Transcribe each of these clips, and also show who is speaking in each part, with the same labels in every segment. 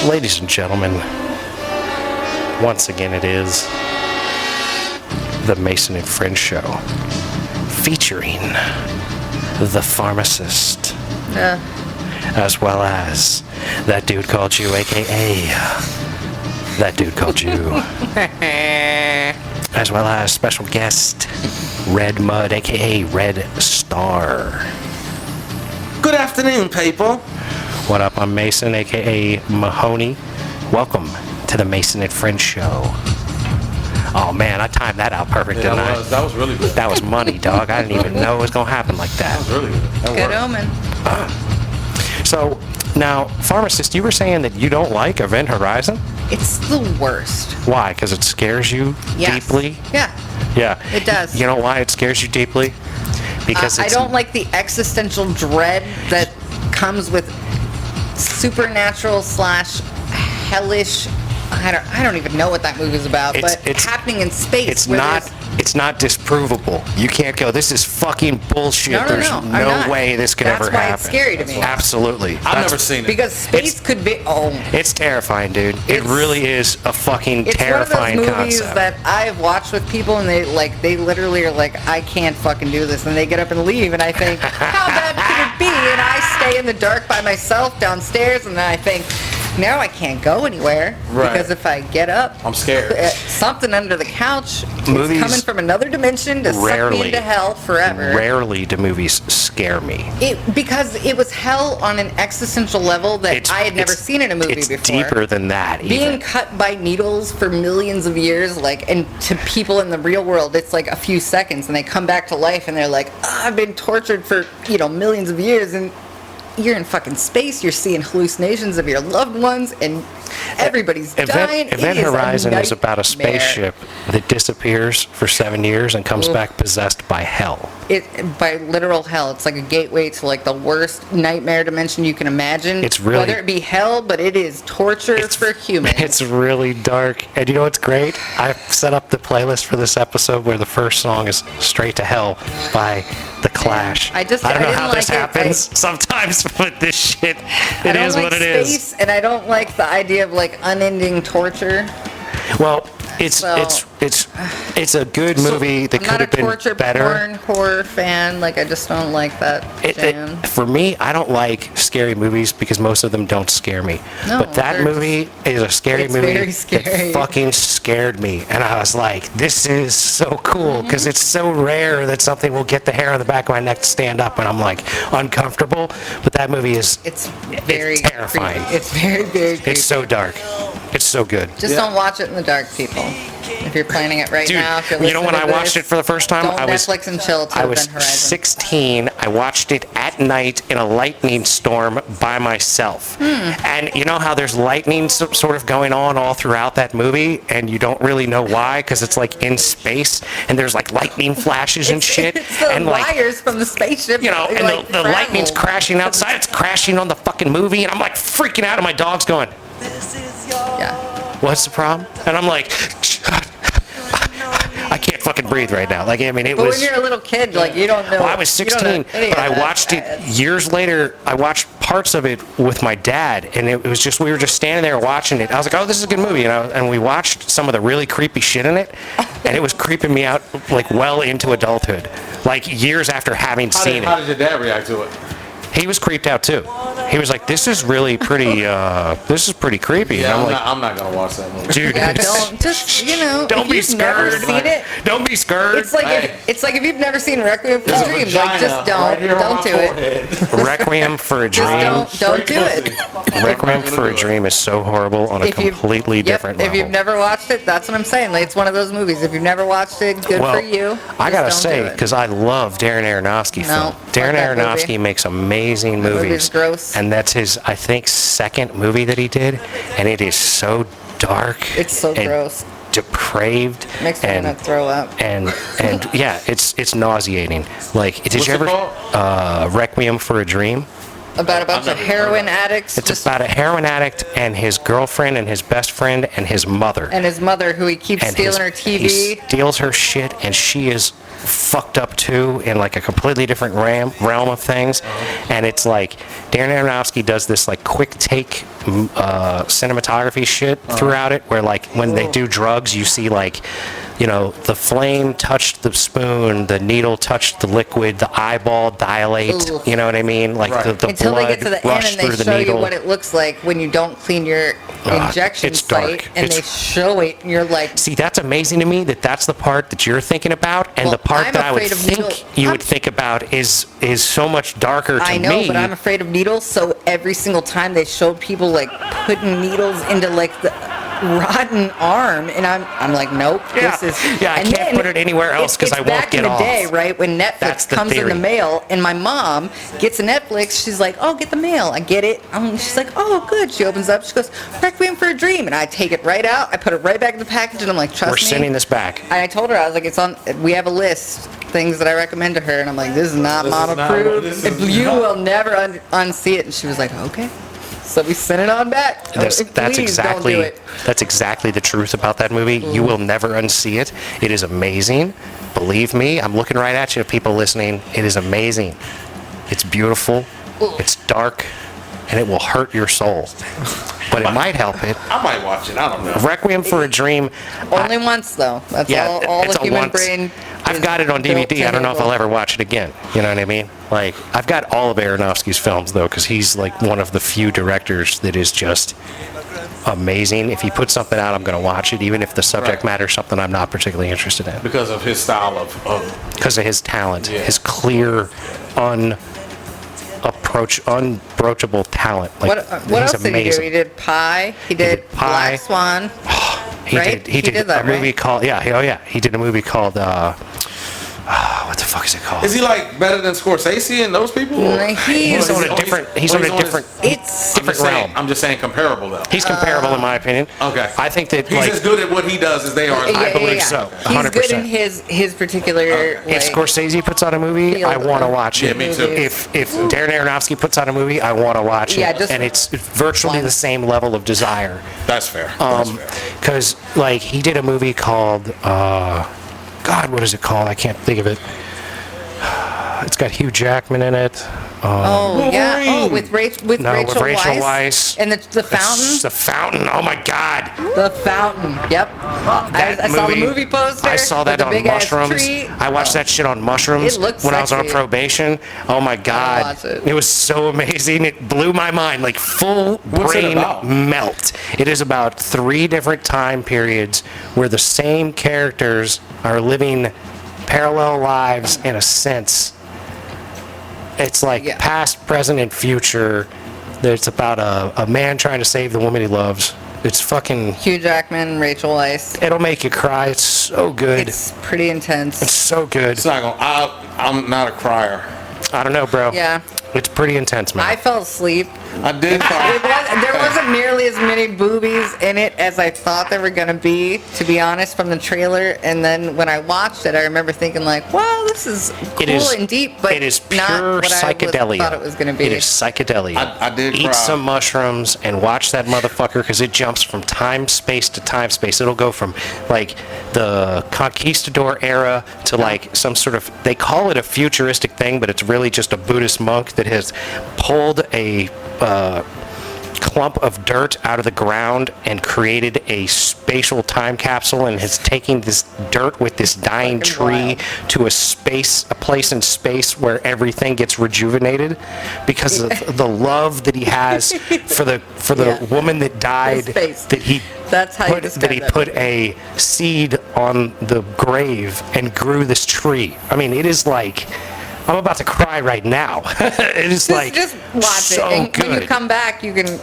Speaker 1: Ladies and gentlemen, once again it is the Mason and Friends Show, featuring the pharmacist, as well as that dude called you, aka that dude called you, as well as special guest, Red Mud, aka Red Star.
Speaker 2: Good afternoon, people.
Speaker 1: What up? I'm Mason, aka Mahoney. Welcome to the Mason and Friends Show. Oh man, I timed that out perfect, didn't I?
Speaker 2: That was really good.
Speaker 1: That was money, dog. I didn't even know it was gonna happen like that.
Speaker 2: That was really good. That
Speaker 3: Good
Speaker 2: worked.
Speaker 3: omen.
Speaker 1: So now, pharmacist, you were saying that you don't like Event Horizon?
Speaker 3: It's the worst.
Speaker 1: Why? Because it scares you
Speaker 3: Yes.
Speaker 1: deeply?
Speaker 3: Yeah.
Speaker 1: Yeah.
Speaker 3: It does.
Speaker 1: You know why it scares you deeply? Because
Speaker 3: I
Speaker 1: it's,
Speaker 3: don't like the existential dread that comes with supernatural / hellish. I don't even know what that movie's about, but
Speaker 1: it's
Speaker 3: happening in space.
Speaker 1: It's
Speaker 3: where
Speaker 1: not.
Speaker 3: there's-
Speaker 1: It's not disprovable. You can't go, this is fucking bullshit.
Speaker 3: No,
Speaker 1: There's
Speaker 3: I'm not.
Speaker 1: way this could
Speaker 3: That's
Speaker 1: ever
Speaker 3: why
Speaker 1: happen.
Speaker 3: it's scary to me.
Speaker 1: Absolutely.
Speaker 2: I've
Speaker 1: That's-
Speaker 2: never seen it.
Speaker 3: Because space could be. Oh.
Speaker 1: It's terrifying, dude. It
Speaker 3: It's-
Speaker 1: really is a fucking
Speaker 3: It's
Speaker 1: terrifying
Speaker 3: one of those movies
Speaker 1: concept.
Speaker 3: that I've watched with people, and they literally are like, I can't fucking do this, and they get up and leave, and I think, how bad could it be? And I stay in the dark by myself downstairs, and then I think, now I can't go anywhere
Speaker 2: Right.
Speaker 3: because if I get up,
Speaker 2: I'm scared.
Speaker 3: something under the couch
Speaker 1: Movies
Speaker 3: is coming from another dimension to suck
Speaker 1: rarely-
Speaker 3: me into hell forever.
Speaker 1: Rarely do movies scare me.
Speaker 3: Because it was hell on an existential level that I had never seen in a movie
Speaker 1: it's
Speaker 3: before.
Speaker 1: deeper than that,
Speaker 3: Being
Speaker 1: even.
Speaker 3: cut by needles for millions of years, and to people in the real world, it's like a few seconds, and they come back to life, and they're like, I've been tortured for, millions of years, and you're in fucking space, you're seeing hallucinations of your loved ones, and everybody's dying.
Speaker 1: Event
Speaker 3: It is a
Speaker 1: Horizon is about a
Speaker 3: nightmare.
Speaker 1: spaceship that disappears for 7 years and comes back possessed by hell.
Speaker 3: By literal hell. It's like a gateway to the worst nightmare dimension you can imagine.
Speaker 1: It's really-
Speaker 3: whether it be hell, but it is torture for humans.
Speaker 1: It's really dark. And you know what's great? I've set up the playlist for this episode where the first song is Straight to Hell by The Clash.
Speaker 3: I
Speaker 1: don't know
Speaker 3: didn't
Speaker 1: how this
Speaker 3: like it.
Speaker 1: happens sometimes, but this shit,
Speaker 3: I
Speaker 1: it
Speaker 3: don't
Speaker 1: is
Speaker 3: like
Speaker 1: what it is.
Speaker 3: space, and I don't like the idea of unending torture.
Speaker 1: Well, it's
Speaker 3: So-
Speaker 1: it's a good movie that
Speaker 3: I'm
Speaker 1: could
Speaker 3: not a
Speaker 1: have been
Speaker 3: torture
Speaker 1: better.
Speaker 3: porn horror fan. I just don't like that jam.
Speaker 1: For me, I don't like scary movies because most of them don't scare me.
Speaker 3: No,
Speaker 1: but that
Speaker 3: they're
Speaker 1: movie is a scary
Speaker 3: it's
Speaker 1: movie
Speaker 3: very scary.
Speaker 1: that fucking scared me. And I was like, this is so cool because
Speaker 3: Mm-hmm.
Speaker 1: it's so rare that something will get the hair on the back of my neck to stand up and I'm uncomfortable. But that movie is
Speaker 3: It's very
Speaker 1: terrifying.
Speaker 3: creepy. It's very, very creepy.
Speaker 1: It's so dark. It's so good.
Speaker 3: Just don't watch it in the dark, people. If you're planning it right
Speaker 1: Dude,
Speaker 3: now, if you're
Speaker 1: you know when I
Speaker 3: listening to
Speaker 1: watched
Speaker 3: this,
Speaker 1: it for the first time?
Speaker 3: don't
Speaker 1: I was
Speaker 3: Netflix and chill till
Speaker 1: I was
Speaker 3: Event Horizon.
Speaker 1: 16. I watched it at night in a lightning storm by myself. And you know how there's lightning sort of going on all throughout that movie, and you don't really know why because it's in space, and there's lightning flashes and shit,
Speaker 3: It's the
Speaker 1: and
Speaker 3: wires from the spaceship.
Speaker 1: and the lightning's crashing outside. It's crashing on the fucking movie, and I'm freaking out, and my dog's going,
Speaker 3: Yeah.
Speaker 1: "What's the problem?" And I'm like, I can't fucking breathe right now. It
Speaker 3: But
Speaker 1: was.
Speaker 3: when you're a little kid, you don't know.
Speaker 1: Well, I was
Speaker 3: you don't
Speaker 1: 16,
Speaker 3: know any
Speaker 1: but
Speaker 3: of
Speaker 1: I
Speaker 3: that.
Speaker 1: watched it years later. I watched parts of it with my dad, and it was just, we were just standing there watching it. I was like, oh, this is a good movie, and we watched some of the really creepy shit in it, and it was creeping me out, well into adulthood, years after having seen
Speaker 2: How
Speaker 1: it.
Speaker 2: did your dad react to it?
Speaker 1: He was creeped out too. He was like, this is really pretty, this is pretty creepy.
Speaker 2: Yeah,
Speaker 1: and
Speaker 2: I'm not gonna watch that movie.
Speaker 1: dude,
Speaker 3: Yeah, don't just
Speaker 1: don't
Speaker 3: if
Speaker 1: be
Speaker 3: you've never
Speaker 1: scared.
Speaker 3: seen it,
Speaker 1: Don't be scared.
Speaker 3: it's like
Speaker 2: Hey.
Speaker 3: it's like if you've never seen Requiem for
Speaker 2: There's
Speaker 3: a
Speaker 2: a
Speaker 3: Dream,
Speaker 2: vagina
Speaker 3: just
Speaker 2: right here on
Speaker 3: don't
Speaker 2: my
Speaker 3: do it.
Speaker 2: forehead.
Speaker 1: Requiem for a
Speaker 3: Just
Speaker 1: Dream.
Speaker 3: don't do it.
Speaker 1: Requiem for a Dream is so horrible on a completely different level.
Speaker 3: If you've never watched it, that's what I'm saying. It's one of those movies. If you've never watched it, good for you.
Speaker 1: I
Speaker 3: Just
Speaker 1: gotta
Speaker 3: don't
Speaker 1: say,
Speaker 3: do it.
Speaker 1: because I love Darren Aronofsky
Speaker 3: No,
Speaker 1: film.
Speaker 3: fuck
Speaker 1: Darren
Speaker 3: that movie.
Speaker 1: Aronofsky makes amazing
Speaker 3: That movie
Speaker 1: movies.
Speaker 3: is gross.
Speaker 1: And that's his, I think, second movie that he did, and it is so dark.
Speaker 3: It's so
Speaker 1: and
Speaker 3: gross.
Speaker 1: Depraved.
Speaker 3: Makes me
Speaker 1: and
Speaker 3: want to throw up.
Speaker 1: and yeah, it's nauseating. Did
Speaker 2: What's
Speaker 1: you
Speaker 2: it
Speaker 1: ever
Speaker 2: called?
Speaker 1: Requiem for a Dream?
Speaker 3: About a bunch of
Speaker 2: never heard
Speaker 3: heroin addicts.
Speaker 1: It's about a heroin addict and his girlfriend and his best friend and his mother.
Speaker 3: and his mother, who he keeps
Speaker 1: And
Speaker 3: stealing her
Speaker 1: he
Speaker 3: TV.
Speaker 1: steals her shit, and she is fucked up too in a completely different realm of things. And it's Darren Aronofsky does this like quick take cinematography shit throughout it, where like when they do drugs, you see like, you know, the flame touched the spoon, the needle touched the liquid, the eyeball dilate.
Speaker 3: Ooh.
Speaker 1: You know what I mean? Like the
Speaker 3: Until
Speaker 1: blood
Speaker 3: they get to the end
Speaker 1: rush
Speaker 3: and
Speaker 1: through
Speaker 3: they
Speaker 1: the
Speaker 3: show
Speaker 1: needle.
Speaker 3: you what it looks like when you don't clean your injection
Speaker 1: it's
Speaker 3: site,
Speaker 1: dark.
Speaker 3: and they show it, and you're like,
Speaker 1: See, that's amazing to me that that's the part that you're thinking about, and
Speaker 3: Well,
Speaker 1: the part
Speaker 3: I'm
Speaker 1: that I would
Speaker 3: afraid of
Speaker 1: think
Speaker 3: needle-
Speaker 1: you
Speaker 3: I'm-
Speaker 1: would think about is so much darker to
Speaker 3: I know,
Speaker 1: me.
Speaker 3: but I'm afraid of needles, so every single time they showed people like putting needles into like the rotten arm, and I'm like, nope,
Speaker 1: Yeah.
Speaker 3: this is.
Speaker 1: Yeah, I
Speaker 3: and
Speaker 1: can't
Speaker 3: then
Speaker 1: put it anywhere else 'cause
Speaker 3: it's
Speaker 1: I won't
Speaker 3: back
Speaker 1: get
Speaker 3: in the
Speaker 1: off.
Speaker 3: day, right, when Netflix
Speaker 1: That's the
Speaker 3: comes in
Speaker 1: theory.
Speaker 3: the mail, and my mom gets a Netflix, she's like, oh, get the mail. I get it. She's like, oh, good. She opens up, she goes, Requiem for a Dream, and I take it right out, I put it right back in the package, and I'm like, trust
Speaker 1: We're
Speaker 3: me.
Speaker 1: sending this back.
Speaker 3: I told her, I was like, it's on. We have a list, things that I recommend to her, and I'm like, this is not
Speaker 2: This
Speaker 3: mom
Speaker 2: is not-
Speaker 3: approved.
Speaker 2: this
Speaker 3: If
Speaker 2: is
Speaker 3: you
Speaker 2: not-
Speaker 3: will never unsee it, and she was like, okay. So we sent it on back.
Speaker 1: That's
Speaker 3: Please don't do
Speaker 1: exactly
Speaker 3: it.
Speaker 1: that's exactly the truth about that movie. You will never unsee it. It is amazing. Believe me, I'm looking right at you, people listening. It is amazing. It's beautiful. It's dark, and it will hurt your soul. But it might help it.
Speaker 2: I might watch it. I don't know.
Speaker 1: Requiem for a Dream.
Speaker 3: Only once though. That's all
Speaker 1: it's
Speaker 3: the
Speaker 1: a
Speaker 3: human
Speaker 1: once.
Speaker 3: brain.
Speaker 1: I've
Speaker 3: is
Speaker 1: got it on
Speaker 3: built
Speaker 1: DVD. I don't know if
Speaker 3: to
Speaker 1: I'll
Speaker 3: handle.
Speaker 1: ever watch it again. You know what I mean? Like, I've got all of Aronofsky's films, though, because he's, like, one of the few directors that is just amazing. If he puts something out, I'm going to watch it, even if the subject
Speaker 2: Right.
Speaker 1: matter is something I'm not particularly interested in.
Speaker 2: Because of his style of
Speaker 1: Because of his talent,
Speaker 2: Yeah.
Speaker 1: his clear, unapproachable talent. Like,
Speaker 3: What
Speaker 1: he's
Speaker 3: else did he do?
Speaker 1: amazing.
Speaker 3: He did Pie. He did
Speaker 1: Pie.
Speaker 3: Black Swan. right?
Speaker 1: He
Speaker 3: He
Speaker 1: did
Speaker 3: did that,
Speaker 1: a movie
Speaker 3: right?
Speaker 1: called, he did a movie called, what the fuck is it called?
Speaker 2: Is he like better than Scorsese and those people?
Speaker 1: He's on a different, he's on a different,
Speaker 3: It's
Speaker 1: different realm.
Speaker 2: I'm just saying comparable though.
Speaker 1: He's comparable in my opinion.
Speaker 2: Okay.
Speaker 1: I think that
Speaker 2: He's
Speaker 1: like
Speaker 2: as good at what he does as they are.
Speaker 1: I believe so,
Speaker 3: He's
Speaker 1: 100%.
Speaker 3: good in his particular.
Speaker 1: if
Speaker 3: like,
Speaker 1: Scorsese puts out a movie,
Speaker 3: field
Speaker 1: I want to
Speaker 3: of
Speaker 1: watch
Speaker 2: Yeah,
Speaker 1: it.
Speaker 2: me too.
Speaker 3: movies.
Speaker 1: If Darren Aronofsky puts out a movie, I want to watch it.
Speaker 3: Yeah, just
Speaker 1: and it's virtually
Speaker 3: one.
Speaker 1: the same level of desire.
Speaker 2: That's fair. That's fair.
Speaker 1: Because like he did a movie called God, what is it called? I can't think of it. It's got Hugh Jackman in it.
Speaker 3: Oh yeah.
Speaker 2: Wolverine.
Speaker 3: Oh, with Rachel
Speaker 1: Rachel
Speaker 3: Weisz.
Speaker 1: Weisz.
Speaker 3: And the fountain.
Speaker 1: It's the Fountain. Oh my God.
Speaker 3: The fountain. Yep. I saw the movie poster.
Speaker 1: I saw that
Speaker 3: with the
Speaker 1: on
Speaker 3: big-ass
Speaker 1: mushrooms.
Speaker 3: tree.
Speaker 1: I watched that shit on mushrooms
Speaker 3: It looks
Speaker 1: when I was on
Speaker 3: sexy.
Speaker 1: probation. Oh my God.
Speaker 3: watch it.
Speaker 1: It was so amazing. It blew my mind. Like full
Speaker 2: What's it
Speaker 1: brain
Speaker 2: about?
Speaker 1: melt. It is about 3 different time periods where the same characters are living parallel lives in a sense. It's like
Speaker 3: Yeah.
Speaker 1: past, present, and future. It's about a man trying to save the woman he loves. It's fucking,
Speaker 3: Hugh Jackman, Rachel Weisz.
Speaker 1: it'll make you cry. It's so good.
Speaker 3: It's pretty intense.
Speaker 1: It's so good.
Speaker 2: It's not gonna. I'm not a crier.
Speaker 1: I don't know, bro.
Speaker 3: Yeah.
Speaker 1: It's pretty intense, man.
Speaker 3: I fell asleep.
Speaker 2: I did cry.
Speaker 3: There wasn't nearly as many boobies in it as I thought there were gonna be, to be honest, from the trailer. And then when I watched it, I remember thinking like, "Wow, this is cool
Speaker 1: It is
Speaker 3: and deep," but
Speaker 1: it is
Speaker 3: not
Speaker 1: pure
Speaker 3: what
Speaker 1: psychedelia.
Speaker 3: I thought it was gonna be.
Speaker 1: It is psychedelia.
Speaker 2: I did
Speaker 1: Eat
Speaker 2: cry.
Speaker 1: some mushrooms and watch that motherfucker because it jumps from time space to time space. It'll go from like the conquistador era to like some sort of, they call it a futuristic thing, but it's really just a Buddhist monk that has pulled a clump of dirt out of the ground and created a spatial time capsule and has taken this dirt with this dying
Speaker 3: Fucking
Speaker 1: tree
Speaker 3: wild.
Speaker 1: to a place in space where everything gets rejuvenated because of the love that he has for the
Speaker 3: Yeah.
Speaker 1: woman that died,
Speaker 3: space.
Speaker 1: that he
Speaker 3: That's how you
Speaker 1: put,
Speaker 3: describe
Speaker 1: that he
Speaker 3: that
Speaker 1: put
Speaker 3: movie.
Speaker 1: a seed on the grave and grew this tree. I mean, it is like, I'm about to cry right now. It is like
Speaker 3: just watch
Speaker 1: so
Speaker 3: it, and
Speaker 1: good.
Speaker 3: when you come back, you can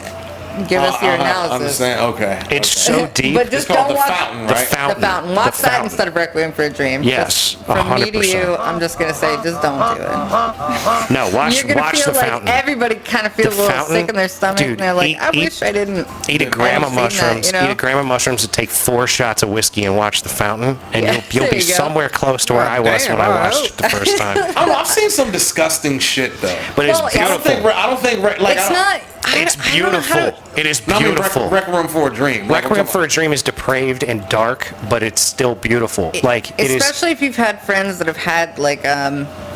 Speaker 3: give us your
Speaker 2: I
Speaker 3: analysis.
Speaker 2: understand. Okay.
Speaker 1: It's
Speaker 2: okay.
Speaker 1: so deep.
Speaker 3: But
Speaker 2: It's
Speaker 3: just
Speaker 2: called
Speaker 3: don't
Speaker 2: The
Speaker 3: watch
Speaker 2: Fountain,
Speaker 1: The
Speaker 2: right?
Speaker 1: Fountain.
Speaker 3: The Fountain. Watch
Speaker 1: The
Speaker 3: that
Speaker 1: Fountain.
Speaker 3: instead of Requiem for a Dream.
Speaker 1: Yes,
Speaker 3: Just from me to
Speaker 1: 100%.
Speaker 3: you, I'm just gonna say, just don't do it.
Speaker 1: No, watch
Speaker 3: You're gonna
Speaker 1: watch
Speaker 3: feel
Speaker 1: the
Speaker 3: like
Speaker 1: Fountain.
Speaker 3: everybody kind of feels
Speaker 1: The
Speaker 3: a little
Speaker 1: Fountain?
Speaker 3: sick in their stomach,
Speaker 1: Dude,
Speaker 3: and they're like,
Speaker 1: eat-
Speaker 3: I wish I didn't.
Speaker 1: Eat a gram of
Speaker 3: seen that,
Speaker 1: mushrooms.
Speaker 3: you know?
Speaker 1: Eat a gram of mushrooms and take 4 shots of whiskey and watch The Fountain, and
Speaker 3: Yeah,
Speaker 1: you'll
Speaker 3: there
Speaker 1: be
Speaker 3: you go.
Speaker 1: somewhere close to where I was
Speaker 2: Damn,
Speaker 1: when I
Speaker 2: alright.
Speaker 1: watched it the first time.
Speaker 2: I don't know, I've seen some disgusting shit though.
Speaker 1: But it's
Speaker 3: Well, yeah,
Speaker 2: I
Speaker 1: beautiful.
Speaker 2: don't think. I don't think. Like,
Speaker 3: It's
Speaker 2: I don't-
Speaker 3: not.
Speaker 1: It's
Speaker 3: I don't know how
Speaker 1: beautiful.
Speaker 3: to-
Speaker 1: It is
Speaker 2: No, I mean,
Speaker 1: beautiful.
Speaker 2: Requiem for a Dream. Like, I'm
Speaker 1: Requiem
Speaker 2: talking
Speaker 1: for a Dream is depraved and dark, but it's still beautiful. Like it is.
Speaker 3: especially if you've had friends that have had like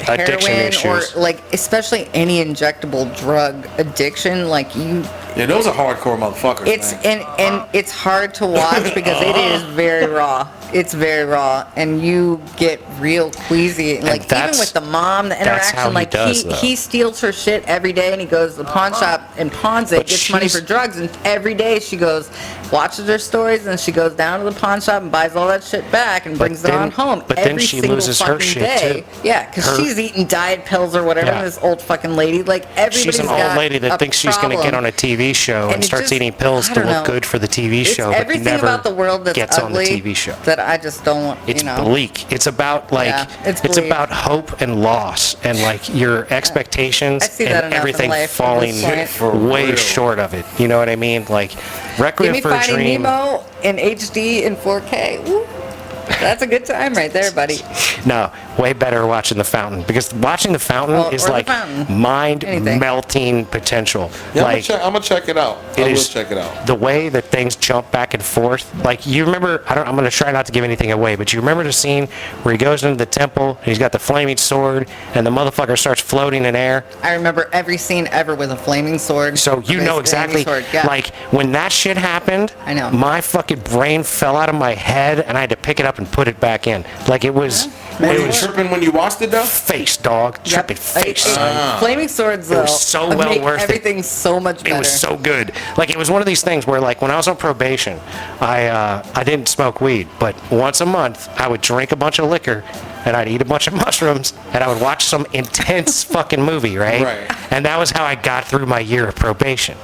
Speaker 1: Addiction
Speaker 3: heroin
Speaker 1: issues.
Speaker 3: or like especially any injectable drug addiction, like you.
Speaker 2: Yeah, those are hardcore motherfuckers.
Speaker 3: It's
Speaker 2: man.
Speaker 3: and it's hard to watch because it is very raw. It's very raw, and you get real queasy. And like even
Speaker 1: that's-
Speaker 3: with the mom, the
Speaker 1: that's how
Speaker 3: interaction,
Speaker 1: he
Speaker 3: like
Speaker 1: does, though.
Speaker 3: he steals her shit every day, and he goes to the pawn shop and pawns it,
Speaker 1: But
Speaker 3: gets money
Speaker 1: she's-
Speaker 3: for drugs, and every day she goes, watches her stories, and she goes down to the pawn shop and buys all that shit back and brings it
Speaker 1: then-
Speaker 3: on home.
Speaker 1: but then
Speaker 3: every
Speaker 1: she
Speaker 3: single
Speaker 1: loses her
Speaker 3: fucking
Speaker 1: shit,
Speaker 3: day.
Speaker 1: too.
Speaker 3: Yeah, because
Speaker 1: Her-
Speaker 3: she's eating diet pills or whatever.
Speaker 1: Yeah.
Speaker 3: This old fucking lady, like everybody's
Speaker 1: She's an
Speaker 3: got
Speaker 1: old lady that
Speaker 3: a
Speaker 1: thinks she's going to get
Speaker 3: problem.
Speaker 1: on a TV show and
Speaker 3: And it
Speaker 1: starts
Speaker 3: just-
Speaker 1: eating pills
Speaker 3: I
Speaker 1: to
Speaker 3: don't
Speaker 1: look
Speaker 3: know.
Speaker 1: good for the TV
Speaker 3: It's
Speaker 1: show, but
Speaker 3: everything
Speaker 1: never
Speaker 3: about the world that's
Speaker 1: gets on the
Speaker 3: ugly
Speaker 1: TV show.
Speaker 3: that I just don't want.
Speaker 1: It's
Speaker 3: you know.
Speaker 1: bleak. It's about like
Speaker 3: Yeah, it's
Speaker 1: it's
Speaker 3: bleak.
Speaker 1: about hope and loss and like your expectations
Speaker 3: I see that
Speaker 1: and
Speaker 3: enough in
Speaker 1: everything
Speaker 3: life at
Speaker 1: falling
Speaker 3: this point.
Speaker 2: For
Speaker 1: way
Speaker 2: real.
Speaker 1: short of it. You know what I mean? Like
Speaker 3: Give
Speaker 1: Requiem
Speaker 3: me
Speaker 1: for a
Speaker 3: Finding
Speaker 1: Dream.
Speaker 3: Nemo in HD in 4K. Woo. That's a good time right there, buddy.
Speaker 1: No, way better watching The Fountain because watching The Fountain
Speaker 3: Or
Speaker 1: is
Speaker 3: The
Speaker 1: like
Speaker 3: Fountain.
Speaker 1: mind
Speaker 3: Anything.
Speaker 1: melting potential.
Speaker 2: Yeah,
Speaker 1: like
Speaker 2: I'm gonna check it out. I
Speaker 1: it
Speaker 2: will
Speaker 1: is
Speaker 2: check it out.
Speaker 1: the way that things jump back and forth. Like you remember, I'm going to try not to give anything away, but you remember the scene where he goes into the temple and he's got the flaming sword and the motherfucker starts floating in air.
Speaker 3: I remember every scene ever with a flaming sword.
Speaker 1: So you
Speaker 3: a
Speaker 1: know
Speaker 3: flaming
Speaker 1: exactly,
Speaker 3: sword, yeah.
Speaker 1: like when that shit happened,
Speaker 3: I know.
Speaker 1: my fucking brain fell out of my head and I had to pick it up and put it back in. Like it was,
Speaker 2: Were
Speaker 1: it
Speaker 2: you
Speaker 1: was
Speaker 2: tripping when you watched it though?
Speaker 1: face, dog,
Speaker 3: Yep.
Speaker 1: tripping face.
Speaker 3: Flaming swords, though,
Speaker 1: was so well
Speaker 3: make
Speaker 1: worth it.
Speaker 3: everything so much better.
Speaker 1: It was so good. Like it was one of these things where, like, when I was on probation, I didn't smoke weed, but once a month I would drink a bunch of liquor, and I'd eat a bunch of mushrooms, and I would watch some intense fucking movie, right?
Speaker 2: Right.
Speaker 1: And that was how I got through my year of probation.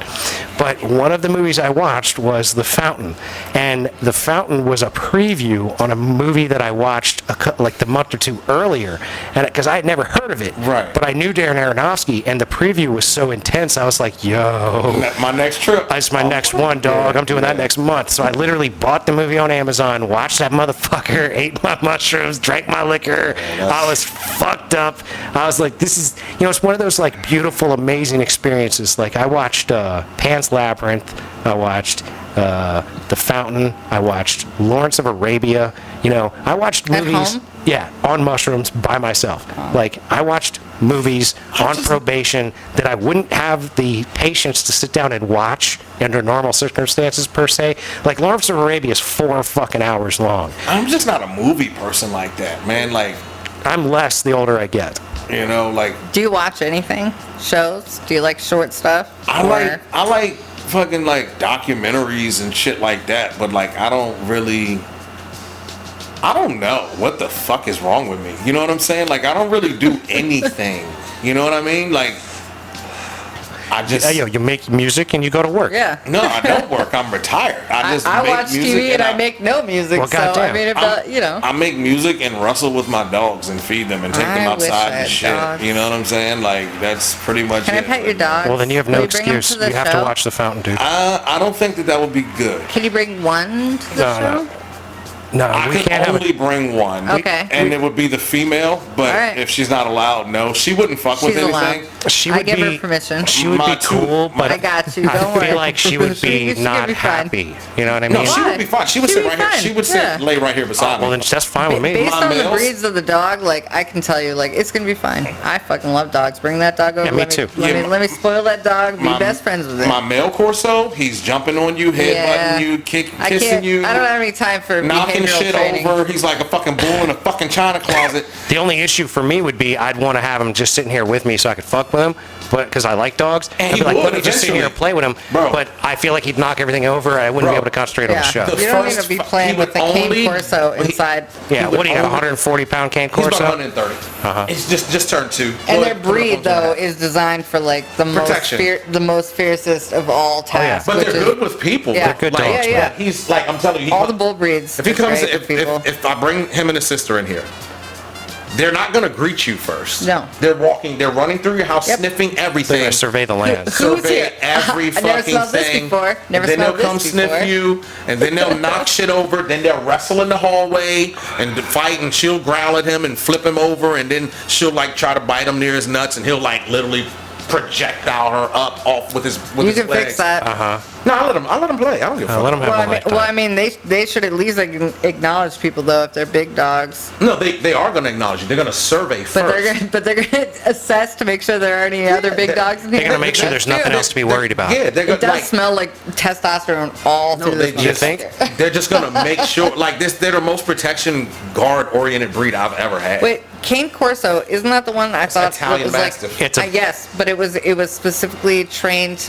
Speaker 1: But one of the movies I watched was The Fountain, and The Fountain was a preview on a movie that I watched like the month or two earlier, and because I had never heard of it,
Speaker 2: Right.
Speaker 1: But I knew Darren Aronofsky, and the preview was so intense. I was like, "Yo,
Speaker 2: My next trip.
Speaker 1: that's my next one, dog. I'm doing that next month." So I literally bought the movie on Amazon, watched that motherfucker, ate my mushrooms, drank my liquor. I was fucked up. I was like, "This is, it's one of those like beautiful, amazing experiences." Like I watched Pan's Labyrinth. I watched The Fountain. I watched Lawrence of Arabia. I watched
Speaker 3: At
Speaker 1: movies.
Speaker 3: home?
Speaker 1: Yeah, on mushrooms by myself. Like I watched movies on probation that I wouldn't have the patience to sit down and watch under normal circumstances per se. Like Lawrence of Arabia is 4 fucking hours long.
Speaker 2: I'm just not a movie person like that, man. Like,
Speaker 1: I'm less the older I get.
Speaker 2: like
Speaker 3: Do you watch anything? Shows? Do you like short stuff?
Speaker 2: I
Speaker 3: Or-
Speaker 2: like fucking like documentaries and shit like that, but like I don't know what the fuck is wrong with me. You know what I'm saying? Like I don't really do anything. You know what I mean? Like I just
Speaker 1: You make music and you go to work.
Speaker 3: Yeah.
Speaker 2: no, I don't work. I'm retired. I just
Speaker 3: I
Speaker 2: make
Speaker 3: watch
Speaker 2: music
Speaker 3: TV and I make no music,
Speaker 1: Well,
Speaker 3: so I
Speaker 1: goddamn.
Speaker 3: mean, if
Speaker 2: I make music and wrestle with my dogs and feed them and take them
Speaker 3: I wish
Speaker 2: outside
Speaker 3: I
Speaker 2: and
Speaker 3: had
Speaker 2: shit.
Speaker 3: dogs.
Speaker 2: You know what I'm saying? Like that's pretty much
Speaker 3: Can I
Speaker 2: it.
Speaker 3: pet your dog?
Speaker 1: Well, then you have no
Speaker 3: Will bring him
Speaker 1: excuse.
Speaker 3: to the
Speaker 1: You have to
Speaker 3: show?
Speaker 1: watch The Fountain, dude.
Speaker 2: I don't think that would be good.
Speaker 3: Can you bring one to the
Speaker 1: No,
Speaker 3: show?
Speaker 1: no. No,
Speaker 2: I
Speaker 1: we
Speaker 2: can
Speaker 1: can't have
Speaker 2: only
Speaker 1: it.
Speaker 2: bring one.
Speaker 3: Okay.
Speaker 2: And it would be the female, but
Speaker 3: All right.
Speaker 2: if she's not allowed, no. She wouldn't fuck with
Speaker 3: She's allowed.
Speaker 2: anything.
Speaker 1: She
Speaker 3: I
Speaker 1: would
Speaker 3: give her
Speaker 1: be
Speaker 3: permission.
Speaker 1: She would
Speaker 2: My
Speaker 1: be
Speaker 2: two-
Speaker 1: cool, but
Speaker 3: I got you, don't
Speaker 1: I
Speaker 3: worry.
Speaker 1: feel like she would
Speaker 3: She
Speaker 1: be
Speaker 3: could
Speaker 1: not
Speaker 3: be fine.
Speaker 1: happy. You know what I mean?
Speaker 2: No, she
Speaker 3: Why?
Speaker 2: would be fine. She would
Speaker 3: She'd
Speaker 2: sit
Speaker 3: be
Speaker 2: right here.
Speaker 3: fine.
Speaker 2: She would
Speaker 3: Yeah.
Speaker 2: sit, lay right here beside
Speaker 1: Well,
Speaker 2: me.
Speaker 1: then that's fine with me.
Speaker 3: Based
Speaker 2: My
Speaker 3: on the
Speaker 2: males-
Speaker 3: breeds of the dog, like I can tell you, like it's gonna be fine. I fucking love dogs. Bring that dog over.
Speaker 1: Yeah, me
Speaker 3: let
Speaker 1: too.
Speaker 3: Let,
Speaker 2: Yeah,
Speaker 3: me, let me spoil that dog. Be
Speaker 2: My-
Speaker 3: best friends with it.
Speaker 2: My male Corso, he's jumping on you, headbutting
Speaker 3: Yeah.
Speaker 2: you,
Speaker 3: I
Speaker 2: kissing
Speaker 3: can't.
Speaker 2: you,
Speaker 3: I don't have any time for
Speaker 2: knocking
Speaker 3: behavioral
Speaker 2: shit
Speaker 3: training.
Speaker 2: over. He's like a fucking bull in a fucking china closet.
Speaker 1: The only issue for me would be I'd want to have him just sitting here with me so I could fuck with him, but because I like dogs,
Speaker 2: And
Speaker 1: I'd
Speaker 2: he
Speaker 1: be like,
Speaker 2: would
Speaker 1: let me just sit here and
Speaker 2: eventually.
Speaker 1: play with him.
Speaker 2: Bro.
Speaker 1: But I feel like he'd knock everything over. And I wouldn't
Speaker 2: Bro.
Speaker 1: be able to concentrate on the
Speaker 3: Yeah.
Speaker 1: show.
Speaker 2: The
Speaker 3: You don't need
Speaker 2: first
Speaker 3: to be
Speaker 2: fu-
Speaker 3: playing
Speaker 2: he
Speaker 3: with the
Speaker 2: would
Speaker 3: cane
Speaker 2: only-
Speaker 3: Corso
Speaker 2: he-
Speaker 3: inside.
Speaker 1: Yeah,
Speaker 2: He would
Speaker 1: what do you got?
Speaker 2: only-
Speaker 1: 140-pound cane
Speaker 2: He's about
Speaker 1: Corso?
Speaker 2: 130. It's just turned 2.
Speaker 3: And
Speaker 2: Go
Speaker 3: their
Speaker 2: ahead, put it up
Speaker 3: breed
Speaker 2: on the
Speaker 3: though
Speaker 2: map.
Speaker 3: is designed for like the
Speaker 2: Protection.
Speaker 3: most fiercest of all tasks.
Speaker 2: But
Speaker 3: which
Speaker 2: they're
Speaker 3: is
Speaker 2: good with people.
Speaker 3: Yeah.
Speaker 1: They're good
Speaker 2: Like,
Speaker 1: dogs,
Speaker 3: Yeah,
Speaker 1: man.
Speaker 3: yeah.
Speaker 2: He's like, I'm telling you,
Speaker 3: all the bull breeds.
Speaker 2: if he
Speaker 3: is
Speaker 2: comes,
Speaker 3: great for people.
Speaker 2: if I bring him and his sister in here, they're not going to greet you first.
Speaker 3: No.
Speaker 2: They're running through your house,
Speaker 3: Yep.
Speaker 2: sniffing
Speaker 1: They're
Speaker 2: everything.
Speaker 1: going to survey the land.
Speaker 3: Who's
Speaker 2: Survey
Speaker 3: here?
Speaker 2: every
Speaker 3: I
Speaker 2: fucking
Speaker 3: never smelled this
Speaker 2: thing.
Speaker 3: before. Never
Speaker 2: then they'll
Speaker 3: smelled this
Speaker 2: come
Speaker 3: before.
Speaker 2: sniff you, and then they'll knock shit over. Then they'll wrestle in the hallway and fight, and she'll growl at him and flip him over, and then she'll like try to bite him near his nuts, and he'll like literally projectile her up off with his
Speaker 3: You
Speaker 2: his
Speaker 3: can
Speaker 2: legs.
Speaker 3: fix that.
Speaker 2: No, I let him play. I don't give a fuck.
Speaker 1: Let them have
Speaker 3: Well,
Speaker 1: a lifetime.
Speaker 3: I mean, they should at least acknowledge people though if they're big dogs.
Speaker 2: No, they are going to acknowledge you. They're going to survey first.
Speaker 3: But they're gonna assess to make sure there are any other big dogs in here.
Speaker 1: They're gonna make sure there's nothing else to be worried about.
Speaker 2: Yeah, they're
Speaker 3: It
Speaker 2: going
Speaker 3: does smell like testosterone all
Speaker 2: No,
Speaker 3: through
Speaker 2: they
Speaker 3: this.
Speaker 2: just
Speaker 3: motherfucker.
Speaker 2: they're just gonna make sure like this. They're the most protection guard oriented breed I've ever had.
Speaker 3: Wait, Cane Corso, isn't that the one I thought
Speaker 2: Italian
Speaker 3: was
Speaker 2: Mastiff.
Speaker 3: like?
Speaker 1: It's a-
Speaker 3: Yes, but it was specifically trained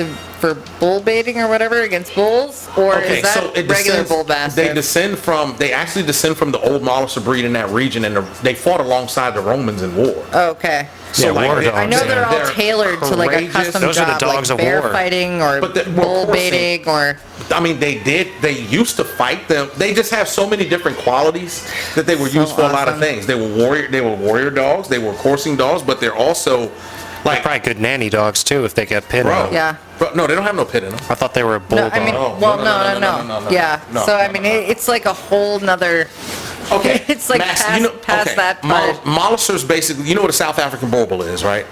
Speaker 3: for bull baiting or whatever against bulls, or is that
Speaker 2: it
Speaker 3: regular
Speaker 2: descends-
Speaker 3: bull mastiff?
Speaker 2: They actually descend from the old Molosser breed in that region, and they fought alongside the Romans in war.
Speaker 3: Okay.
Speaker 1: Yeah, war dogs.
Speaker 3: I know they're all
Speaker 2: they're
Speaker 3: tailored to like a
Speaker 2: courageous.
Speaker 3: custom
Speaker 1: Those are the
Speaker 3: job,
Speaker 1: dogs
Speaker 3: like
Speaker 1: of
Speaker 3: bear
Speaker 1: war.
Speaker 3: fighting or
Speaker 2: But they're
Speaker 3: bull
Speaker 2: coursing.
Speaker 3: baiting or.
Speaker 2: I mean, they used to fight them. They just have so many different qualities that they were
Speaker 3: So
Speaker 2: used for a lot of
Speaker 3: awesome.
Speaker 2: things. They were warrior dogs. They were coursing dogs, but they're also like
Speaker 1: Probably good nanny dogs too if they got pit in
Speaker 2: bro.
Speaker 1: them.
Speaker 3: Yeah.
Speaker 2: Bro, no, they don't have no pit in them.
Speaker 1: I thought they were a
Speaker 3: No,
Speaker 1: bulldog.
Speaker 3: I mean,
Speaker 2: Oh,
Speaker 3: well,
Speaker 2: no.
Speaker 3: Yeah.
Speaker 2: No,
Speaker 3: So I
Speaker 2: no,
Speaker 3: mean,
Speaker 2: no.
Speaker 3: it's like a whole nother.
Speaker 2: Okay,
Speaker 3: It's like past that part.
Speaker 2: Molosser's basically, you know what a South African Borbal is, right?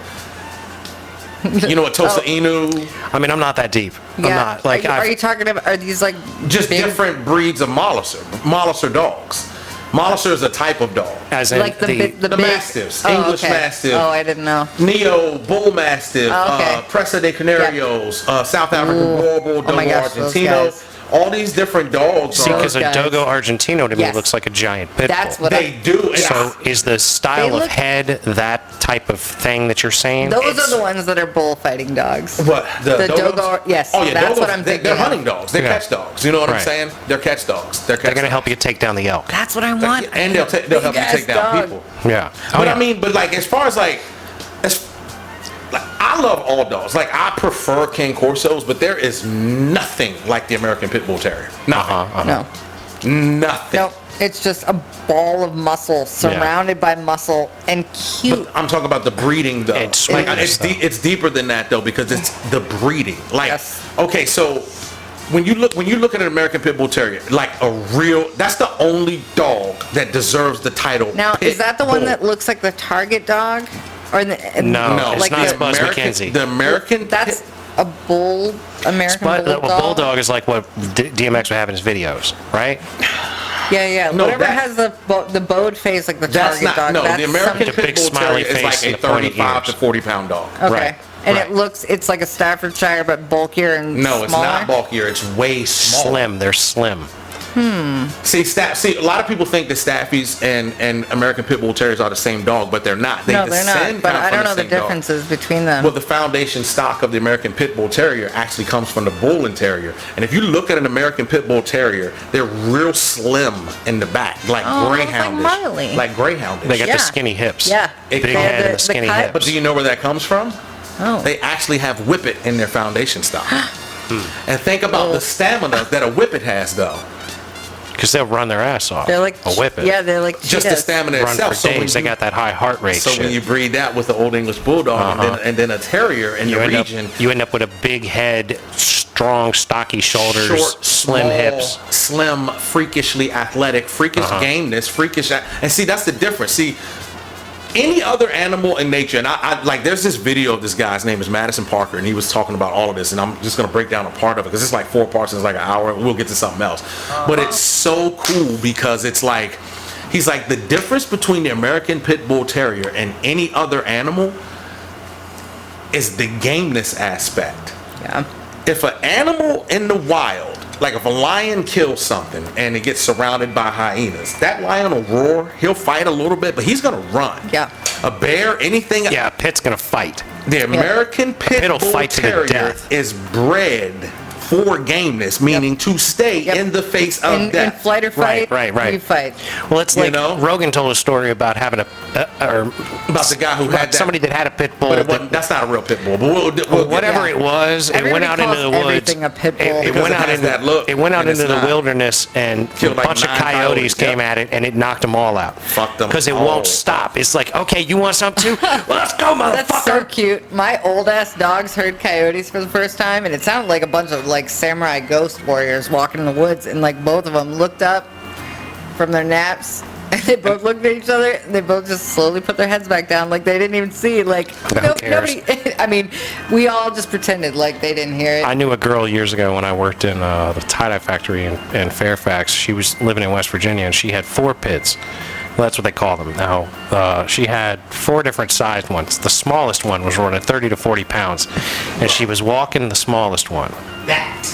Speaker 2: You know what Tosa Inu?
Speaker 1: I mean, I'm not that deep. I'm
Speaker 3: Yeah.
Speaker 1: not. Like,
Speaker 3: are
Speaker 1: I've-
Speaker 3: you talking about? Are these like
Speaker 2: Just
Speaker 3: big,
Speaker 2: different breeds of Molosser dogs. Molosser is a type of dog.
Speaker 1: as in
Speaker 3: like the big
Speaker 2: Mastiffs,
Speaker 3: Oh,
Speaker 2: English
Speaker 3: okay.
Speaker 2: Mastiff.
Speaker 3: Oh, I didn't know.
Speaker 2: Neo, Bull Mastiff,
Speaker 3: Oh, okay.
Speaker 2: Presa de Canarios, South African Borbal, Dogo
Speaker 3: Oh my gosh, those
Speaker 2: Argentino.
Speaker 3: guys.
Speaker 2: All these different dogs
Speaker 1: See,
Speaker 2: are.
Speaker 1: because a
Speaker 3: guys.
Speaker 1: Dogo Argentino to me
Speaker 3: Yes.
Speaker 1: looks like a giant pit bull.
Speaker 3: That's what
Speaker 2: They do.
Speaker 1: So is the style
Speaker 3: They
Speaker 1: of
Speaker 3: look-
Speaker 1: head that type of thing that you're saying?
Speaker 3: Those are the ones that are bullfighting dogs.
Speaker 2: What
Speaker 3: The
Speaker 2: Dogos?
Speaker 3: Dogo- yes,
Speaker 2: Oh yeah,
Speaker 3: that's
Speaker 2: Dogos,
Speaker 3: what I'm thinking
Speaker 2: They're
Speaker 3: of.
Speaker 2: hunting dogs. They're
Speaker 1: Yeah.
Speaker 2: catch dogs. You know what I'm
Speaker 1: Right.
Speaker 2: saying? They're catch dogs. They're
Speaker 1: They're
Speaker 2: catch
Speaker 1: going to
Speaker 2: dogs.
Speaker 1: help you take down the elk.
Speaker 3: That's what I want.
Speaker 2: And they'll help you
Speaker 3: Big-ass
Speaker 2: take down
Speaker 3: dog.
Speaker 2: people.
Speaker 1: Yeah.
Speaker 2: But
Speaker 1: yeah.
Speaker 2: I mean, but like as far as like I love all dogs. Like I prefer Cane Corsos, but there is nothing like the American Pit Bull Terrier. Nothing.
Speaker 3: No,
Speaker 2: Nothing.
Speaker 3: no, it's just a ball of muscle surrounded by muscle and cute.
Speaker 2: I'm talking about the breeding though.
Speaker 1: It's
Speaker 2: Like,
Speaker 1: sweetness, though.
Speaker 2: it's deeper than that though because it's the breeding. Like
Speaker 3: Yes.
Speaker 2: okay, so when you look at an American Pit Bull Terrier, like a real, that's the only dog that deserves the title.
Speaker 3: Now,
Speaker 2: Pit
Speaker 3: is that the one
Speaker 2: Bull.
Speaker 3: that looks like the target dog? Or
Speaker 1: No,
Speaker 2: No,
Speaker 1: it's
Speaker 3: like
Speaker 1: not
Speaker 3: the-
Speaker 1: as Buzz
Speaker 2: American,
Speaker 1: McKenzie.
Speaker 2: The American
Speaker 3: That's
Speaker 2: Pit-
Speaker 3: a bull, American
Speaker 1: But the
Speaker 3: bulldog.
Speaker 1: bulldog is like what DMX would have in his videos, right?
Speaker 3: Yeah.
Speaker 2: No,
Speaker 3: Whatever
Speaker 2: that-
Speaker 3: has the bowed face like the
Speaker 2: That's
Speaker 3: target
Speaker 2: not
Speaker 3: dog.
Speaker 2: no.
Speaker 3: That's
Speaker 2: The American
Speaker 1: The
Speaker 3: something-
Speaker 1: big
Speaker 2: Pit Bull
Speaker 1: smiley
Speaker 2: Terrier is
Speaker 1: face
Speaker 2: like
Speaker 1: and
Speaker 2: a
Speaker 1: the pointy
Speaker 2: 35 to
Speaker 1: ears.
Speaker 2: 40 pound dog.
Speaker 3: Okay.
Speaker 1: Right,
Speaker 3: And
Speaker 2: right.
Speaker 3: it's like a Staffordshire but bulkier and
Speaker 2: No, it's
Speaker 3: smaller.
Speaker 2: not bulkier. It's way smaller.
Speaker 1: Slim. They're slim.
Speaker 2: See, a lot of people think that Staffies and American Pit Bull Terriers are the same dog, but they're not. They
Speaker 3: No, they're
Speaker 2: descend
Speaker 3: not. But
Speaker 2: kind of
Speaker 3: I
Speaker 2: from
Speaker 3: don't know the
Speaker 2: same dog.
Speaker 3: differences between them.
Speaker 2: Well, the foundation stock of the American Pit Bull Terrier actually comes from the Bull and Terrier. And if you look at an American Pit Bull Terrier, they're real slim in the back, like
Speaker 3: Oh, like
Speaker 2: greyhoundish.
Speaker 3: Miley.
Speaker 2: Like greyhoundish.
Speaker 1: They got
Speaker 3: Yeah.
Speaker 1: the skinny hips.
Speaker 3: Yeah.
Speaker 1: Big
Speaker 2: They
Speaker 1: head
Speaker 3: have
Speaker 1: and
Speaker 3: the
Speaker 1: the skinny
Speaker 3: cut.
Speaker 1: hips.
Speaker 2: But do you know where that comes from?
Speaker 3: Oh.
Speaker 2: They actually have Whippet in their foundation stock. And think about the stamina that a Whippet has, though.
Speaker 1: Because they'll run their ass off.
Speaker 3: They're like
Speaker 1: a whippet.
Speaker 3: Yeah, they're like
Speaker 2: Just the
Speaker 3: cheetahs.
Speaker 2: stamina
Speaker 1: Run
Speaker 2: itself.
Speaker 1: for
Speaker 2: when
Speaker 1: days. They
Speaker 2: you-
Speaker 1: got that high heart rate.
Speaker 2: So
Speaker 1: shit.
Speaker 2: when you breed that with the Old English Bulldog and then a Terrier in
Speaker 1: you
Speaker 2: the
Speaker 1: end
Speaker 2: region,
Speaker 1: up, you end up with a big head, strong, stocky shoulders,
Speaker 2: short,
Speaker 1: slim
Speaker 2: small,
Speaker 1: hips.
Speaker 2: slim, freakishly athletic, freakish gameness, freakish. And see, that's the difference. See, any other animal in nature, and I like, there's this video of this guy. His name is Madison Parker, and he was talking about all of this. And I'm just gonna break down a part of it because it's like 4 parts and it's like an hour. We'll get to something else, but it's so cool because it's like. He's like, the difference between the American Pit Bull Terrier and any other animal is the gameness aspect.
Speaker 3: Yeah.
Speaker 2: If an animal in the wild, like if a lion kills something and it gets surrounded by hyenas, that lion will roar, he'll fight a little bit, but he's gonna run.
Speaker 3: Yeah.
Speaker 2: A bear, anything.
Speaker 1: Yeah, a pit's gonna fight.
Speaker 2: The American Pit
Speaker 1: pit'll
Speaker 2: Bull
Speaker 1: fight to the
Speaker 2: Terrier
Speaker 1: death.
Speaker 2: is bred for gameness, meaning to stay
Speaker 3: Yep.
Speaker 2: in the face of
Speaker 3: In
Speaker 2: death.
Speaker 3: flight or fight,
Speaker 1: right.
Speaker 3: we fight.
Speaker 1: Well, it's
Speaker 2: You
Speaker 1: like
Speaker 2: know?
Speaker 1: Rogan told a story about having or
Speaker 2: About the guy who
Speaker 1: about
Speaker 2: had that.
Speaker 1: somebody that had a pit bull.
Speaker 2: But it
Speaker 1: that-
Speaker 2: wasn't, that's not a real pit bull. But we'll get
Speaker 1: whatever
Speaker 3: Yeah.
Speaker 1: it was, it went
Speaker 3: Everybody
Speaker 1: out into
Speaker 3: calls
Speaker 1: the woods.
Speaker 3: everything a pit bull.
Speaker 1: It
Speaker 2: Because
Speaker 1: went
Speaker 2: it
Speaker 1: out
Speaker 2: has
Speaker 1: into
Speaker 2: that look,
Speaker 1: it went out
Speaker 2: and it's
Speaker 1: into the
Speaker 2: not.
Speaker 1: wilderness, and a
Speaker 2: Killed like
Speaker 1: bunch of
Speaker 2: 9
Speaker 1: coyotes
Speaker 2: coyotes,
Speaker 1: came
Speaker 2: yep.
Speaker 1: at it, and it knocked them all out.
Speaker 2: Fucked them
Speaker 1: because it
Speaker 2: all.
Speaker 1: won't stop. It's like, okay, you want some too? Well, let's go, motherfucker.
Speaker 3: That's so cute. My old ass dogs heard coyotes for the first time, and it sounded like a bunch of like samurai ghost warriors walking in the woods, and like both of them looked up from their naps And they both looked at each other, and they both just slowly put their heads back down like they didn't even see. Like,
Speaker 1: Who cares?
Speaker 3: nobody, I mean, we all just pretended like they didn't hear it.
Speaker 1: I knew a girl years ago when I worked in the tie-dye factory in Fairfax. She was living in West Virginia, and she had 4 pits. Well, that's what they call them now. She had 4 different sized ones. The smallest one was running 30 to 40 pounds, and she was walking the smallest one.
Speaker 2: That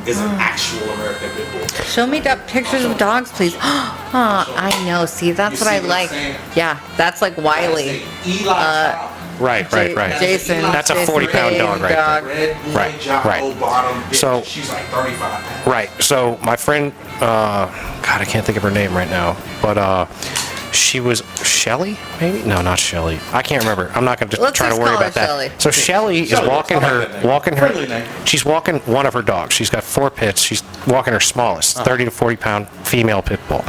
Speaker 2: is an actual American Pit Bull.
Speaker 3: Show me pictures of dogs, please. Oh, I know. See, that's
Speaker 2: You
Speaker 3: what
Speaker 2: see
Speaker 3: I
Speaker 2: what I'm
Speaker 3: like.
Speaker 2: saying?
Speaker 3: Yeah, that's like Wiley.
Speaker 2: Eli Chop.
Speaker 1: Right.
Speaker 3: Jason.
Speaker 1: That's a
Speaker 3: Jason
Speaker 1: 40-pound dog right
Speaker 3: dog.
Speaker 1: there.
Speaker 2: Red,
Speaker 1: Right,
Speaker 2: Jocko
Speaker 1: right.
Speaker 2: bottom bitch.
Speaker 1: So-
Speaker 2: She's like 35 pounds.
Speaker 1: Right. So my friend, God, I can't think of her name right now, but she was Shelly, maybe? No, not Shelly. I can't remember. I'm not going to
Speaker 3: Let's
Speaker 1: try to
Speaker 3: just
Speaker 1: worry
Speaker 3: call her
Speaker 1: about that.
Speaker 3: Shelly.
Speaker 1: So Shelly is
Speaker 2: Shelly,
Speaker 1: walking
Speaker 2: I like that name. Friendly name.
Speaker 1: She's walking one of her dogs. She's got 4 pits. She's walking her smallest, 30 to 40 pound female pit bull.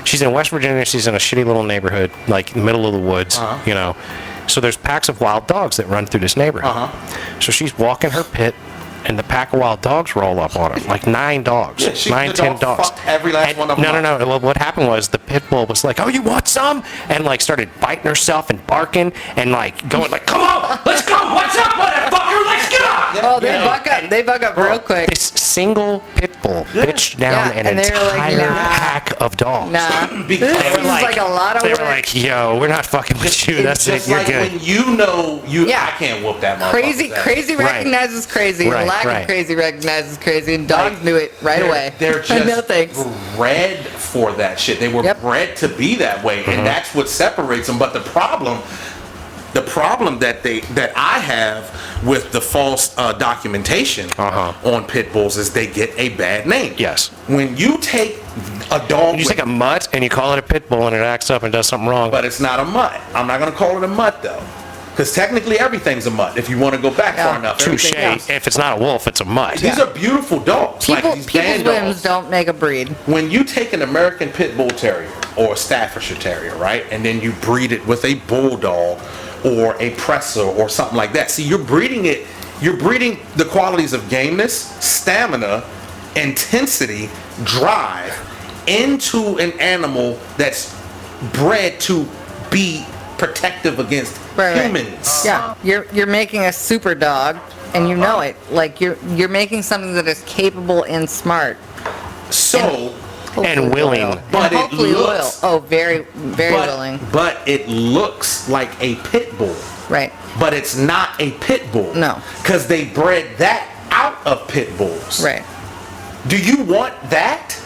Speaker 1: She's in West Virginia. She's in a shitty little neighborhood, like in the middle of the woods, you know. So there's packs of wild dogs that run through this neighborhood. So she's walking her pit, and the pack of wild dogs roll up on her, like 9 dogs,
Speaker 2: Yeah,
Speaker 1: 9,
Speaker 2: the
Speaker 1: 10
Speaker 2: dog
Speaker 1: dogs.
Speaker 2: fucked every last one of them
Speaker 1: No.
Speaker 2: up.
Speaker 1: Well, what happened was the pit bull was like, "Oh, you want some?" and like started biting herself and barking and like going like, "Come on, let's go! What's up, motherfucker? Let's go!"
Speaker 3: Oh, they buck up. They buck up real quick.
Speaker 1: This single pit bull bitched down
Speaker 3: Yeah,
Speaker 1: an
Speaker 3: and they were like,
Speaker 1: entire
Speaker 3: nah.
Speaker 1: pack of dogs.
Speaker 3: Nah,
Speaker 2: Because
Speaker 3: this
Speaker 2: they
Speaker 3: seems
Speaker 2: were
Speaker 3: like a lot of
Speaker 1: They
Speaker 3: work.
Speaker 1: were like, "Yo, we're not fucking with you. That's it.
Speaker 2: Just
Speaker 1: You're
Speaker 2: like
Speaker 1: good."
Speaker 2: when you know you,
Speaker 3: Yeah.
Speaker 2: I can't whoop that motherfucker.
Speaker 3: Crazy
Speaker 1: Right.
Speaker 3: recognizes crazy.
Speaker 1: Right,
Speaker 3: Lack
Speaker 1: right.
Speaker 3: of crazy recognizes crazy, and dogs knew it right away.
Speaker 2: They're just
Speaker 3: no thanks.
Speaker 2: bred for that shit. They were
Speaker 3: Yep.
Speaker 2: bred to be that way, and that's what separates them. But the problem that I have with the false documentation on pit bulls is they get a bad name.
Speaker 1: Yes.
Speaker 2: When you take a dog,
Speaker 1: You take a mutt and you call it a pit bull and it acts up and does something wrong.
Speaker 2: but it's not a mutt. I'm not going to call it a mutt though, because technically everything's a mutt. If you want to go back far enough,
Speaker 1: Touche.
Speaker 2: everything else.
Speaker 1: If it's not a wolf, it's a mutt.
Speaker 2: These are beautiful dogs.
Speaker 3: People's
Speaker 2: like these band
Speaker 3: whims
Speaker 2: dogs.
Speaker 3: don't make a breed.
Speaker 2: When you take an American Pit Bull Terrier or a Staffordshire Terrier, right, and then you breed it with a Bulldog or a Presser or something like that. See, you're breeding the qualities of gameness, stamina, intensity, drive into an animal that's bred to be protective against
Speaker 3: Right.
Speaker 2: humans.
Speaker 3: Yeah, you're making a super dog, and you know it. Like you're making something that is capable and smart.
Speaker 2: So,
Speaker 3: Hopefully
Speaker 1: And willing.
Speaker 3: loyal.
Speaker 2: But
Speaker 3: And
Speaker 2: it
Speaker 3: hopefully
Speaker 2: looks-
Speaker 3: loyal. Oh, very willing.
Speaker 2: but it looks like a pit bull.
Speaker 3: Right.
Speaker 2: But it's not a pit bull.
Speaker 3: No.
Speaker 2: Because they bred that out of pit bulls.
Speaker 3: Right.
Speaker 2: Do you want that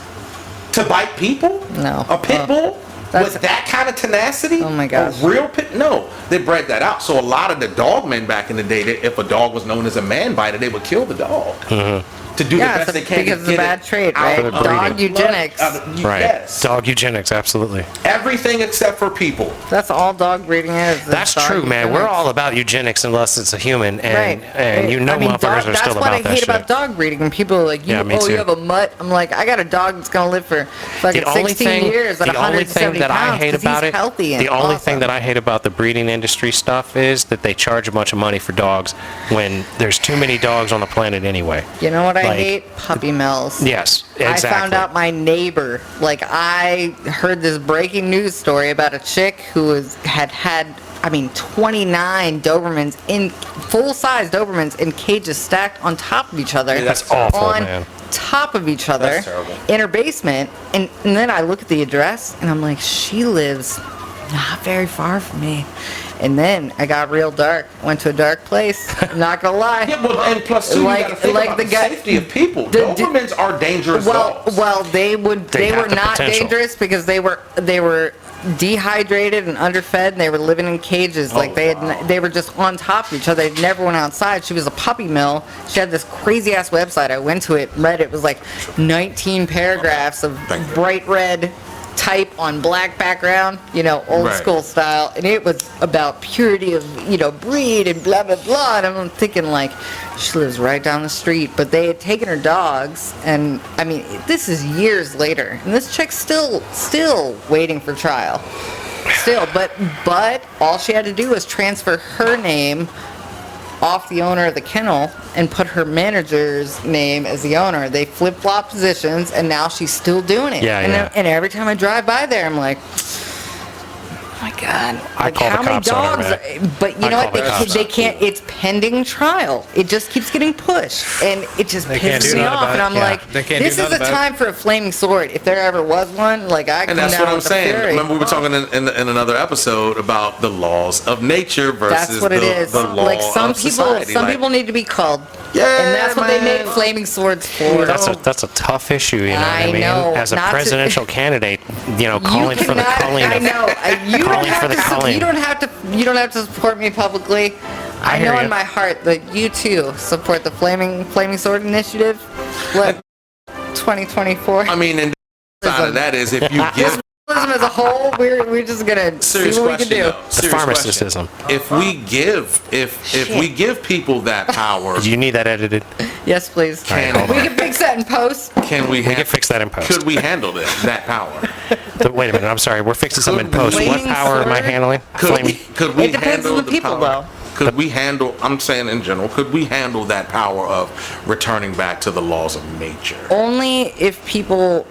Speaker 2: to bite people?
Speaker 3: No.
Speaker 2: A pit bull?
Speaker 3: That's-
Speaker 2: With that kind of tenacity?
Speaker 3: Oh my gosh.
Speaker 2: A real pit? No. They bred that out. So a lot of the dog men back in the day, if a dog was known as a man biter, they would kill the dog. To do
Speaker 3: Yeah,
Speaker 2: the best they can
Speaker 3: because
Speaker 2: to
Speaker 3: it's a
Speaker 2: get
Speaker 3: bad
Speaker 2: it
Speaker 3: trait,
Speaker 2: out
Speaker 3: right?
Speaker 2: of
Speaker 3: Dog
Speaker 2: the
Speaker 3: eugenics.
Speaker 2: blood-
Speaker 1: Right.
Speaker 2: Yes.
Speaker 1: Dog eugenics, absolutely.
Speaker 2: Everything except for people.
Speaker 3: That's all dog breeding is.
Speaker 1: That's
Speaker 3: dog
Speaker 1: true, man. We're
Speaker 3: eugenics.
Speaker 1: all about eugenics unless it's a human, and
Speaker 3: Right.
Speaker 1: and you know
Speaker 3: I mean,
Speaker 1: motherfuckers are
Speaker 3: that's
Speaker 1: still
Speaker 3: what
Speaker 1: about
Speaker 3: I
Speaker 1: that
Speaker 3: hate
Speaker 1: shit.
Speaker 3: about dog breeding. And people are like,
Speaker 1: Yeah, me too.
Speaker 3: you have a mutt. I'm like, I got a dog that's gonna live for fucking 16 years at
Speaker 1: the only
Speaker 3: 170
Speaker 1: thing that
Speaker 3: pounds
Speaker 1: I hate
Speaker 3: 'cause
Speaker 1: about
Speaker 3: he's
Speaker 1: it,
Speaker 3: healthy and
Speaker 1: the only
Speaker 3: awesome.
Speaker 1: thing that I hate about the breeding industry stuff is that they charge a bunch of money for dogs when there's too many dogs on the planet anyway.
Speaker 3: You know what I
Speaker 1: Like-
Speaker 3: hate? Puppy mills.
Speaker 1: Yes, exactly.
Speaker 3: I found out my neighbor, like I heard this breaking news story about a chick who had 29 Dobermans in full-size Dobermans in cages stacked on top of each other.
Speaker 2: Yeah,
Speaker 1: That's awful,
Speaker 3: on
Speaker 1: man.
Speaker 3: top of each other
Speaker 2: That's terrible.
Speaker 3: in her basement. And then I look at the address and I'm like, she lives not very far from me. And then I got real dark. Went to a dark place. I'm not gonna lie.
Speaker 2: Yeah, well, and plus too,
Speaker 3: Like-
Speaker 2: you gotta think
Speaker 3: like
Speaker 2: about
Speaker 3: the
Speaker 2: the
Speaker 3: guy-
Speaker 2: safety of people.
Speaker 3: The-
Speaker 2: Dobermans are dangerous dogs.
Speaker 3: Well, they
Speaker 1: They
Speaker 3: were
Speaker 1: have the
Speaker 3: not
Speaker 1: potential.
Speaker 3: dangerous because they were dehydrated and underfed, and they were living in cages. Like they were just on top of each other. They never went outside. She was a puppy mill. She had this crazy ass website. I went to it, read it. It was like 19 paragraphs of
Speaker 2: Thank you.
Speaker 3: bright red type on black background, old
Speaker 2: Right.
Speaker 3: school style, and it was about purity of, breed and blah blah blah. And I'm thinking like, she lives right down the street, but they had taken her dogs, and I mean, this is years later, and this chick's still waiting for trial, still. But all she had to do was transfer her name off the owner of the kennel and put her manager's name as the owner. They flip-flop positions, and now she's still doing it.
Speaker 1: Yeah, yeah.
Speaker 3: And every time I drive by there, I'm like, oh my God.
Speaker 1: I
Speaker 3: Like,
Speaker 1: call the
Speaker 3: how many
Speaker 1: cops on her,
Speaker 3: dogs?
Speaker 1: man.
Speaker 3: But you
Speaker 1: I
Speaker 3: know
Speaker 1: call
Speaker 3: what?
Speaker 1: the cops.
Speaker 3: They can't, it's pending trial. It just keeps getting pushed. And it just
Speaker 4: They can't
Speaker 3: pisses
Speaker 4: do
Speaker 3: me
Speaker 4: nothing
Speaker 3: off.
Speaker 4: about
Speaker 3: And
Speaker 4: it.
Speaker 3: I'm
Speaker 1: Yeah.
Speaker 3: like,
Speaker 4: They can't do
Speaker 3: this is
Speaker 4: nothing
Speaker 3: the
Speaker 4: about it.
Speaker 3: time for a flaming sword. If there ever was one, like, I come
Speaker 2: And that's
Speaker 3: down
Speaker 2: what I'm
Speaker 3: with a
Speaker 2: saying.
Speaker 3: fury.
Speaker 2: Remember, we were talking in another episode about the laws of nature versus
Speaker 3: That's what it is.
Speaker 2: the law
Speaker 3: Like some
Speaker 2: of
Speaker 3: people,
Speaker 2: society.
Speaker 3: some
Speaker 2: Like,
Speaker 3: people need to be called.
Speaker 2: Yeah,
Speaker 3: and that's what they
Speaker 2: man.
Speaker 3: make flaming swords for.
Speaker 1: That's a tough issue, you know what I
Speaker 3: I
Speaker 1: mean?
Speaker 3: know,
Speaker 1: As a
Speaker 3: not to-
Speaker 1: presidential candidate, you know,
Speaker 3: You
Speaker 1: calling for the
Speaker 3: cannot-
Speaker 1: culling
Speaker 3: I
Speaker 1: of
Speaker 3: know. You don't
Speaker 1: calling for
Speaker 3: have
Speaker 1: the
Speaker 3: to.
Speaker 1: culling.
Speaker 3: You don't have to. You don't have to support me publicly.
Speaker 1: I
Speaker 3: I
Speaker 1: hear
Speaker 3: know
Speaker 1: ya.
Speaker 3: in my heart that you too support the flaming sword initiative. What? 2024.
Speaker 2: I mean, and the side of that is if you give
Speaker 3: Capitalism as a whole, we're just gonna
Speaker 2: serious
Speaker 3: see what we can
Speaker 2: question,
Speaker 3: do.
Speaker 2: though.
Speaker 1: The
Speaker 2: Serious
Speaker 1: pharmacicism.
Speaker 2: question. If we give we give people that power,
Speaker 1: Do you need that edited?
Speaker 3: Yes, please.
Speaker 2: Can-
Speaker 3: we can fix that in post.
Speaker 2: can we?
Speaker 1: We can fix that in post.
Speaker 2: Could we handle that power?
Speaker 1: Wait a minute, I'm sorry. We're fixing something in
Speaker 2: Could
Speaker 1: post.
Speaker 2: we-
Speaker 1: What power am I
Speaker 3: Sword?
Speaker 1: handling?
Speaker 2: Could we,
Speaker 1: Flaming.
Speaker 2: could we
Speaker 3: It depends
Speaker 2: handle
Speaker 3: on the people,
Speaker 2: power? Could we handle? I'm saying in general, could we handle that power of returning back to the laws of nature?
Speaker 3: Only if people,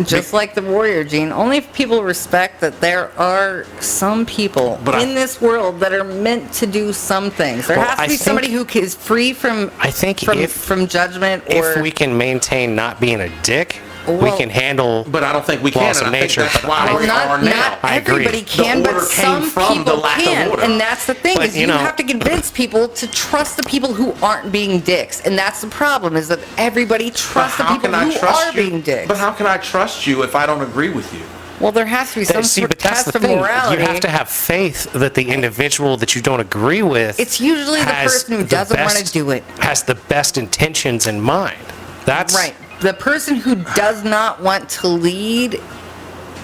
Speaker 3: just like the warrior gene, only if people respect that there are some people
Speaker 2: But
Speaker 3: in this world that are meant to do some things. There
Speaker 1: Well,
Speaker 3: has to
Speaker 1: I
Speaker 3: be
Speaker 1: think-
Speaker 3: somebody who is free from
Speaker 1: I think
Speaker 3: from,
Speaker 1: if-
Speaker 3: from judgment or
Speaker 1: If we can maintain not being a dick, we
Speaker 3: Well-
Speaker 1: can handle.
Speaker 2: But I don't think we can.
Speaker 1: Laws
Speaker 2: And
Speaker 1: of
Speaker 2: I think
Speaker 1: nature,
Speaker 2: that's
Speaker 1: but
Speaker 2: why
Speaker 1: I-
Speaker 2: we
Speaker 3: not,
Speaker 2: are now.
Speaker 3: not
Speaker 1: I agree.
Speaker 3: everybody can,
Speaker 2: The
Speaker 3: but
Speaker 2: order came
Speaker 3: some
Speaker 2: from the
Speaker 3: people
Speaker 2: lack of
Speaker 3: can,
Speaker 2: order.
Speaker 3: and that's the thing
Speaker 1: But,
Speaker 3: is
Speaker 1: you
Speaker 3: you
Speaker 1: know-
Speaker 3: have to convince people to trust the people who aren't being dicks, and that's the problem is that everybody
Speaker 2: But
Speaker 3: trusts the
Speaker 2: how
Speaker 3: people
Speaker 2: can I
Speaker 3: who
Speaker 2: trust
Speaker 3: are
Speaker 2: you?
Speaker 3: being dicks.
Speaker 2: But how can I trust you if I don't agree with you?
Speaker 3: Well, there has to be some
Speaker 1: See,
Speaker 3: sort
Speaker 1: but
Speaker 3: of
Speaker 1: that's
Speaker 3: test
Speaker 1: the
Speaker 3: of
Speaker 1: thing.
Speaker 3: morality.
Speaker 1: You have to have faith that the individual that you don't agree with.
Speaker 3: It's usually the
Speaker 1: has
Speaker 3: person who
Speaker 1: the
Speaker 3: doesn't want to
Speaker 1: best-
Speaker 3: do it.
Speaker 1: Has the best intentions in mind. That's
Speaker 3: Right. The person who does not want to lead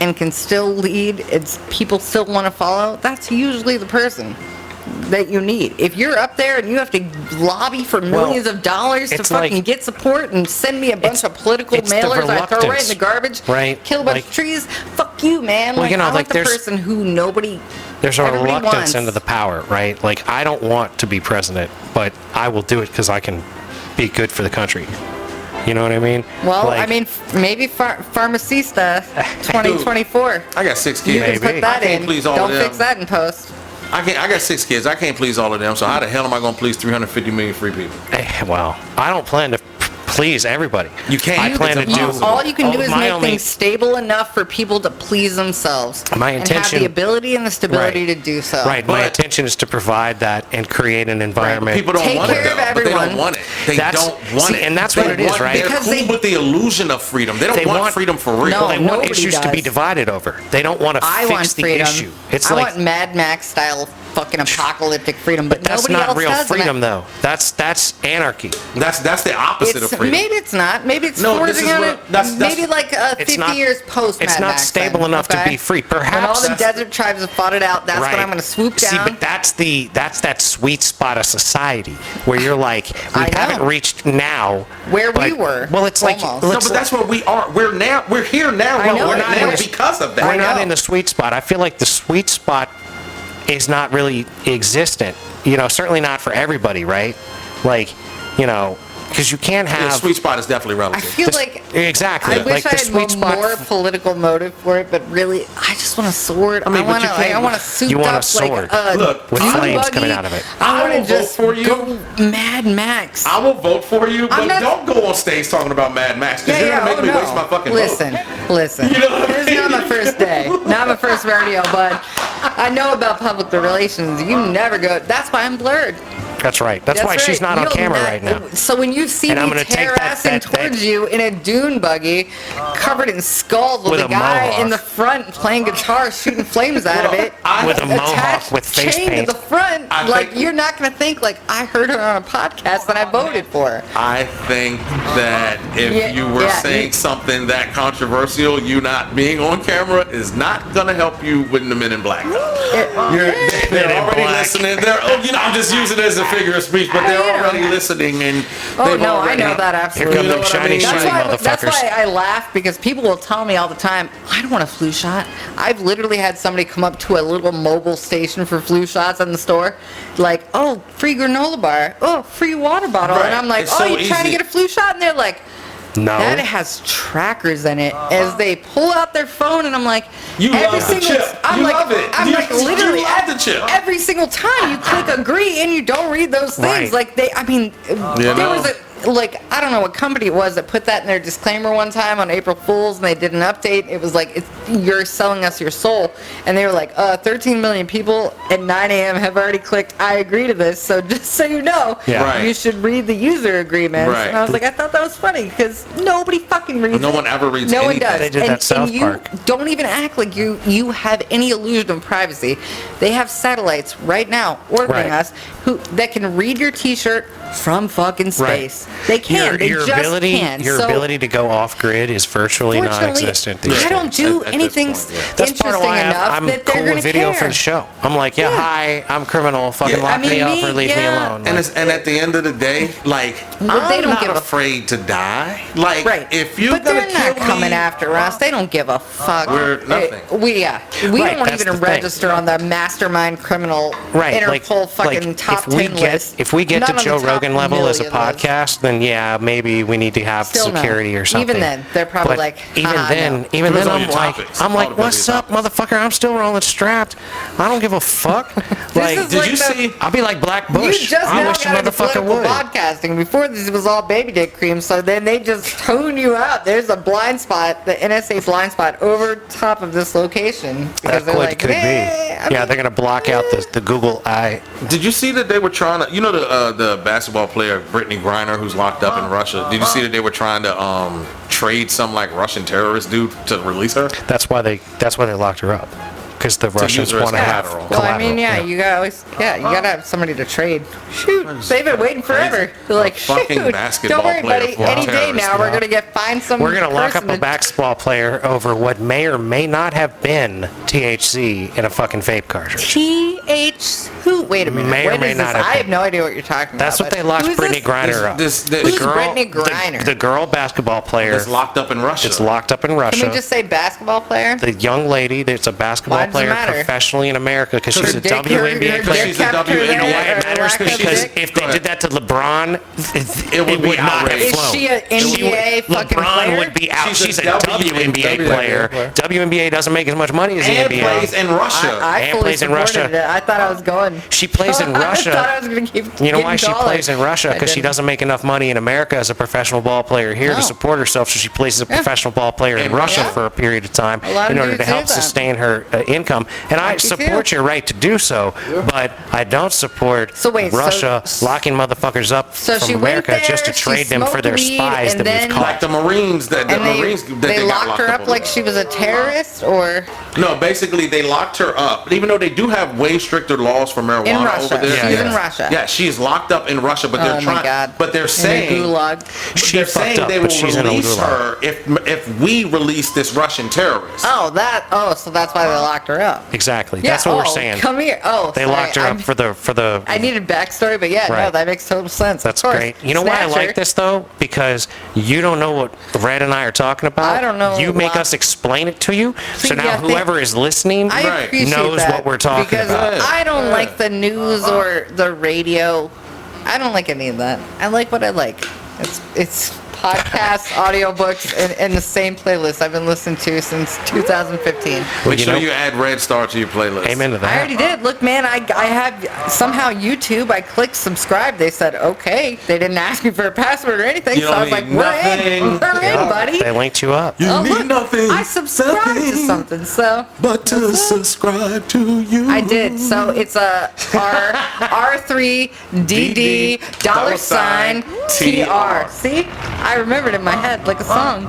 Speaker 3: and can still lead, it's people still want to follow, that's usually the person that you need. If you're up there and you have to lobby for millions of dollars to
Speaker 1: it's
Speaker 3: fucking
Speaker 1: like-
Speaker 3: get support and send me a bunch of political
Speaker 1: it's the
Speaker 3: mailers I throw right in
Speaker 1: reluctance,
Speaker 3: the garbage,
Speaker 1: right?
Speaker 3: kill a bunch
Speaker 1: Like-
Speaker 3: of trees, fuck you, man.
Speaker 1: Well,
Speaker 3: Like,
Speaker 1: you know,
Speaker 3: I
Speaker 1: like,
Speaker 3: want the
Speaker 1: there's-
Speaker 3: person who nobody
Speaker 1: There's a
Speaker 3: everybody
Speaker 1: reluctance
Speaker 3: wants.
Speaker 1: into the power, right? Like, I don't want to be president, but I will do it because I can be good for the country. You know what I mean?
Speaker 3: Well,
Speaker 1: Like,
Speaker 3: I mean, maybe Pharmacista 2024.
Speaker 2: I got 6
Speaker 3: You
Speaker 2: kids.
Speaker 3: can
Speaker 1: Maybe.
Speaker 3: put that
Speaker 2: I can't
Speaker 3: in.
Speaker 2: please all
Speaker 3: Don't
Speaker 2: of them.
Speaker 3: fix that in post.
Speaker 2: I got 6 kids. I can't please all of them. So how the hell am I going to please 350 million free people?
Speaker 1: well, I don't plan to please everybody.
Speaker 2: You can't.
Speaker 1: I plan to
Speaker 2: It's
Speaker 1: do.
Speaker 2: impossible.
Speaker 3: All you can do is
Speaker 1: my
Speaker 3: make
Speaker 1: only-
Speaker 3: things stable enough for people to please themselves.
Speaker 1: My
Speaker 3: and have
Speaker 1: intention-
Speaker 3: the ability and the stability
Speaker 1: Right.
Speaker 3: to do so.
Speaker 1: Right. My
Speaker 2: But-
Speaker 1: intention is to provide that and create an environment.
Speaker 2: People don't
Speaker 3: Take
Speaker 2: want it
Speaker 3: care
Speaker 2: though,
Speaker 3: of
Speaker 2: but they
Speaker 3: everyone.
Speaker 2: don't want it. They
Speaker 1: That's-
Speaker 2: don't want
Speaker 1: see,
Speaker 2: it.
Speaker 1: and that's
Speaker 2: They
Speaker 1: what it is,
Speaker 2: want-
Speaker 1: right?
Speaker 2: They're
Speaker 3: Because
Speaker 2: cool
Speaker 3: they-
Speaker 2: with the illusion of freedom. They don't
Speaker 1: They
Speaker 2: want,
Speaker 1: want-
Speaker 2: freedom for real.
Speaker 3: No,
Speaker 1: They want
Speaker 3: nobody
Speaker 1: issues to be
Speaker 3: does.
Speaker 1: divided over. They don't want to
Speaker 3: I want
Speaker 1: fix the
Speaker 3: freedom.
Speaker 1: issue. It's
Speaker 3: I
Speaker 1: like,
Speaker 3: want Mad Max style fucking apocalyptic freedom, but
Speaker 1: that's
Speaker 3: nobody
Speaker 1: not
Speaker 3: else
Speaker 1: real
Speaker 3: does. and
Speaker 1: freedom, though. That's anarchy.
Speaker 2: That's the opposite of
Speaker 3: It's,
Speaker 2: freedom.
Speaker 3: maybe it's not. Maybe it's
Speaker 2: No, this
Speaker 3: forging
Speaker 2: is
Speaker 3: on
Speaker 2: what-
Speaker 3: it.
Speaker 2: that's-
Speaker 3: Maybe like
Speaker 1: It's
Speaker 3: 50
Speaker 1: not-
Speaker 3: years post
Speaker 1: it's
Speaker 3: Mad
Speaker 1: not
Speaker 3: Max
Speaker 1: stable
Speaker 3: then,
Speaker 1: enough to
Speaker 3: okay?
Speaker 1: be free.
Speaker 3: When all
Speaker 1: Perhaps
Speaker 3: the
Speaker 1: that's-
Speaker 3: desert tribes have fought it out, that's when I'm going to swoop down.
Speaker 1: See, but that's that sweet spot of society where you're like, we
Speaker 3: I know.
Speaker 1: haven't reached now
Speaker 3: Where we
Speaker 1: but-
Speaker 3: were,
Speaker 1: Well, it's like
Speaker 3: almost.
Speaker 2: no,
Speaker 1: it's
Speaker 2: but that's where we are. We're here now.
Speaker 3: I know,
Speaker 2: We're
Speaker 3: I
Speaker 2: not
Speaker 3: know.
Speaker 2: now because of that.
Speaker 1: we're not
Speaker 3: know.
Speaker 1: in the sweet spot. I feel like the sweet spot is not really existent. You know, certainly not for everybody, right? Like, you know, because you can't
Speaker 2: Yeah,
Speaker 1: have
Speaker 2: sweet spot is definitely
Speaker 3: I
Speaker 2: relative.
Speaker 3: feel
Speaker 1: this-
Speaker 3: like
Speaker 1: exactly
Speaker 3: I wish
Speaker 1: like
Speaker 3: I
Speaker 1: the
Speaker 3: had
Speaker 1: sweet spot.
Speaker 3: more political motive for it, but really, I just want a sword. I,
Speaker 2: mean, but
Speaker 3: want
Speaker 2: you
Speaker 3: to.
Speaker 2: can't-
Speaker 3: I want to souped
Speaker 1: You want a
Speaker 3: up
Speaker 1: sword.
Speaker 3: like a
Speaker 2: Look,
Speaker 1: with
Speaker 3: dune
Speaker 1: flames
Speaker 3: buggy.
Speaker 1: coming out of it.
Speaker 3: I
Speaker 2: I
Speaker 3: want
Speaker 2: will
Speaker 3: to just
Speaker 2: vote for you.
Speaker 3: go Mad Max.
Speaker 2: I will vote for you, but
Speaker 3: I'm not-
Speaker 2: don't go on stage talking about Mad Max because you're gonna make me waste my fucking
Speaker 3: Listen, listen.
Speaker 2: You know what I
Speaker 3: This is
Speaker 2: mean?
Speaker 3: not my first day, not my first rodeo, but I know about public relations. You never go. That's why I'm blurred.
Speaker 1: That's right. That's why she's
Speaker 3: right.
Speaker 1: not on
Speaker 3: You'll
Speaker 1: camera right now.
Speaker 3: So when you see
Speaker 1: And I'm
Speaker 3: me
Speaker 1: gonna take that-
Speaker 3: terracing
Speaker 1: that-
Speaker 3: towards you in a dune buggy, covered in skulls with,
Speaker 1: With
Speaker 3: a
Speaker 1: a
Speaker 3: guy
Speaker 1: mohawk.
Speaker 3: in the front playing guitar, shooting flames out of it,
Speaker 1: With a mohawk
Speaker 3: attached,
Speaker 1: with face
Speaker 3: chained
Speaker 1: paint.
Speaker 3: to the front,
Speaker 2: I
Speaker 3: like
Speaker 2: think-
Speaker 3: you're not gonna think like I heard her on a podcast and I voted for her.
Speaker 2: I think that if
Speaker 3: Yeah,
Speaker 2: you were
Speaker 3: yeah,
Speaker 2: saying
Speaker 3: you-
Speaker 2: something that controversial, you not being on camera is not gonna help you win the Men in Black. They're
Speaker 1: Men in
Speaker 2: already
Speaker 1: Black.
Speaker 2: listening. I'm just using it as a figure of speech, but they're already listening and
Speaker 3: Oh
Speaker 2: they've
Speaker 3: no,
Speaker 2: already,
Speaker 3: I know that absolutely.
Speaker 1: Here come
Speaker 2: You know
Speaker 1: them
Speaker 2: what I
Speaker 1: shiny,
Speaker 2: mean?
Speaker 1: shiny
Speaker 3: That's
Speaker 1: motherfuckers.
Speaker 3: why I laugh, because people will tell me all the time, I don't want a flu shot. I've literally had somebody come up to a little mobile station for flu shots in the store, like, oh, free granola bar, oh, free water bottle,
Speaker 2: Right.
Speaker 3: and I'm like,
Speaker 2: It's
Speaker 3: oh,
Speaker 2: so
Speaker 3: you trying to
Speaker 2: easy.
Speaker 3: get a flu shot? And they're like,
Speaker 1: No.
Speaker 3: that has trackers in it. As they pull out their phone, and I'm like,
Speaker 2: You
Speaker 3: every
Speaker 2: love the
Speaker 3: single,
Speaker 2: chip.
Speaker 3: I'm
Speaker 2: You
Speaker 3: like,
Speaker 2: love it.
Speaker 3: I'm
Speaker 2: You-
Speaker 3: like
Speaker 2: you
Speaker 3: literally
Speaker 2: love the chip.
Speaker 3: every single time you click agree and you don't read those things,
Speaker 1: Right.
Speaker 3: like they, I mean, there
Speaker 2: know?
Speaker 3: was a. Like, I don't know what company it was that put that in their disclaimer one time on April Fool's, and they did an update. It was like, you're selling us your soul. And they were like, 13 million people at 9 a.m. have already clicked, I agree to this. So just so you know,
Speaker 1: Yeah.
Speaker 2: Right.
Speaker 3: you should read the user agreements.
Speaker 2: Right.
Speaker 3: And I was like, I thought that was funny, because nobody fucking reads
Speaker 2: No
Speaker 3: it.
Speaker 2: one ever reads
Speaker 3: No one
Speaker 2: anything.
Speaker 3: does.
Speaker 1: They did
Speaker 3: and,
Speaker 1: that South
Speaker 3: and you
Speaker 1: Park.
Speaker 3: don't even act like you have any illusion of privacy. They have satellites right now orbiting
Speaker 1: Right.
Speaker 3: us that can read your T-shirt from fucking space. They can. They just can.
Speaker 1: Your
Speaker 3: So,
Speaker 1: ability to go off grid is virtually
Speaker 3: fortunately,
Speaker 1: non-existent. these
Speaker 3: I don't
Speaker 1: days.
Speaker 3: do
Speaker 2: At this
Speaker 3: anything
Speaker 2: point, yeah.
Speaker 1: That's
Speaker 3: interesting
Speaker 1: part of why
Speaker 3: enough
Speaker 1: I'm
Speaker 3: that they're
Speaker 1: cool
Speaker 3: gonna
Speaker 1: with video
Speaker 3: care.
Speaker 1: for the show. I'm like, yeah,
Speaker 3: Yeah.
Speaker 1: hi, I'm criminal. Fucking
Speaker 2: Yeah.
Speaker 1: lock
Speaker 3: I mean,
Speaker 1: me up or
Speaker 3: me,
Speaker 1: leave me
Speaker 3: yeah.
Speaker 1: alone.
Speaker 2: And,
Speaker 1: Like,
Speaker 2: and at the end of the day, like,
Speaker 3: But they
Speaker 2: I'm
Speaker 3: don't
Speaker 2: not
Speaker 3: give a-
Speaker 2: afraid to die. Like,
Speaker 3: Right.
Speaker 2: if you're
Speaker 3: but
Speaker 2: gonna
Speaker 3: they're
Speaker 2: kill
Speaker 3: not coming
Speaker 2: me,
Speaker 3: after us. They don't give a fuck.
Speaker 2: We're nothing.
Speaker 3: We
Speaker 1: Right,
Speaker 3: don't
Speaker 1: that's
Speaker 3: even
Speaker 1: the thing.
Speaker 3: register on the mastermind criminal
Speaker 1: right,
Speaker 3: Interpol fucking top 10 list.
Speaker 1: if we get
Speaker 3: Not
Speaker 1: to
Speaker 3: on the
Speaker 1: Joe
Speaker 3: top
Speaker 1: Rogan level as a
Speaker 3: million list.
Speaker 1: podcast, then yeah, maybe we need to have
Speaker 3: Still no.
Speaker 1: security or something.
Speaker 3: Even then, they're probably
Speaker 1: But
Speaker 3: like,
Speaker 1: even
Speaker 3: "Haha,
Speaker 1: then,
Speaker 3: no."
Speaker 1: even
Speaker 2: Depends
Speaker 1: then,
Speaker 2: on
Speaker 1: I'm
Speaker 2: your
Speaker 1: like,
Speaker 2: topics.
Speaker 1: I'm
Speaker 2: All
Speaker 1: like,
Speaker 2: depends on
Speaker 1: what's
Speaker 2: your
Speaker 1: up,
Speaker 2: topics.
Speaker 1: motherfucker? I'm still rolling strapped. I don't give a fuck. Like,
Speaker 3: is
Speaker 2: did
Speaker 3: like
Speaker 2: you
Speaker 3: the-
Speaker 2: see?
Speaker 1: I'll be like Black
Speaker 3: You
Speaker 1: Bush.
Speaker 3: just
Speaker 1: I
Speaker 3: now
Speaker 1: wish a
Speaker 3: got into
Speaker 1: motherfucker
Speaker 3: political
Speaker 1: would.
Speaker 3: podcasting. Before this was all baby dick cream, so then they just tone you out. There's a blind spot, the NSA blind spot, over top of this location. Because
Speaker 1: That
Speaker 3: they're
Speaker 1: quite
Speaker 3: like,
Speaker 1: could be.
Speaker 3: "Eh, I
Speaker 1: Yeah,
Speaker 3: mean,
Speaker 1: they're gonna block out the Google Eye.
Speaker 2: Did you see that they were trying to? You know the basketball player Brittany Griner who's locked up in Russia. Did you see that they were trying to trade some like Russian terrorist dude to release her?
Speaker 1: That's why they locked her up. Because the Russians
Speaker 2: use her as
Speaker 1: want to have
Speaker 2: collateral.
Speaker 3: Well, I mean,
Speaker 1: collateral,
Speaker 3: you gotta always, you gotta have somebody to trade. Shoot, they've been waiting forever. They're like,
Speaker 2: A fucking
Speaker 3: shoot,
Speaker 2: basketball
Speaker 3: don't worry,
Speaker 2: player
Speaker 3: buddy.
Speaker 2: for a
Speaker 3: Any day
Speaker 2: terrorist,
Speaker 3: now, we're
Speaker 1: yeah.
Speaker 3: gonna find some.
Speaker 1: We're gonna lock up
Speaker 3: person
Speaker 1: a
Speaker 3: to-
Speaker 1: basketball player over what may or may not have been THC in a fucking vape cartridge.
Speaker 3: TH who? Wait a minute.
Speaker 1: May or
Speaker 3: What
Speaker 1: may
Speaker 3: is
Speaker 1: not
Speaker 3: this?
Speaker 1: have
Speaker 3: I have
Speaker 1: been.
Speaker 3: no idea what you're talking
Speaker 1: That's
Speaker 3: about.
Speaker 1: what they
Speaker 3: but
Speaker 1: locked
Speaker 3: who is
Speaker 1: Brittany
Speaker 3: this?
Speaker 1: Griner up.
Speaker 2: This
Speaker 3: Who's
Speaker 2: girl
Speaker 3: Brittany Griner?
Speaker 1: The girl basketball player
Speaker 2: is locked up in Russia.
Speaker 1: is locked up in
Speaker 3: Can
Speaker 1: Russia.
Speaker 3: we just say basketball player?
Speaker 1: The young lady that's a basketball
Speaker 3: Why does it
Speaker 1: player
Speaker 3: matter?
Speaker 1: professionally in America because she's
Speaker 3: Her
Speaker 1: a
Speaker 3: dick-
Speaker 1: WNBA
Speaker 3: her
Speaker 1: player.
Speaker 3: dick
Speaker 2: She's a
Speaker 3: kept her
Speaker 2: WNBA.
Speaker 3: there,
Speaker 1: You know why it
Speaker 3: or
Speaker 1: matters?
Speaker 3: lack of
Speaker 1: Because
Speaker 3: dick?
Speaker 1: if they did that to LeBron,
Speaker 2: It would
Speaker 1: it
Speaker 2: be
Speaker 1: would not have
Speaker 2: outrageous.
Speaker 3: Is
Speaker 1: flown.
Speaker 3: she an NBA fucking
Speaker 1: LeBron
Speaker 3: player?
Speaker 1: would be out.
Speaker 2: She's a
Speaker 1: She's a WNBA player. WNBA doesn't make as much money as the
Speaker 2: and
Speaker 1: NBA.
Speaker 2: plays in Russia.
Speaker 3: I
Speaker 1: And
Speaker 3: fully
Speaker 1: plays in
Speaker 3: supported
Speaker 1: Russia.
Speaker 3: it. I thought I was going.
Speaker 1: She plays in
Speaker 3: I
Speaker 1: Russia.
Speaker 3: thought I was gonna keep.
Speaker 1: You know why
Speaker 3: getting
Speaker 1: she
Speaker 3: dollars.
Speaker 1: plays in Russia?
Speaker 3: I
Speaker 1: Because she
Speaker 3: didn't.
Speaker 1: doesn't make enough money in America as a professional ball player here
Speaker 3: No.
Speaker 1: to support herself, so she plays as a
Speaker 3: Yeah.
Speaker 1: professional ball player in
Speaker 2: And
Speaker 1: Russia
Speaker 3: Yeah.
Speaker 1: for a period of time
Speaker 3: A lot
Speaker 1: in
Speaker 3: of
Speaker 1: order to
Speaker 3: dudes do
Speaker 1: help
Speaker 3: that.
Speaker 1: sustain her income. And I
Speaker 3: Like you
Speaker 1: support
Speaker 3: do.
Speaker 1: your right to do so, but I don't support
Speaker 3: So wait, so-
Speaker 1: Russia locking motherfuckers up
Speaker 3: So
Speaker 1: from
Speaker 3: she went
Speaker 1: America just to
Speaker 3: there, she
Speaker 1: trade them for
Speaker 3: smoked
Speaker 1: their
Speaker 3: weed,
Speaker 1: spies
Speaker 3: and
Speaker 1: that
Speaker 3: then-
Speaker 1: we've caught.
Speaker 2: like the Marines, the
Speaker 3: And
Speaker 2: Marines that
Speaker 3: they
Speaker 2: got
Speaker 3: locked her up
Speaker 2: over
Speaker 3: like
Speaker 2: there.
Speaker 3: she was a terrorist, or
Speaker 2: No, basically they locked her up. Even though they do have way stricter laws for marijuana
Speaker 3: in Russia.
Speaker 2: over there.
Speaker 3: She's
Speaker 1: Yeah.
Speaker 3: in Russia.
Speaker 2: Yeah, she's locked up in Russia, but
Speaker 3: Oh
Speaker 2: they're
Speaker 3: my
Speaker 2: trying.
Speaker 3: God.
Speaker 2: But they're
Speaker 3: In a
Speaker 2: saying
Speaker 3: gulag.
Speaker 1: She
Speaker 2: they're
Speaker 1: fucked
Speaker 2: saying
Speaker 1: up,
Speaker 2: they
Speaker 1: but
Speaker 2: will
Speaker 1: she's in a
Speaker 2: release
Speaker 1: gulag.
Speaker 2: her if we release this Russian terrorist.
Speaker 3: So that's why they locked her up.
Speaker 1: Exactly.
Speaker 3: Yeah,
Speaker 1: That's what we're
Speaker 3: oh,
Speaker 1: saying.
Speaker 3: Come here. Oh,
Speaker 1: They
Speaker 3: sorry,
Speaker 1: locked her up for the
Speaker 3: I needed backstory, but yeah, no,
Speaker 1: Right.
Speaker 3: that makes total sense.
Speaker 1: That's
Speaker 3: Of course.
Speaker 1: great. You know why I
Speaker 3: Snatcher.
Speaker 1: like this though? Because you don't know what Red and I are talking about.
Speaker 3: I don't know
Speaker 1: You make
Speaker 3: why.
Speaker 1: us explain it to you. So
Speaker 3: See,
Speaker 1: now
Speaker 3: yeah,
Speaker 1: whoever is listening
Speaker 3: I
Speaker 2: Right.
Speaker 3: appreciate
Speaker 1: knows
Speaker 3: that
Speaker 1: what we're talking
Speaker 3: because
Speaker 1: about.
Speaker 3: I don't like the news or the radio. I don't like any of that. I like what I like. It's podcasts, audiobooks, and the same playlist I've been listening to since 2015.
Speaker 2: Make
Speaker 1: you
Speaker 2: sure
Speaker 1: know-
Speaker 2: you add Red Star to your playlist.
Speaker 1: Amen to
Speaker 3: I
Speaker 1: that.
Speaker 3: already did. Look, man, I have somehow YouTube. I clicked subscribe. They said okay. They didn't ask me for a password or anything,
Speaker 2: You
Speaker 3: so
Speaker 2: don't
Speaker 3: I was like,
Speaker 2: need
Speaker 3: we're in,
Speaker 2: nothing.
Speaker 3: we're in, buddy.
Speaker 1: They linked you up.
Speaker 2: You
Speaker 3: Oh,
Speaker 2: need
Speaker 3: look,
Speaker 2: nothing.
Speaker 3: I subscribed to
Speaker 2: nothing
Speaker 3: something, so
Speaker 2: but to subscribe to you.
Speaker 3: I did. So it's a R3DD $TR. See, I remembered in my head like a song.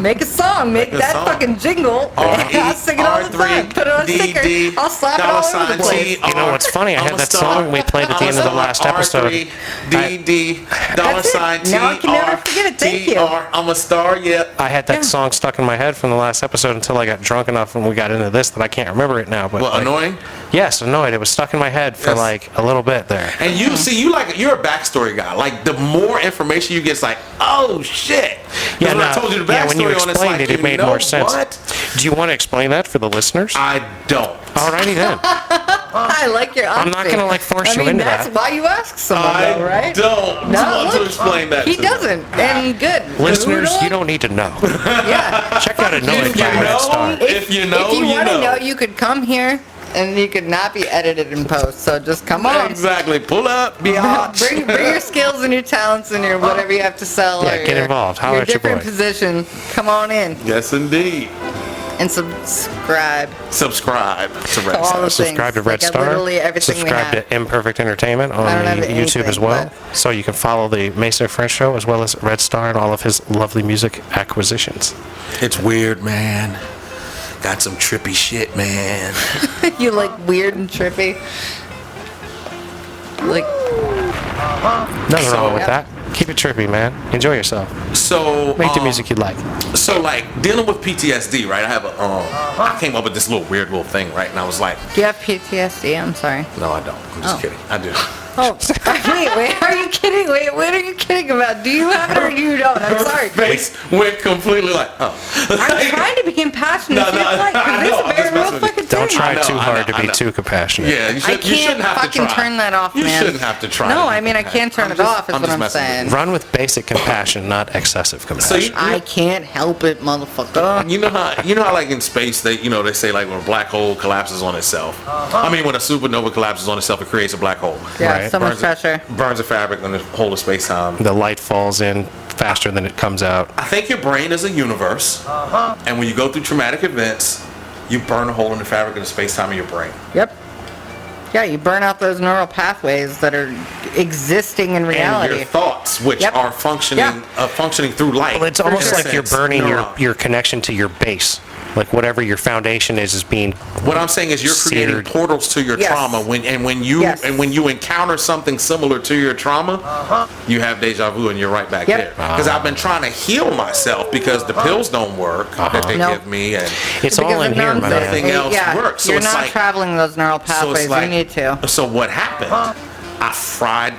Speaker 3: Make a song. Make
Speaker 2: a
Speaker 3: that
Speaker 2: song.
Speaker 3: fucking jingle. I'll sing it all the time. Put it on a sticker. I'll slap it all over the place.
Speaker 1: You know what's funny? I had that song we played at the end of the last episode.
Speaker 2: R3DD
Speaker 3: That's it. Now I can never forget it. Thank you.
Speaker 2: TR. I'm a star. Yep.
Speaker 1: I had that
Speaker 3: Yeah.
Speaker 1: song stuck in my head from the last episode until I got drunk enough when we got into this that I can't remember it now. But
Speaker 2: Well,
Speaker 1: like,
Speaker 2: annoying.
Speaker 1: Yes, annoyed. It was stuck in my head for
Speaker 2: Yes.
Speaker 1: like a little bit there.
Speaker 2: And you see, you're a backstory guy. Like the more information you get, it's like, oh shit. 'Cause when I told you the backstory
Speaker 1: when you
Speaker 2: on it's
Speaker 1: explained
Speaker 2: like,
Speaker 1: it, it made more sense.
Speaker 2: What?
Speaker 1: Do you want to explain that for the listeners?
Speaker 2: I don't.
Speaker 1: Alrighty then.
Speaker 3: I like your honesty.
Speaker 1: I'm not gonna like force
Speaker 3: I
Speaker 1: you
Speaker 3: mean,
Speaker 1: into
Speaker 3: that's
Speaker 1: that.
Speaker 3: why you ask someone,
Speaker 2: I
Speaker 3: though, right?
Speaker 2: don't
Speaker 3: No,
Speaker 2: want to
Speaker 3: look,
Speaker 2: explain that.
Speaker 3: He
Speaker 2: to them.
Speaker 3: doesn't, and good.
Speaker 1: Listeners,
Speaker 3: Noodle?
Speaker 1: you don't need to know.
Speaker 3: Yeah.
Speaker 1: Check out a Know It
Speaker 2: If
Speaker 1: by
Speaker 2: you
Speaker 1: Red
Speaker 2: know,
Speaker 1: Star.
Speaker 2: if you know,
Speaker 3: if you
Speaker 2: you
Speaker 3: want to
Speaker 2: know.
Speaker 3: know, you could come here, and you could not be edited in post. So just come on.
Speaker 2: Exactly. Pull up, biatch.
Speaker 3: bring your skills and your talents and your whatever you have to sell.
Speaker 1: Yeah,
Speaker 3: or
Speaker 1: get
Speaker 3: your,
Speaker 1: involved. Holler
Speaker 3: your
Speaker 1: at your
Speaker 3: different
Speaker 1: boy.
Speaker 3: position. Come on in
Speaker 2: Yes, indeed.
Speaker 3: and subscribe
Speaker 2: Subscribe to Red
Speaker 3: to all
Speaker 2: Star.
Speaker 3: the
Speaker 1: Subscribe to
Speaker 3: things.
Speaker 1: Red
Speaker 3: Like,
Speaker 1: Star.
Speaker 3: literally everything
Speaker 1: Subscribe
Speaker 3: we have.
Speaker 1: to Imperfect Entertainment
Speaker 3: I
Speaker 1: on
Speaker 3: don't have
Speaker 1: the YouTube as
Speaker 3: anything,
Speaker 1: well.
Speaker 3: but-
Speaker 1: So you can follow the Mason and Friends show as well as Red Star and all of his lovely music acquisitions.
Speaker 2: It's weird, man. Got some trippy shit, man.
Speaker 3: You like weird and trippy. Like
Speaker 1: Nothing wrong with
Speaker 3: yeah.
Speaker 1: that. Keep it trippy, man. Enjoy yourself.
Speaker 2: So
Speaker 1: Make the music you like.
Speaker 2: So like dealing with PTSD, right? I have a I came up with this little weird little thing, right? And I was like,
Speaker 3: do you have PTSD? I'm sorry.
Speaker 2: no, I don't. I'm just
Speaker 3: Oh.
Speaker 2: kidding. I do.
Speaker 3: Oh, wait, are you kidding? Wait, what are you kidding about? Do you have it or you don't? I'm sorry.
Speaker 2: Face went completely like, oh.
Speaker 3: I'm trying to be compassionate.
Speaker 2: No,
Speaker 3: to your
Speaker 2: no,
Speaker 3: plight, 'cause
Speaker 2: I
Speaker 3: this
Speaker 2: know,
Speaker 3: is
Speaker 2: I'm
Speaker 3: a very
Speaker 2: just
Speaker 3: real
Speaker 2: messing with you.
Speaker 3: fucking
Speaker 1: Don't
Speaker 3: thing.
Speaker 1: try
Speaker 2: know,
Speaker 1: too
Speaker 2: I
Speaker 1: hard
Speaker 2: know,
Speaker 1: to
Speaker 2: I
Speaker 1: be
Speaker 2: know.
Speaker 1: too compassionate.
Speaker 2: Yeah, you
Speaker 3: I
Speaker 2: shouldn't
Speaker 3: can't
Speaker 2: have to
Speaker 3: fucking
Speaker 2: try.
Speaker 3: turn that off,
Speaker 2: You
Speaker 3: man.
Speaker 2: shouldn't have to try.
Speaker 3: No,
Speaker 2: to be
Speaker 3: I mean I can't turn
Speaker 2: I'm
Speaker 3: it
Speaker 2: just-
Speaker 3: off. Is
Speaker 2: I'm
Speaker 3: what
Speaker 2: just
Speaker 3: I'm
Speaker 2: messing with
Speaker 3: saying.
Speaker 1: Run with basic compassion, not excessive compassion.
Speaker 2: So you,
Speaker 3: I can't help it, motherfucker.
Speaker 2: you know how like in space they they say like when a black hole collapses on itself. I mean when a supernova collapses on itself, it creates a black hole.
Speaker 3: Yeah,
Speaker 1: Right.
Speaker 3: so much pressure.
Speaker 2: Burns the fabric and the whole of space time.
Speaker 1: The light falls in faster than it comes out.
Speaker 2: I think your brain is a universe, and when you go through traumatic events, you burn a hole in the fabric of the space time of your brain.
Speaker 3: Yep. Yeah, you burn out those neural pathways that are existing in
Speaker 2: And
Speaker 3: reality.
Speaker 2: your thoughts, which
Speaker 3: Yep.
Speaker 2: are functioning functioning through light.
Speaker 1: Well, it's almost
Speaker 3: sure.
Speaker 1: like you're
Speaker 2: Sense.
Speaker 1: burning
Speaker 2: Neuron.
Speaker 1: your connection to your base. Like whatever your foundation is being.
Speaker 2: What I'm saying is you're creating
Speaker 1: Seared.
Speaker 2: portals to your
Speaker 3: Yes.
Speaker 2: trauma when
Speaker 3: Yes.
Speaker 2: you encounter something similar to your trauma, you have deja vu and you're right back
Speaker 3: Yep.
Speaker 2: there. Because I've been trying to heal myself because the pills don't work that they
Speaker 3: Nope.
Speaker 2: give me, and
Speaker 1: It's all in
Speaker 3: the
Speaker 1: here, my
Speaker 3: numbers-
Speaker 1: man.
Speaker 2: Nothing else
Speaker 3: yeah,
Speaker 2: works. So
Speaker 3: you're
Speaker 2: it's
Speaker 3: not
Speaker 2: like-
Speaker 3: traveling those neural
Speaker 2: so
Speaker 3: pathways.
Speaker 2: it's like,
Speaker 3: you need to.
Speaker 2: So what happened?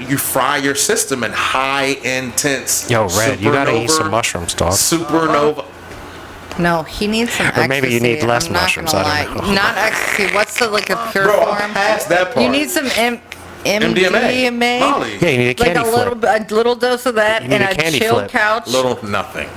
Speaker 2: You fry your system in high intense.
Speaker 1: Yo, Red, you gotta eat
Speaker 2: supernova-
Speaker 1: some mushrooms, dog.
Speaker 2: Supernova.
Speaker 3: No, he needs some ecstasy.
Speaker 1: Or maybe you need less
Speaker 3: I'm not
Speaker 1: mushrooms,
Speaker 3: gonna
Speaker 1: I don't
Speaker 3: lie.
Speaker 1: know.
Speaker 3: Not ecstasy. What's the like a pure
Speaker 2: Bro,
Speaker 3: form?
Speaker 2: I'm past that part.
Speaker 3: You need some
Speaker 2: MDMA. Molly.
Speaker 1: Yeah, you need a
Speaker 3: Like
Speaker 1: candy
Speaker 3: a little dose of that
Speaker 1: You need
Speaker 3: and
Speaker 1: a
Speaker 3: a
Speaker 1: candy
Speaker 3: chill
Speaker 1: flip.
Speaker 3: couch.
Speaker 2: Little nothing.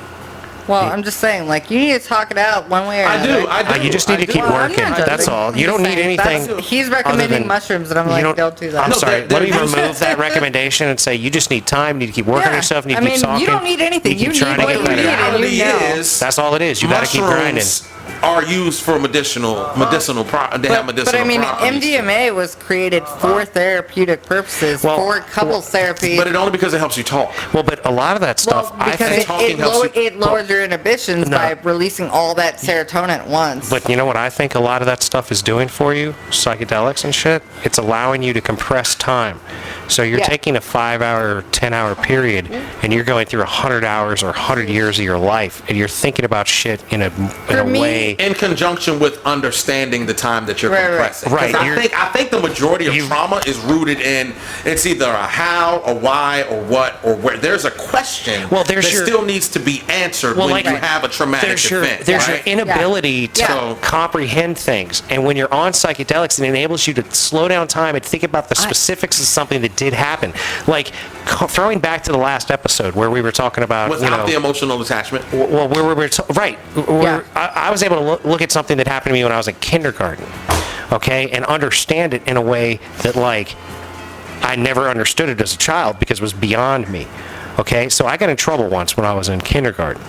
Speaker 3: Well, I'm just saying, like you need to talk it out one way or
Speaker 2: I
Speaker 3: another.
Speaker 2: do. I do.
Speaker 1: You just need to keep
Speaker 3: Well, I'm
Speaker 1: working.
Speaker 3: not
Speaker 1: That's
Speaker 3: judging.
Speaker 1: all.
Speaker 3: I'm
Speaker 1: You don't
Speaker 3: just
Speaker 1: need
Speaker 3: saying,
Speaker 1: anything.
Speaker 3: that's- He's
Speaker 1: other
Speaker 3: recommending
Speaker 1: than-
Speaker 3: mushrooms, and I'm
Speaker 1: you
Speaker 3: like, don't do that.
Speaker 1: I'm
Speaker 2: No,
Speaker 1: sorry.
Speaker 2: they're
Speaker 1: Let me
Speaker 2: used-
Speaker 1: remove that recommendation and say you just need time. You need to keep working on
Speaker 3: Yeah.
Speaker 1: yourself. You
Speaker 3: I
Speaker 1: need to
Speaker 3: mean,
Speaker 1: keep talking.
Speaker 3: you don't need anything.
Speaker 1: You keep
Speaker 3: You
Speaker 1: trying
Speaker 3: need
Speaker 1: to
Speaker 3: what
Speaker 1: get
Speaker 3: you
Speaker 1: better.
Speaker 3: need.
Speaker 2: reality
Speaker 3: you know.
Speaker 2: is
Speaker 1: That's all it is. You got to keep grinding.
Speaker 2: mushrooms are used for medicinal. They have medicinal
Speaker 3: But I mean,
Speaker 2: properties.
Speaker 3: MDMA was created for therapeutic purposes,
Speaker 1: Well,
Speaker 3: for couples therapy.
Speaker 2: But it only because it helps you talk.
Speaker 1: Well, but a lot of that stuff,
Speaker 3: well,
Speaker 1: I
Speaker 3: because
Speaker 1: think.
Speaker 2: talking
Speaker 3: it
Speaker 2: helps you-
Speaker 3: lowers your inhibitions
Speaker 1: No.
Speaker 3: by releasing all that serotonin at once.
Speaker 1: But you know what I think a lot of that stuff is doing for you? Psychedelics and shit? It's allowing you to compress time. So you're
Speaker 3: Yeah.
Speaker 1: taking a 5-hour or 10-hour period and you're going through 100 hours or 100 years of your life and you're thinking about shit in a
Speaker 3: For me-
Speaker 1: way.
Speaker 2: In conjunction with understanding the time that you're
Speaker 3: Right, right.
Speaker 2: compressing. 'Cause
Speaker 1: Right,
Speaker 2: I think the majority of
Speaker 1: you-
Speaker 2: trauma is rooted in it's either a how, a why, or what, or where. There's a question
Speaker 1: Well, there's
Speaker 2: that
Speaker 1: your-
Speaker 2: still needs to be answered
Speaker 1: Well,
Speaker 2: when
Speaker 1: like,
Speaker 2: you have a traumatic
Speaker 1: there's your,
Speaker 2: event.
Speaker 1: there's
Speaker 2: right?
Speaker 1: your inability to
Speaker 3: Yeah.
Speaker 1: comprehend things. And when you're on psychedelics, it enables you to slow down time and think about the specifics of something that did happen. Like throwing back to the last episode where we were talking about,
Speaker 2: Without the emotional attachment.
Speaker 1: well, where we were right.
Speaker 3: Yeah.
Speaker 1: I was able to look at something that happened to me when I was in kindergarten, okay, and understand it in a way that like I never understood it as a child because it was beyond me. Okay, so I got in trouble once when I was in kindergarten.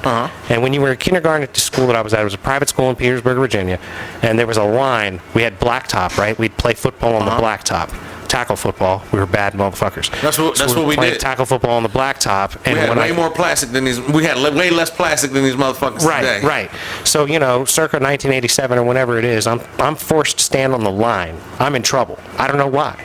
Speaker 1: And when you were in kindergarten at the school that I was at, it was a private school in Petersburg, Virginia, and there was a line. We had blacktop, right? We'd play football on the blacktop. Tackle football. We were bad motherfuckers.
Speaker 2: That's what
Speaker 1: were
Speaker 2: we
Speaker 1: playing
Speaker 2: did.
Speaker 1: Tackle football on the blacktop. And
Speaker 2: We had
Speaker 1: when
Speaker 2: way
Speaker 1: I,
Speaker 2: more plastic than these. We had way less plastic than these motherfuckers
Speaker 1: Right,
Speaker 2: today.
Speaker 1: right. So, circa 1987 or whenever it is, I'm forced to stand on the line. I'm in trouble. I don't know why.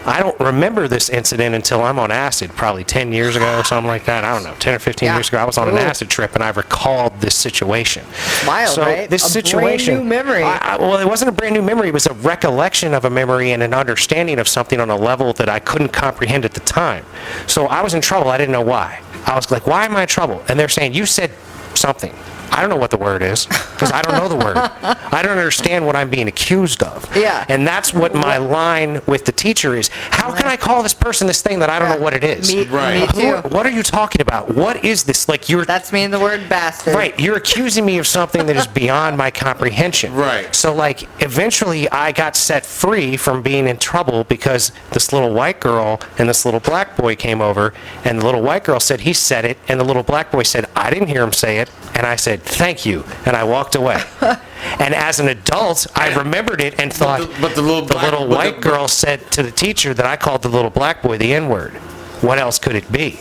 Speaker 1: I don't remember this incident until I'm on acid, probably 10 years ago or something like that. I don't know, 10 or 15 years ago. I was on an acid trip, and I recalled this situation.
Speaker 3: Wild,
Speaker 1: so
Speaker 3: right?
Speaker 1: This situation,
Speaker 3: brand new memory.
Speaker 1: Well, it wasn't a brand new memory. It was a recollection of a memory and an understanding of something on a level that I couldn't comprehend at the time. So I was in trouble. I didn't know why. I was like, why am I in trouble? And they're saying, you said something. I don't know what the word is because I don't know the word. I don't understand what I'm being accused of.
Speaker 3: Yeah.
Speaker 1: And that's what my line with the teacher is. How can I call this person this thing that I don't know what it is?
Speaker 3: Me too.
Speaker 1: What are you talking about? What is this? Like you're
Speaker 3: That's me in the word bastard.
Speaker 1: right. You're accusing me of something that is beyond my comprehension.
Speaker 2: Right.
Speaker 1: So like eventually I got set free from being in trouble because this little white girl and this little black boy came over, and the little white girl said he said it, and the little black boy said I didn't hear him say it, and I said thank you, and I walked away. And as an adult, I remembered it and thought,
Speaker 2: but the little
Speaker 1: white girl said to the teacher that I called the little black boy the N-word. What else could it be?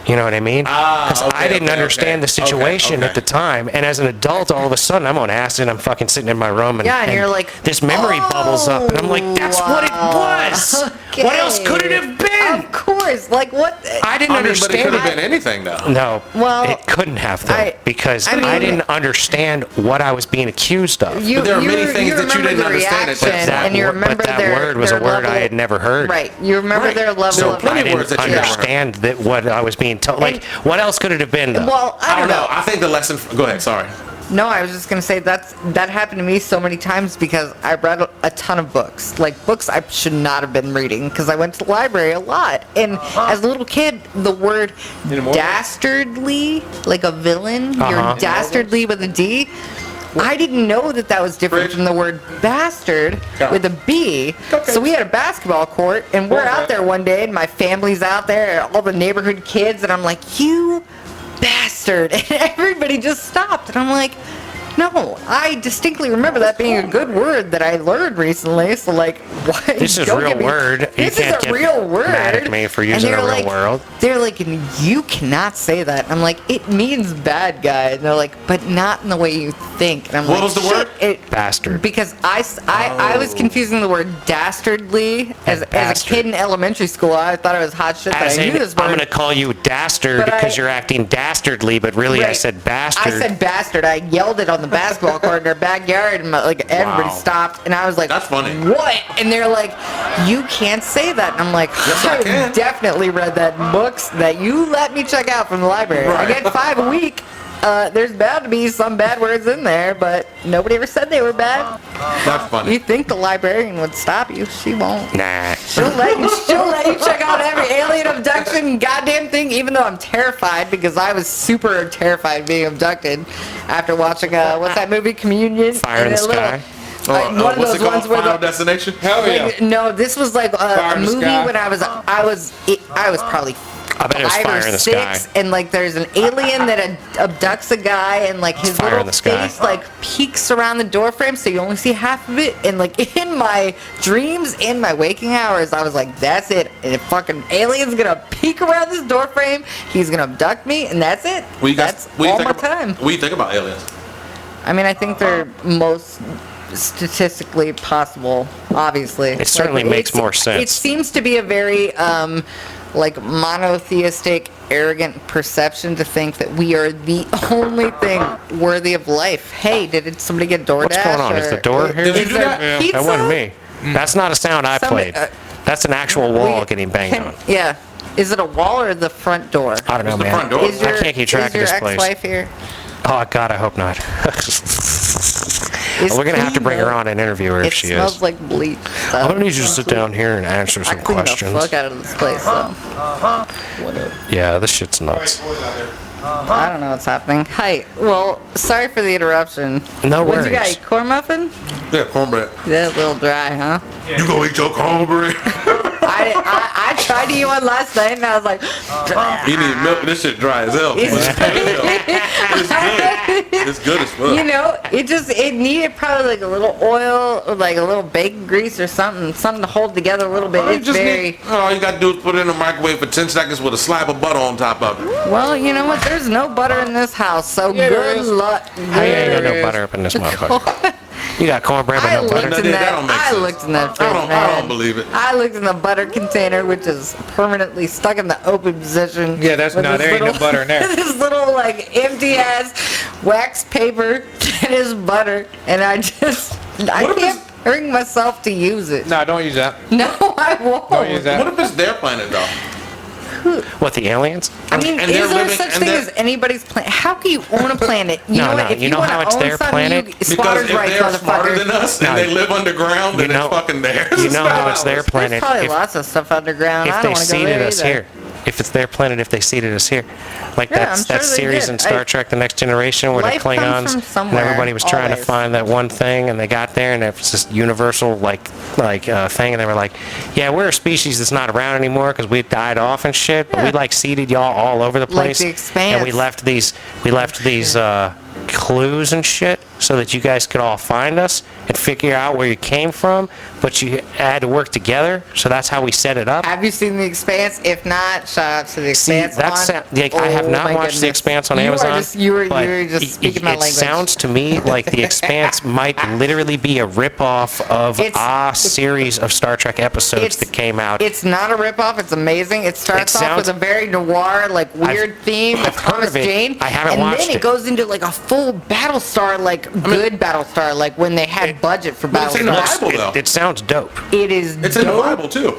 Speaker 1: You know what I mean? Because I didn't understand the situation at the time. And as an adult, all of a sudden, I'm on acid. I'm fucking sitting in my room.
Speaker 3: And you're like,
Speaker 1: this memory bubbles up. And I'm like, that's what it was.
Speaker 3: Okay.
Speaker 1: What else could it have been?
Speaker 3: Of course. Like, what?
Speaker 1: I didn't
Speaker 2: But it
Speaker 1: understand
Speaker 2: could have been anything, though.
Speaker 1: No,
Speaker 3: Well,
Speaker 1: it couldn't have, though, because
Speaker 3: I mean-
Speaker 1: I didn't understand what I was being accused of.
Speaker 3: You,
Speaker 2: But there are many
Speaker 3: you-
Speaker 2: things
Speaker 3: you
Speaker 2: that you
Speaker 3: remember
Speaker 2: didn't
Speaker 3: the
Speaker 2: understand at
Speaker 3: reaction,
Speaker 2: that
Speaker 3: and you
Speaker 1: but
Speaker 3: remember
Speaker 1: that
Speaker 3: their,
Speaker 1: word was
Speaker 3: their
Speaker 1: a word
Speaker 3: level,
Speaker 1: I had never heard.
Speaker 3: Right. You remember
Speaker 2: Right.
Speaker 3: their level
Speaker 2: So
Speaker 3: of...
Speaker 2: plenty
Speaker 1: I
Speaker 2: of
Speaker 1: didn't
Speaker 2: words that you never heard.
Speaker 1: understand that what I was being told. Like, what else could it have been, though?
Speaker 3: Well,
Speaker 2: I don't know. I think the lesson. Go ahead. Sorry.
Speaker 3: No, I was just gonna say that happened to me so many times because I read a ton of books, like books I should not have been reading because I went to the library a lot. And as a little kid, the word dastardly, like a villain, you're dastardly with a D. I didn't know that was different from the word bastard with a B. So we had a basketball court, and we're out there one day, and my family's out there, all the neighborhood kids, and I'm like, you bastard. And everybody just stopped, and I'm like, no, I distinctly remember that being a good word that I learned recently. So like, what?
Speaker 1: This is a real word. You
Speaker 3: This
Speaker 1: can't
Speaker 3: is a
Speaker 1: get
Speaker 3: real word.
Speaker 1: mad at me for
Speaker 3: And
Speaker 1: using
Speaker 3: they're
Speaker 1: a real
Speaker 3: like,
Speaker 1: word.
Speaker 3: They're like, you cannot say that. I'm like, it means bad guy. And they're like, but not in the way you think. And I'm
Speaker 2: What
Speaker 3: like,
Speaker 2: was the word?
Speaker 1: Bastard.
Speaker 3: Because I was confusing the word dastardly as a
Speaker 1: bastard.
Speaker 3: kid in elementary school. I thought it was hot shit that
Speaker 1: As
Speaker 3: I knew
Speaker 1: in,
Speaker 3: this
Speaker 1: I'm
Speaker 3: word.
Speaker 1: going to call you dastard
Speaker 3: But
Speaker 1: because
Speaker 3: I-
Speaker 1: you're acting dastardly, but really I
Speaker 3: Right.
Speaker 1: said bastard.
Speaker 3: I said bastard. I yelled it on the basketball court in their backyard, and like everybody
Speaker 2: Wow.
Speaker 3: stopped, and I was like,
Speaker 2: That's funny.
Speaker 3: What? And they're like, you can't say that. And I'm like,
Speaker 2: Yes, I can.
Speaker 3: definitely read that in books that you let me check out from the library. I
Speaker 2: Right.
Speaker 3: get 5 a week. There's bound to be some bad words in there, but nobody ever said they were bad.
Speaker 2: That's funny.
Speaker 3: You think the librarian would stop you? She won't.
Speaker 1: Nah.
Speaker 3: She'll let you check out every alien abduction goddamn thing, even though I'm terrified because I was super terrified of being abducted after watching what's that movie, Communion?
Speaker 1: Fire in the
Speaker 3: And a little-
Speaker 1: Sky?
Speaker 3: one of
Speaker 2: What's
Speaker 3: those
Speaker 2: it called?
Speaker 3: ones where
Speaker 2: Final
Speaker 3: the,
Speaker 2: Destination?
Speaker 4: Hell yeah.
Speaker 3: like, no, this was like a
Speaker 4: Fire in the
Speaker 3: movie
Speaker 4: Sky.
Speaker 3: when I was probably
Speaker 1: I bet it was
Speaker 3: 5
Speaker 1: Fire
Speaker 3: or
Speaker 1: in the
Speaker 3: 6,
Speaker 1: Sky.
Speaker 3: and like there's an alien that abducts a guy, and like his
Speaker 1: Fire in
Speaker 3: little
Speaker 1: the Sky.
Speaker 3: face like peeks around the door frame, so you only see half of it. And like in my dreams, in my waking hours, I was like, that's it. And if fucking alien's gonna peek around this door frame, he's gonna abduct me, and that's it. That's all my time.
Speaker 2: What do you think about aliens?
Speaker 3: I mean, I think they're most statistically possible, obviously.
Speaker 1: It certainly makes more sense.
Speaker 3: It seems to be a very like monotheistic, arrogant perception to think that we are the only thing worthy of life. Hey, did somebody get DoorDash?
Speaker 1: What's going on? Is the door here?
Speaker 2: Did you
Speaker 3: Is
Speaker 2: do
Speaker 3: there
Speaker 2: that?
Speaker 4: Yeah.
Speaker 3: pizza?
Speaker 1: That wasn't me. That's not a sound I
Speaker 3: Somebody-
Speaker 1: played. That's an actual wall getting banged on.
Speaker 3: Yeah. Is it a wall or the front door?
Speaker 1: I don't know,
Speaker 2: the
Speaker 1: man.
Speaker 2: front door?
Speaker 3: Is
Speaker 1: I can't keep track of
Speaker 3: is
Speaker 1: this
Speaker 3: your
Speaker 1: place.
Speaker 3: ex-wife here?
Speaker 1: Oh, God, I hope not.
Speaker 3: It's
Speaker 1: We're going to have to
Speaker 3: clean,
Speaker 1: bring her
Speaker 3: though.
Speaker 1: on and interview her
Speaker 3: It
Speaker 1: if she
Speaker 3: smells
Speaker 1: is.
Speaker 3: like bleach.
Speaker 1: I'm going to need you to sit down here and answer
Speaker 3: I
Speaker 1: some
Speaker 3: cleaned
Speaker 1: questions.
Speaker 3: the fuck out of this place, though.
Speaker 1: Yeah, this shit's nuts.
Speaker 3: I don't know what's happening. Hi. Well, sorry for the interruption.
Speaker 1: No
Speaker 3: What you got?
Speaker 1: worries.
Speaker 3: A corn muffin?
Speaker 2: Yeah, cornbread.
Speaker 3: That's a little dry, huh?
Speaker 2: You go eat your cornbread.
Speaker 3: I tried to eat one last night, and I was like,
Speaker 2: You need milk. This shit dry as hell.
Speaker 3: It's-
Speaker 2: It's good. It's good as fuck.
Speaker 3: you know, it needed probably like a little oil or like a little bacon grease or something to hold together a little bit.
Speaker 2: You
Speaker 3: It's
Speaker 2: just
Speaker 3: very
Speaker 2: all you gotta do is put it in the microwave for 10 seconds with a slab of butter on top of it.
Speaker 3: well. You know what? There's no butter in this house, so
Speaker 4: Yeah, there
Speaker 3: good
Speaker 4: is.
Speaker 3: luck.
Speaker 1: I ain't got
Speaker 3: Good.
Speaker 1: no butter up in this motherfucker. You got cornbread but
Speaker 3: I
Speaker 1: no
Speaker 3: looked
Speaker 1: butter.
Speaker 2: No,
Speaker 3: in
Speaker 2: that
Speaker 3: that.
Speaker 2: don't make
Speaker 3: I
Speaker 2: sense.
Speaker 3: looked in that
Speaker 2: I
Speaker 3: fridge,
Speaker 2: don't
Speaker 3: man.
Speaker 2: believe it.
Speaker 3: I looked in the butter container, which is permanently stuck in the open position.
Speaker 4: Yeah, that's
Speaker 3: with
Speaker 4: no,
Speaker 3: this
Speaker 4: there ain't no butter in there.
Speaker 3: This little like empty ass wax paper that is butter, and I
Speaker 2: What if
Speaker 3: can't bring myself to use it.
Speaker 4: No, don't use that.
Speaker 3: No, I won't.
Speaker 4: Don't use that.
Speaker 2: What if it's their planet though?
Speaker 1: What, the aliens?
Speaker 3: I mean,
Speaker 2: And
Speaker 3: is
Speaker 2: they're
Speaker 3: there
Speaker 2: living-
Speaker 3: such
Speaker 2: and
Speaker 3: thing
Speaker 2: they're-
Speaker 3: as anybody's planet? How can you own a planet? You
Speaker 1: No,
Speaker 3: know what?
Speaker 1: no,
Speaker 3: If
Speaker 1: you know
Speaker 3: wanna
Speaker 1: how it's
Speaker 3: own
Speaker 1: their
Speaker 3: something,
Speaker 1: planet?
Speaker 3: You,
Speaker 2: Because
Speaker 3: slaughter's
Speaker 2: if
Speaker 3: rights,
Speaker 2: they're smarter
Speaker 3: motherfucker.
Speaker 2: than us and
Speaker 1: No.
Speaker 2: they live underground, then
Speaker 1: You know-
Speaker 2: it's fucking theirs.
Speaker 1: You know how it's their
Speaker 3: There's
Speaker 1: planet.
Speaker 3: probably
Speaker 1: If,
Speaker 3: lots of stuff underground.
Speaker 1: if
Speaker 3: I
Speaker 1: they
Speaker 3: don't want to go
Speaker 1: seeded
Speaker 3: there
Speaker 1: us
Speaker 3: either.
Speaker 1: here. If it's their planet, if they seeded us here. Like
Speaker 3: Yeah,
Speaker 1: that
Speaker 3: I'm sure they
Speaker 1: series
Speaker 3: did.
Speaker 1: in Star Trek The Next Generation where the
Speaker 3: Life comes
Speaker 1: Klingons
Speaker 3: from
Speaker 1: and
Speaker 3: somewhere,
Speaker 1: everybody was trying to
Speaker 3: always.
Speaker 1: find that one thing and they got there and it was this universal thing and they were like, yeah, we're a species that's not around anymore because we died off and shit, but we
Speaker 3: Yeah.
Speaker 1: seeded y'all all over the
Speaker 3: Like
Speaker 1: place.
Speaker 3: The Expanse.
Speaker 1: And we left these clues and shit so that you guys could all find us and figure out where you came from, but you had to work together, so that's how we set it up.
Speaker 3: Have you seen The Expanse? If not, shout out to The
Speaker 1: See,
Speaker 3: Expanse.
Speaker 1: that's
Speaker 3: on,
Speaker 1: I have not
Speaker 3: my
Speaker 1: watched The
Speaker 3: goodness.
Speaker 1: Expanse on
Speaker 3: You are
Speaker 1: Amazon.
Speaker 3: just- you were
Speaker 1: but
Speaker 3: just speaking my
Speaker 1: it
Speaker 3: language.
Speaker 1: sounds to me like The Expanse might literally be a ripoff of a series of Star Trek episodes that came out.
Speaker 3: It's not a ripoff. It's amazing. It starts off with a very noir, like weird theme with
Speaker 1: I've heard
Speaker 3: Thomas
Speaker 1: of it.
Speaker 3: Jane.
Speaker 1: I haven't
Speaker 3: and
Speaker 1: watched
Speaker 3: then it
Speaker 1: it.
Speaker 3: goes into like a full Battlestar, like good Battlestar, like when they had budget for
Speaker 2: But it's in the
Speaker 3: Battlestar.
Speaker 2: Bible, though.
Speaker 1: It sounds dope.
Speaker 3: It is.
Speaker 2: It's in the
Speaker 3: dope.
Speaker 2: Bible too.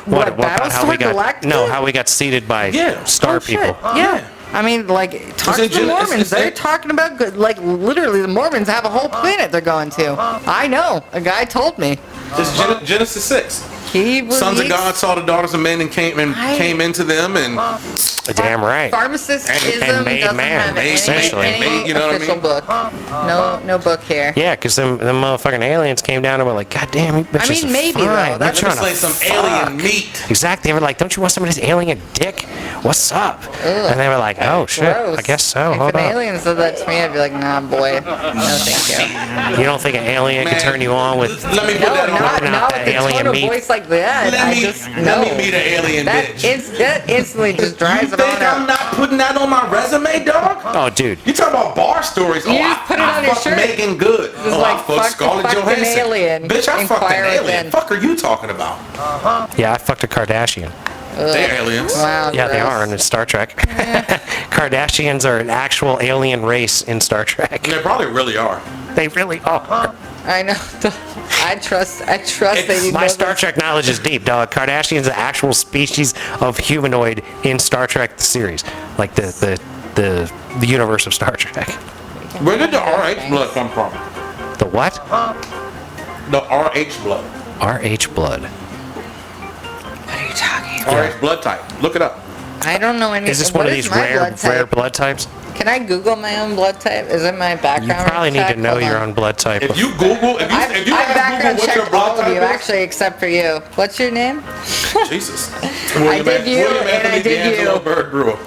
Speaker 3: What,
Speaker 1: about how we
Speaker 3: Battlestar
Speaker 1: got
Speaker 3: Galactica?
Speaker 1: how we got seeded by
Speaker 2: Yeah.
Speaker 1: star
Speaker 3: Oh, shit.
Speaker 1: people?
Speaker 3: Yeah. I mean, like, talk to
Speaker 2: It's
Speaker 3: the
Speaker 2: in Gen-
Speaker 3: Mormons.
Speaker 2: it's-
Speaker 3: They're talking about good. Like, literally, the Mormons have a whole planet they're going to. I know. A guy told me.
Speaker 2: It's Genesis 6.
Speaker 3: He was
Speaker 2: Sons of God saw the daughters of men and came into them and
Speaker 1: Damn right.
Speaker 3: Pharmacism
Speaker 1: And made
Speaker 3: doesn't
Speaker 1: man,
Speaker 3: have any,
Speaker 1: essentially.
Speaker 3: any
Speaker 2: You know what I
Speaker 3: official
Speaker 2: mean?
Speaker 3: book. No book here.
Speaker 1: Yeah, because them motherfucking aliens came down and were like, God damn, you bitches
Speaker 3: I mean,
Speaker 1: are
Speaker 3: maybe,
Speaker 1: fine.
Speaker 3: though.
Speaker 1: We're
Speaker 3: That's
Speaker 1: trying
Speaker 2: it's
Speaker 1: to
Speaker 2: like some
Speaker 1: fuck."
Speaker 2: alien meat.
Speaker 1: Exactly. They were like, don't you want some of this alien dick? What's up? And they were like, oh, shit.
Speaker 3: Gross.
Speaker 1: I guess so.
Speaker 3: If
Speaker 1: Hold
Speaker 3: an
Speaker 1: on.
Speaker 3: alien said that to me, I'd be like, nah, boy. No, thank you.
Speaker 1: You don't think an alien can
Speaker 2: Man.
Speaker 1: turn you on with...
Speaker 2: Let me put
Speaker 3: No,
Speaker 2: that on.
Speaker 3: not,
Speaker 1: Whipping out
Speaker 3: not
Speaker 1: that
Speaker 3: with the
Speaker 1: alien
Speaker 3: tone of
Speaker 1: meat.
Speaker 3: voice like that.
Speaker 2: Let
Speaker 3: I
Speaker 2: me
Speaker 3: just, no.
Speaker 2: let me meet an alien
Speaker 3: that,
Speaker 2: bitch.
Speaker 3: that instantly just
Speaker 2: You
Speaker 3: drives
Speaker 2: think
Speaker 3: it on
Speaker 2: I'm
Speaker 3: out.
Speaker 2: not putting that on my resume, dog?
Speaker 1: Oh, dude.
Speaker 2: You talking about bar stories?
Speaker 3: You just put it on your
Speaker 2: fucked
Speaker 3: shirt.
Speaker 2: Megan Good.
Speaker 3: Just
Speaker 2: Oh,
Speaker 3: like,
Speaker 2: I fucked
Speaker 3: fuck
Speaker 2: Scarlett
Speaker 3: the fucking
Speaker 2: Johansson.
Speaker 3: alien.
Speaker 2: Bitch, I fucked an
Speaker 3: Inquire
Speaker 2: alien.
Speaker 3: within.
Speaker 2: Fuck are you talking about?
Speaker 1: Yeah, I fucked a Kardashian.
Speaker 2: They're aliens.
Speaker 3: Wow,
Speaker 1: Yeah, they
Speaker 3: gross.
Speaker 1: are in Star Trek. Kardashians are an actual alien race in Star Trek.
Speaker 2: They probably really are.
Speaker 1: They really are.
Speaker 3: I know. I trust that you
Speaker 1: My
Speaker 3: know
Speaker 1: Star
Speaker 3: this.
Speaker 1: Trek knowledge is deep, dog. Kardashians are actual species of humanoid in Star Trek the series, like the universe of Star Trek.
Speaker 2: Where did the RH blood come from?
Speaker 1: The what?
Speaker 2: The RH blood.
Speaker 1: RH blood.
Speaker 3: What are you talking about?
Speaker 2: RH blood type. Look it up.
Speaker 3: I don't know any.
Speaker 1: Is this
Speaker 3: what
Speaker 1: one of
Speaker 3: is
Speaker 1: these
Speaker 3: my
Speaker 1: rare
Speaker 3: blood type?
Speaker 1: blood types?
Speaker 3: Can I Google my own blood type? Is it my
Speaker 1: You
Speaker 3: background?
Speaker 1: probably need
Speaker 3: check?
Speaker 1: to know
Speaker 3: Hold
Speaker 1: your
Speaker 3: on.
Speaker 1: own blood type.
Speaker 2: If you Google, if you
Speaker 3: I've
Speaker 2: ask Google
Speaker 3: background
Speaker 2: what your
Speaker 3: checked
Speaker 2: blood
Speaker 3: all of
Speaker 2: type
Speaker 3: you,
Speaker 2: is,
Speaker 3: actually, except for you. What's your name?
Speaker 2: Jesus.
Speaker 3: I did you,
Speaker 2: William
Speaker 3: and I
Speaker 2: Anthony
Speaker 3: did
Speaker 2: D'Angelo
Speaker 3: you.
Speaker 2: Bird Brewer.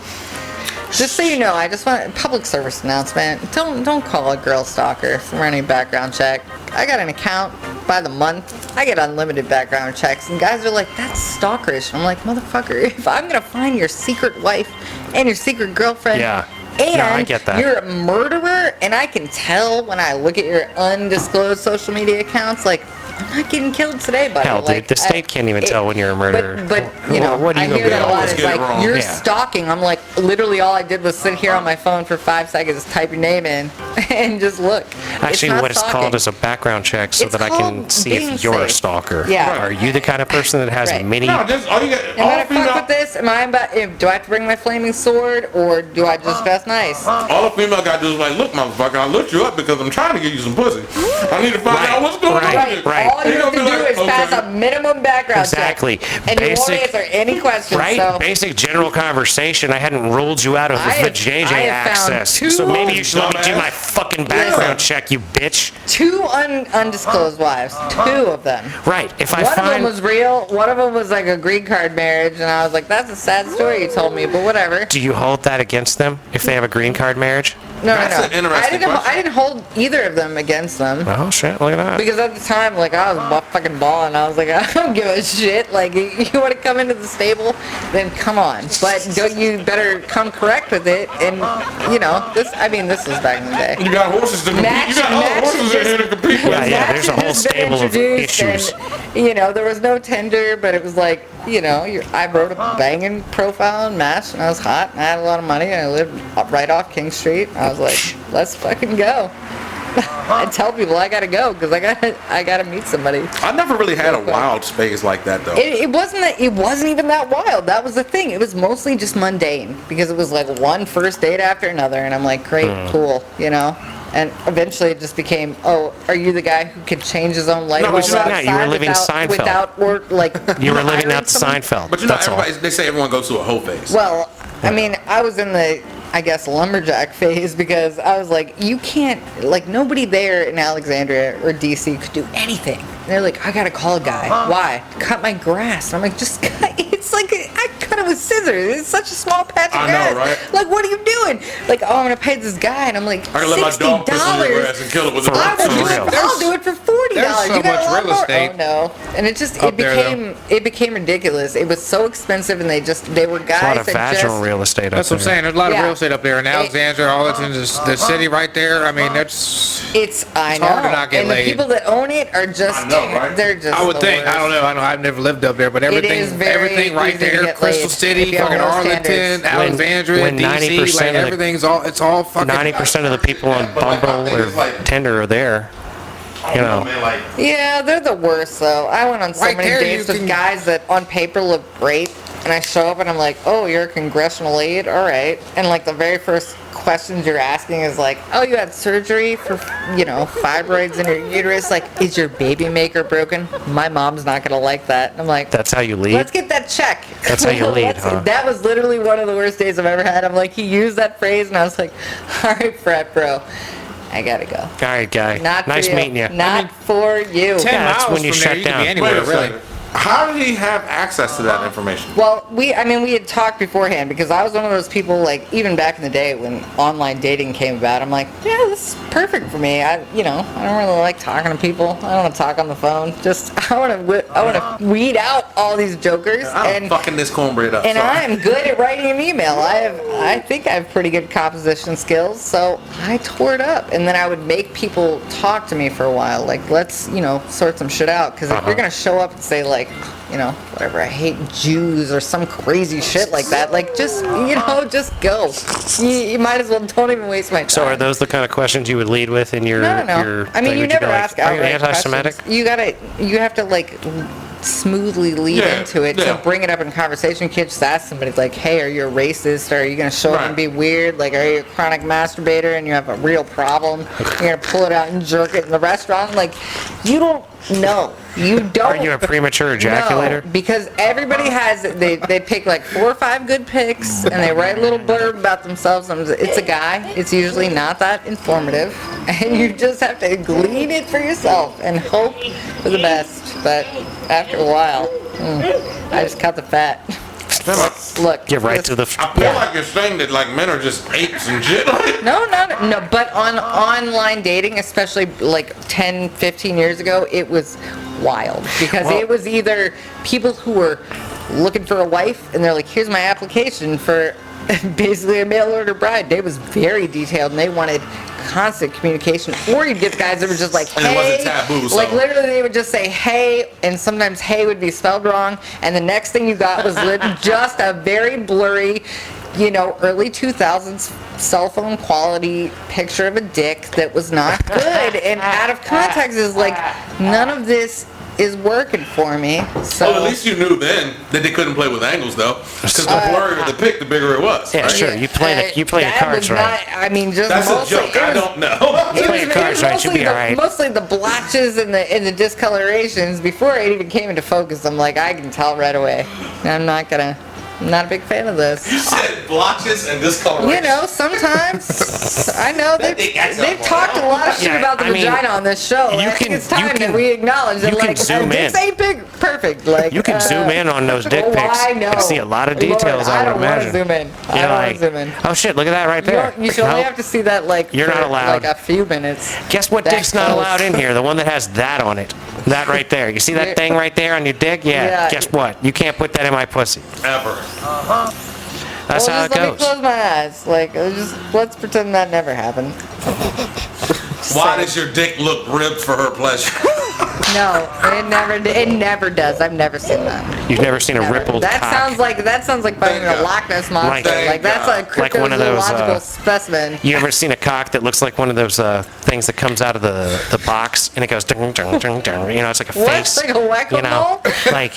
Speaker 3: Just so you know, I just want public service announcement. Don't call a girl stalker for any background check. I got an account by the month. I get unlimited background checks, and guys are like, "That's stalkerish." I'm like, "Motherfucker, if I'm gonna find your secret wife and your secret girlfriend,
Speaker 1: Yeah.
Speaker 3: and
Speaker 1: No, I get that.
Speaker 3: you're a murderer, and I can tell when I look at your undisclosed social media accounts, like." I'm not getting killed today, buddy.
Speaker 1: Hell, dude,
Speaker 3: like,
Speaker 1: the state can't even tell when you're a murderer.
Speaker 3: But you know,
Speaker 1: What are you
Speaker 3: I
Speaker 1: gonna
Speaker 3: hear
Speaker 1: do?
Speaker 3: that a lot.
Speaker 2: Always
Speaker 3: It's
Speaker 2: get it
Speaker 3: like
Speaker 2: wrong.
Speaker 3: you're
Speaker 1: Yeah.
Speaker 3: stalking. I'm like, literally, all I did was sit here on my phone for 5 seconds, type your name in, and just look.
Speaker 1: Actually, what it's
Speaker 3: stalking.
Speaker 1: called is a background check so
Speaker 3: It's
Speaker 1: that I can
Speaker 3: called
Speaker 1: see
Speaker 3: being
Speaker 1: if you're a
Speaker 3: safe.
Speaker 1: stalker.
Speaker 3: Yeah.
Speaker 1: Are you the kind of person that has
Speaker 3: Right.
Speaker 1: a mini...
Speaker 2: No, just all you got.
Speaker 3: Am I
Speaker 2: All
Speaker 3: gonna fuck
Speaker 2: female,
Speaker 3: with this? Am I about? Do I have to bring my flaming sword, or do I just dress nice?
Speaker 2: all a female got to do is like, look, motherfucker, I looked you up because I'm trying to get you some pussy. I need to find
Speaker 1: Right,
Speaker 2: out what's going
Speaker 1: right,
Speaker 2: on. here.
Speaker 1: right.
Speaker 3: All you
Speaker 2: He
Speaker 3: have to
Speaker 2: gonna
Speaker 3: do
Speaker 2: be like,
Speaker 3: is pass
Speaker 2: okay.
Speaker 3: a minimum background
Speaker 1: Exactly.
Speaker 3: check, and you won't
Speaker 1: Basic-
Speaker 3: answer any questions.
Speaker 1: Right?
Speaker 3: So.
Speaker 1: Basic general conversation. I hadn't ruled you out of
Speaker 3: I
Speaker 1: the
Speaker 3: have-
Speaker 1: JJ
Speaker 3: I have found
Speaker 1: access.
Speaker 3: two-
Speaker 1: So maybe you should let me do
Speaker 2: Dumbass.
Speaker 1: my fucking background check, you bitch.
Speaker 3: 2 undisclosed wives. 2 of them.
Speaker 1: Right. If I
Speaker 3: One of them
Speaker 1: find...
Speaker 3: was real. One of them was like a green card marriage, and I was like, "That's a sad story you told me," but whatever.
Speaker 1: Do you hold that against them if they have a green card marriage?
Speaker 3: No,
Speaker 2: That's
Speaker 3: no,
Speaker 2: an
Speaker 3: no.
Speaker 2: interesting
Speaker 3: I
Speaker 2: question.
Speaker 3: didn't hold either of them against them.
Speaker 1: Oh shit! Look at that.
Speaker 3: Because at the time, like, I was fucking balling. I was like, I don't give a shit. Like, you want to come into the stable, then come on. But don't you better come correct with it. And, you know, this was back in the day.
Speaker 2: You got horses to compete.
Speaker 3: Match-
Speaker 2: You got other
Speaker 3: match
Speaker 2: horses in here to compete with.
Speaker 1: Yeah, yeah, there's a
Speaker 3: Match
Speaker 1: whole
Speaker 3: had just been
Speaker 1: stable of
Speaker 3: introduced
Speaker 1: issues.
Speaker 3: And, you know, there was no Tinder, but it was like, you know, I wrote a banging profile and Match, and I was hot, and I had a lot of money, and I lived right off King Street. I was like, let's fucking go. I tell people I gotta go because I gotta meet somebody.
Speaker 2: I never really had a wild phase like that though.
Speaker 3: It wasn't even that wild. That was the thing. It was mostly just mundane because it was like one first date after another, and I'm like, great, cool, you know. And eventually it just became, oh, are you the guy who could change his own light
Speaker 2: No, but
Speaker 3: bulbs
Speaker 2: you're not.
Speaker 3: outside
Speaker 1: Yeah, you were living Seinfeld.
Speaker 3: without work, like
Speaker 1: You were living
Speaker 3: hiring
Speaker 1: out
Speaker 3: someone?
Speaker 1: Seinfeld.
Speaker 2: But you know,
Speaker 1: That's all.
Speaker 2: they say everyone goes through a hoe phase.
Speaker 3: Well, I mean, I was in the, I guess, lumberjack phase because I was like, you can't, like, nobody there in Alexandria or DC could do anything. And they're like, I gotta call a guy. Why? Cut my grass. And I'm like, just cut. It's like, I cut it with scissors. It's such a small patch of
Speaker 2: I
Speaker 3: grass.
Speaker 2: know, right?
Speaker 3: Like, what are you doing? Like, oh, I'm gonna pay this guy. And I'm like,
Speaker 2: I can let my dog piss on your grass
Speaker 3: $60.
Speaker 2: and kill it with a
Speaker 3: I
Speaker 1: For
Speaker 3: will do
Speaker 1: real.
Speaker 3: it. I'll do it for $40.
Speaker 4: There's so
Speaker 3: You got
Speaker 4: much
Speaker 3: a lot
Speaker 4: real
Speaker 3: more?
Speaker 4: estate
Speaker 3: Oh no! And it just
Speaker 4: up there,
Speaker 3: it became ridiculous. It was so expensive, and they were
Speaker 1: A
Speaker 3: guys
Speaker 1: lot of
Speaker 3: that
Speaker 1: vaginal
Speaker 3: just
Speaker 1: real estate up
Speaker 4: That's what I'm
Speaker 1: there.
Speaker 4: saying. There's a lot of
Speaker 3: Yeah.
Speaker 4: real estate up there in Alexandria, all that's in the city right there. I mean, that's.
Speaker 3: I know.
Speaker 4: hard to not get
Speaker 3: and
Speaker 4: laid.
Speaker 3: the people that own it are just
Speaker 2: I know, right?
Speaker 3: they're just
Speaker 4: I would
Speaker 3: the
Speaker 4: think. I don't
Speaker 3: worst.
Speaker 4: know. I've never lived up there, but
Speaker 3: is
Speaker 4: everything,
Speaker 3: very
Speaker 4: everything right
Speaker 3: easy to
Speaker 4: there,
Speaker 3: get
Speaker 4: Crystal
Speaker 3: laid if
Speaker 4: City,
Speaker 3: you have
Speaker 4: fucking
Speaker 3: low
Speaker 4: Arlington,
Speaker 3: standards.
Speaker 4: Alexandria,
Speaker 1: when
Speaker 4: DC,
Speaker 1: 90%
Speaker 4: like
Speaker 1: of the-
Speaker 4: everything's it's all fucking.
Speaker 1: 90% of the people on Bumble or Tinder are there. You know.
Speaker 3: Yeah, they're the worst though. I went on so
Speaker 4: Right
Speaker 3: many
Speaker 4: there,
Speaker 3: dates
Speaker 4: you
Speaker 3: with
Speaker 4: can-
Speaker 3: guys that on paper look great, and I show up and I'm like, oh, you're a congressional aide, all right. And like the very first questions you're asking is like, oh, you had surgery for, you know, fibroids in your uterus. Like, is your baby maker broken? My mom's not gonna like that. And I'm like,
Speaker 1: That's how you lead.
Speaker 3: let's get that check.
Speaker 1: That's how you lead,
Speaker 3: Let's-
Speaker 1: huh?
Speaker 3: That was literally one of the worst days I've ever had. I'm like, he used that phrase, and I was like, all right, frat bro, I gotta go.
Speaker 1: All right, guy.
Speaker 3: Not
Speaker 1: Nice
Speaker 3: for you.
Speaker 1: meeting you.
Speaker 3: Not for you.
Speaker 4: 10
Speaker 1: Yeah, that's
Speaker 4: miles
Speaker 1: when you
Speaker 4: from
Speaker 1: shut
Speaker 4: there, you
Speaker 1: down.
Speaker 4: can be
Speaker 2: Wait
Speaker 4: anywhere,
Speaker 2: a
Speaker 4: really.
Speaker 2: second. How did he have access to that information?
Speaker 3: Well, we had talked beforehand because I was one of those people, like, even back in the day when online dating came about, I'm like, yeah, this is perfect for me. I don't really like talking to people. I don't want to talk on the phone. Just, I want to weed out all these jokers.
Speaker 2: I'm fucking this cornbread up.
Speaker 3: And
Speaker 2: sorry.
Speaker 3: I'm good at writing an email. I think I have pretty good composition skills, so I tore it up. And then I would make people talk to me for a while, like, let's, sort some shit out. Because if you're going to show up and say, like, whatever, I hate Jews or some crazy shit like that, like, just go. You might as well don't even waste my time.
Speaker 1: So are those the kind of questions you would lead with in your...
Speaker 3: No.
Speaker 1: Your
Speaker 3: I mean,
Speaker 1: thing?
Speaker 3: you
Speaker 1: Would
Speaker 3: never
Speaker 1: be like,
Speaker 3: ask
Speaker 1: Are you
Speaker 3: outright
Speaker 1: anti-Semitic?
Speaker 3: questions. You have to, like, smoothly lead
Speaker 2: Yeah,
Speaker 3: into it
Speaker 2: yeah.
Speaker 3: to bring it up in conversation. You can't just ask somebody, like, hey, are you a racist? Or are you going to show up
Speaker 2: Right.
Speaker 3: and be weird? Like, are you a chronic masturbator and you have a real problem? You're going to pull it out and jerk it in the restaurant? Like, you don't know. You don't.
Speaker 1: Are you a premature ejaculator?
Speaker 3: No, because everybody has, they pick like 4 or 5 good pics and they write a little blurb about themselves. And it's a guy. It's usually not that informative. And you just have to glean it for yourself and hope for the best. But after a while, I just cut the fat. Look.
Speaker 1: Get right to the...
Speaker 2: I feel like you're saying that like men are just apes and shit. Like,
Speaker 3: No. But on online dating, especially like 10, 15 years ago, it was wild because it was either people who were looking for a wife and they're like, here's my application for basically a mail order bride. They was very detailed and they wanted constant communication. Or you'd get guys that were just like,
Speaker 2: And it
Speaker 3: hey,
Speaker 2: wasn't taboo, so-
Speaker 3: like literally they would just say hey, and sometimes hey would be spelled wrong, and the next thing you got was just a very blurry, early 2000s cell phone quality picture of a dick that was not good and out of context. Is like, none of this is working for me. So
Speaker 2: well, at least you knew then that they couldn't play with angles though, because the blurrier the pic, the bigger it was.
Speaker 1: Yeah,
Speaker 2: right?
Speaker 1: sure. You play your
Speaker 3: that
Speaker 1: cards
Speaker 3: was
Speaker 1: right.
Speaker 3: not, I mean, just
Speaker 2: That's a
Speaker 3: mostly,
Speaker 2: joke.
Speaker 3: it
Speaker 2: I
Speaker 3: was-
Speaker 2: don't know.
Speaker 1: Play your cards right, you'll be all right.
Speaker 3: Mostly the blotches and the discolorations. Before it even came into focus, I'm like, I can tell right away. I'm not gonna Not a big fan of this.
Speaker 2: You said blotches and discoloration.
Speaker 3: You know, sometimes I know they've talked a lot of shit
Speaker 1: Yeah,
Speaker 3: about the
Speaker 1: I mean,
Speaker 3: vagina on this show.
Speaker 1: you
Speaker 3: I think
Speaker 1: can-
Speaker 3: it's time
Speaker 1: you can-
Speaker 3: that we acknowledge that
Speaker 1: you can
Speaker 3: like
Speaker 1: zoom
Speaker 3: dicks
Speaker 1: in.
Speaker 3: ain't big perfect. Like
Speaker 1: You can zoom in on those dick
Speaker 3: oh,
Speaker 1: pics
Speaker 3: I know.
Speaker 1: and see a lot of
Speaker 3: Lord,
Speaker 1: details, I would
Speaker 3: don't wanna
Speaker 1: imagine.
Speaker 3: zoom in. I
Speaker 1: You're
Speaker 3: don't want
Speaker 1: like,
Speaker 3: to zoom in.
Speaker 1: oh shit, look at that right there.
Speaker 3: You should only
Speaker 1: Nope.
Speaker 3: have to see that like
Speaker 1: You're
Speaker 3: for,
Speaker 1: not allowed.
Speaker 3: like a few minutes.
Speaker 1: Guess what
Speaker 3: That
Speaker 1: dick's not
Speaker 3: close.
Speaker 1: allowed in here? The one that has that on it. That right there. You see that
Speaker 3: Yeah.
Speaker 1: thing right there on your dick? Yeah.
Speaker 3: Yeah.
Speaker 1: Guess what? You can't put that in my pussy.
Speaker 2: Ever.
Speaker 1: That's
Speaker 3: well,
Speaker 1: how it
Speaker 3: just let me
Speaker 1: goes.
Speaker 3: close my eyes. Like, let's pretend that never happened.
Speaker 2: Why does your dick look ribbed for her pleasure?
Speaker 3: No, it never does. I've never seen that.
Speaker 1: You've never seen a
Speaker 3: Never.
Speaker 1: rippled
Speaker 3: That
Speaker 1: cock.
Speaker 3: sounds like finding
Speaker 2: Thank
Speaker 3: a
Speaker 2: God.
Speaker 3: Loch Ness monster.
Speaker 1: Like-
Speaker 3: Like that's a
Speaker 1: Like one of those,
Speaker 3: cryptozoological specimen.
Speaker 1: You ever seen a cock that looks like one of those things that comes out of the box and it goes dung, dung, dung, dung. You know, it's like a
Speaker 3: What?
Speaker 1: face.
Speaker 3: Like a whack-a-mole?
Speaker 1: You know, like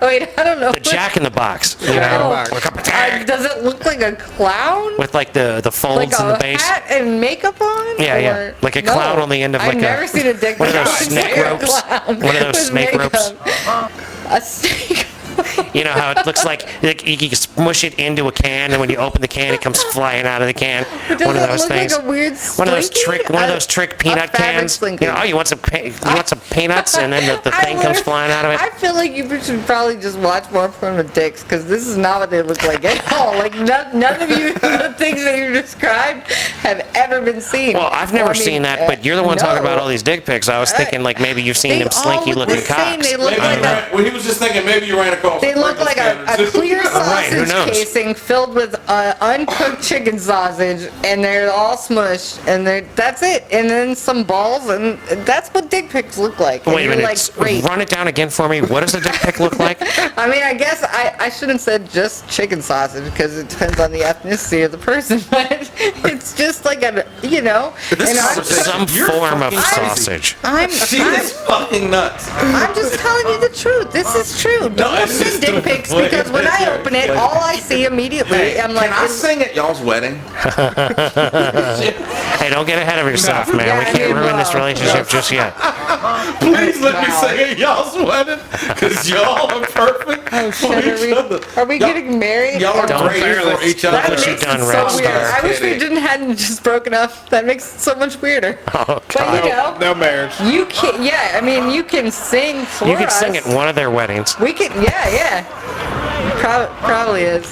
Speaker 3: Wait, I don't know.
Speaker 1: the Jack in the Box. You
Speaker 4: Jack in the
Speaker 1: know,
Speaker 4: Box.
Speaker 1: look up attack
Speaker 3: Does it look like a clown?
Speaker 1: with like the folds
Speaker 3: Like
Speaker 1: in the
Speaker 3: a
Speaker 1: base.
Speaker 3: hat and makeup on?
Speaker 1: Yeah, yeah.
Speaker 3: Or-
Speaker 1: Like a
Speaker 3: No.
Speaker 1: clown on the end of like
Speaker 3: I've never seen a dick
Speaker 1: one of
Speaker 3: that
Speaker 1: those
Speaker 3: looks
Speaker 1: snake
Speaker 3: like a
Speaker 1: ropes.
Speaker 3: clown
Speaker 1: One of those
Speaker 3: with
Speaker 1: snake
Speaker 3: makeup.
Speaker 1: ropes.
Speaker 3: A snake.
Speaker 1: You know how it looks like you can smush it into a can, and when you open the can, it comes flying out of the can.
Speaker 3: Does
Speaker 1: One of
Speaker 3: it
Speaker 1: those
Speaker 3: look
Speaker 1: things.
Speaker 3: like a weird
Speaker 1: One of those
Speaker 3: slinky?
Speaker 1: trick
Speaker 3: A
Speaker 1: peanut
Speaker 3: fabric
Speaker 1: cans.
Speaker 3: slinky.
Speaker 1: You know, oh, you want some peanuts, and then the
Speaker 3: I
Speaker 1: thing comes
Speaker 3: would-
Speaker 1: flying out of it.
Speaker 3: I feel like you should probably just watch more porn with dicks, because this is not what they look like at all. Like, none of you, the things that you described have ever been seen.
Speaker 1: Well, I've never
Speaker 3: I mean,
Speaker 1: seen that, but you're the one
Speaker 3: no.
Speaker 1: talking about all these dick pics. I was thinking like maybe you've seen
Speaker 3: They
Speaker 1: them
Speaker 3: all
Speaker 1: slinky
Speaker 3: look
Speaker 1: looking
Speaker 3: the same.
Speaker 1: cocks.
Speaker 3: They look
Speaker 2: Maybe
Speaker 3: like
Speaker 2: you ran, well, he was just thinking maybe you ran across.
Speaker 3: They look like a clear
Speaker 1: Right, who
Speaker 3: sausage
Speaker 1: knows?
Speaker 3: casing filled with uncooked chicken sausage, and they're all smushed, and that's it. And then some balls, and that's what dick pics look like. And
Speaker 1: Wait a
Speaker 3: you're
Speaker 1: minute,
Speaker 3: like, great.
Speaker 1: run it down again for me. What does a dick pic look like?
Speaker 3: I mean, I guess I shouldn't said just chicken sausage, because it depends on the ethnicity of the person, but it's just like
Speaker 2: This
Speaker 3: and
Speaker 2: conversation-
Speaker 1: Some
Speaker 2: You're
Speaker 1: form of
Speaker 2: fucking crazy.
Speaker 1: sausage.
Speaker 2: She is fucking nuts.
Speaker 3: I'm just telling you the truth. This is true. Don't
Speaker 2: it's
Speaker 3: open
Speaker 2: just
Speaker 3: dick pics,
Speaker 2: stupid.
Speaker 3: because when I open it, all I see immediately, I'm like,
Speaker 2: Can I sing at y'all's wedding?
Speaker 1: Hey, don't get ahead of yourself, man.
Speaker 3: Yeah,
Speaker 1: We
Speaker 3: I
Speaker 1: can't
Speaker 3: mean,
Speaker 1: ruin this relationship just yet.
Speaker 2: Please let me
Speaker 3: Wow.
Speaker 2: sing at y'all's wedding, because y'all are perfect
Speaker 3: oh,
Speaker 2: for
Speaker 3: shit,
Speaker 2: each other.
Speaker 3: are we getting married?
Speaker 2: Y'all are
Speaker 1: Don't
Speaker 2: great
Speaker 4: barely-
Speaker 2: for each
Speaker 3: That
Speaker 2: other.
Speaker 1: what you
Speaker 3: makes
Speaker 1: done,
Speaker 3: it
Speaker 1: Red
Speaker 3: so weird.
Speaker 1: Star.
Speaker 3: I wish we hadn't just broken up. That makes it so much weirder.
Speaker 1: Oh,
Speaker 3: But
Speaker 1: God.
Speaker 3: you know,
Speaker 4: No marriage.
Speaker 3: you can. Yeah, I mean, you can sing for
Speaker 1: You could
Speaker 3: us.
Speaker 1: sing at one of their weddings.
Speaker 3: We can. Yeah. Probably is.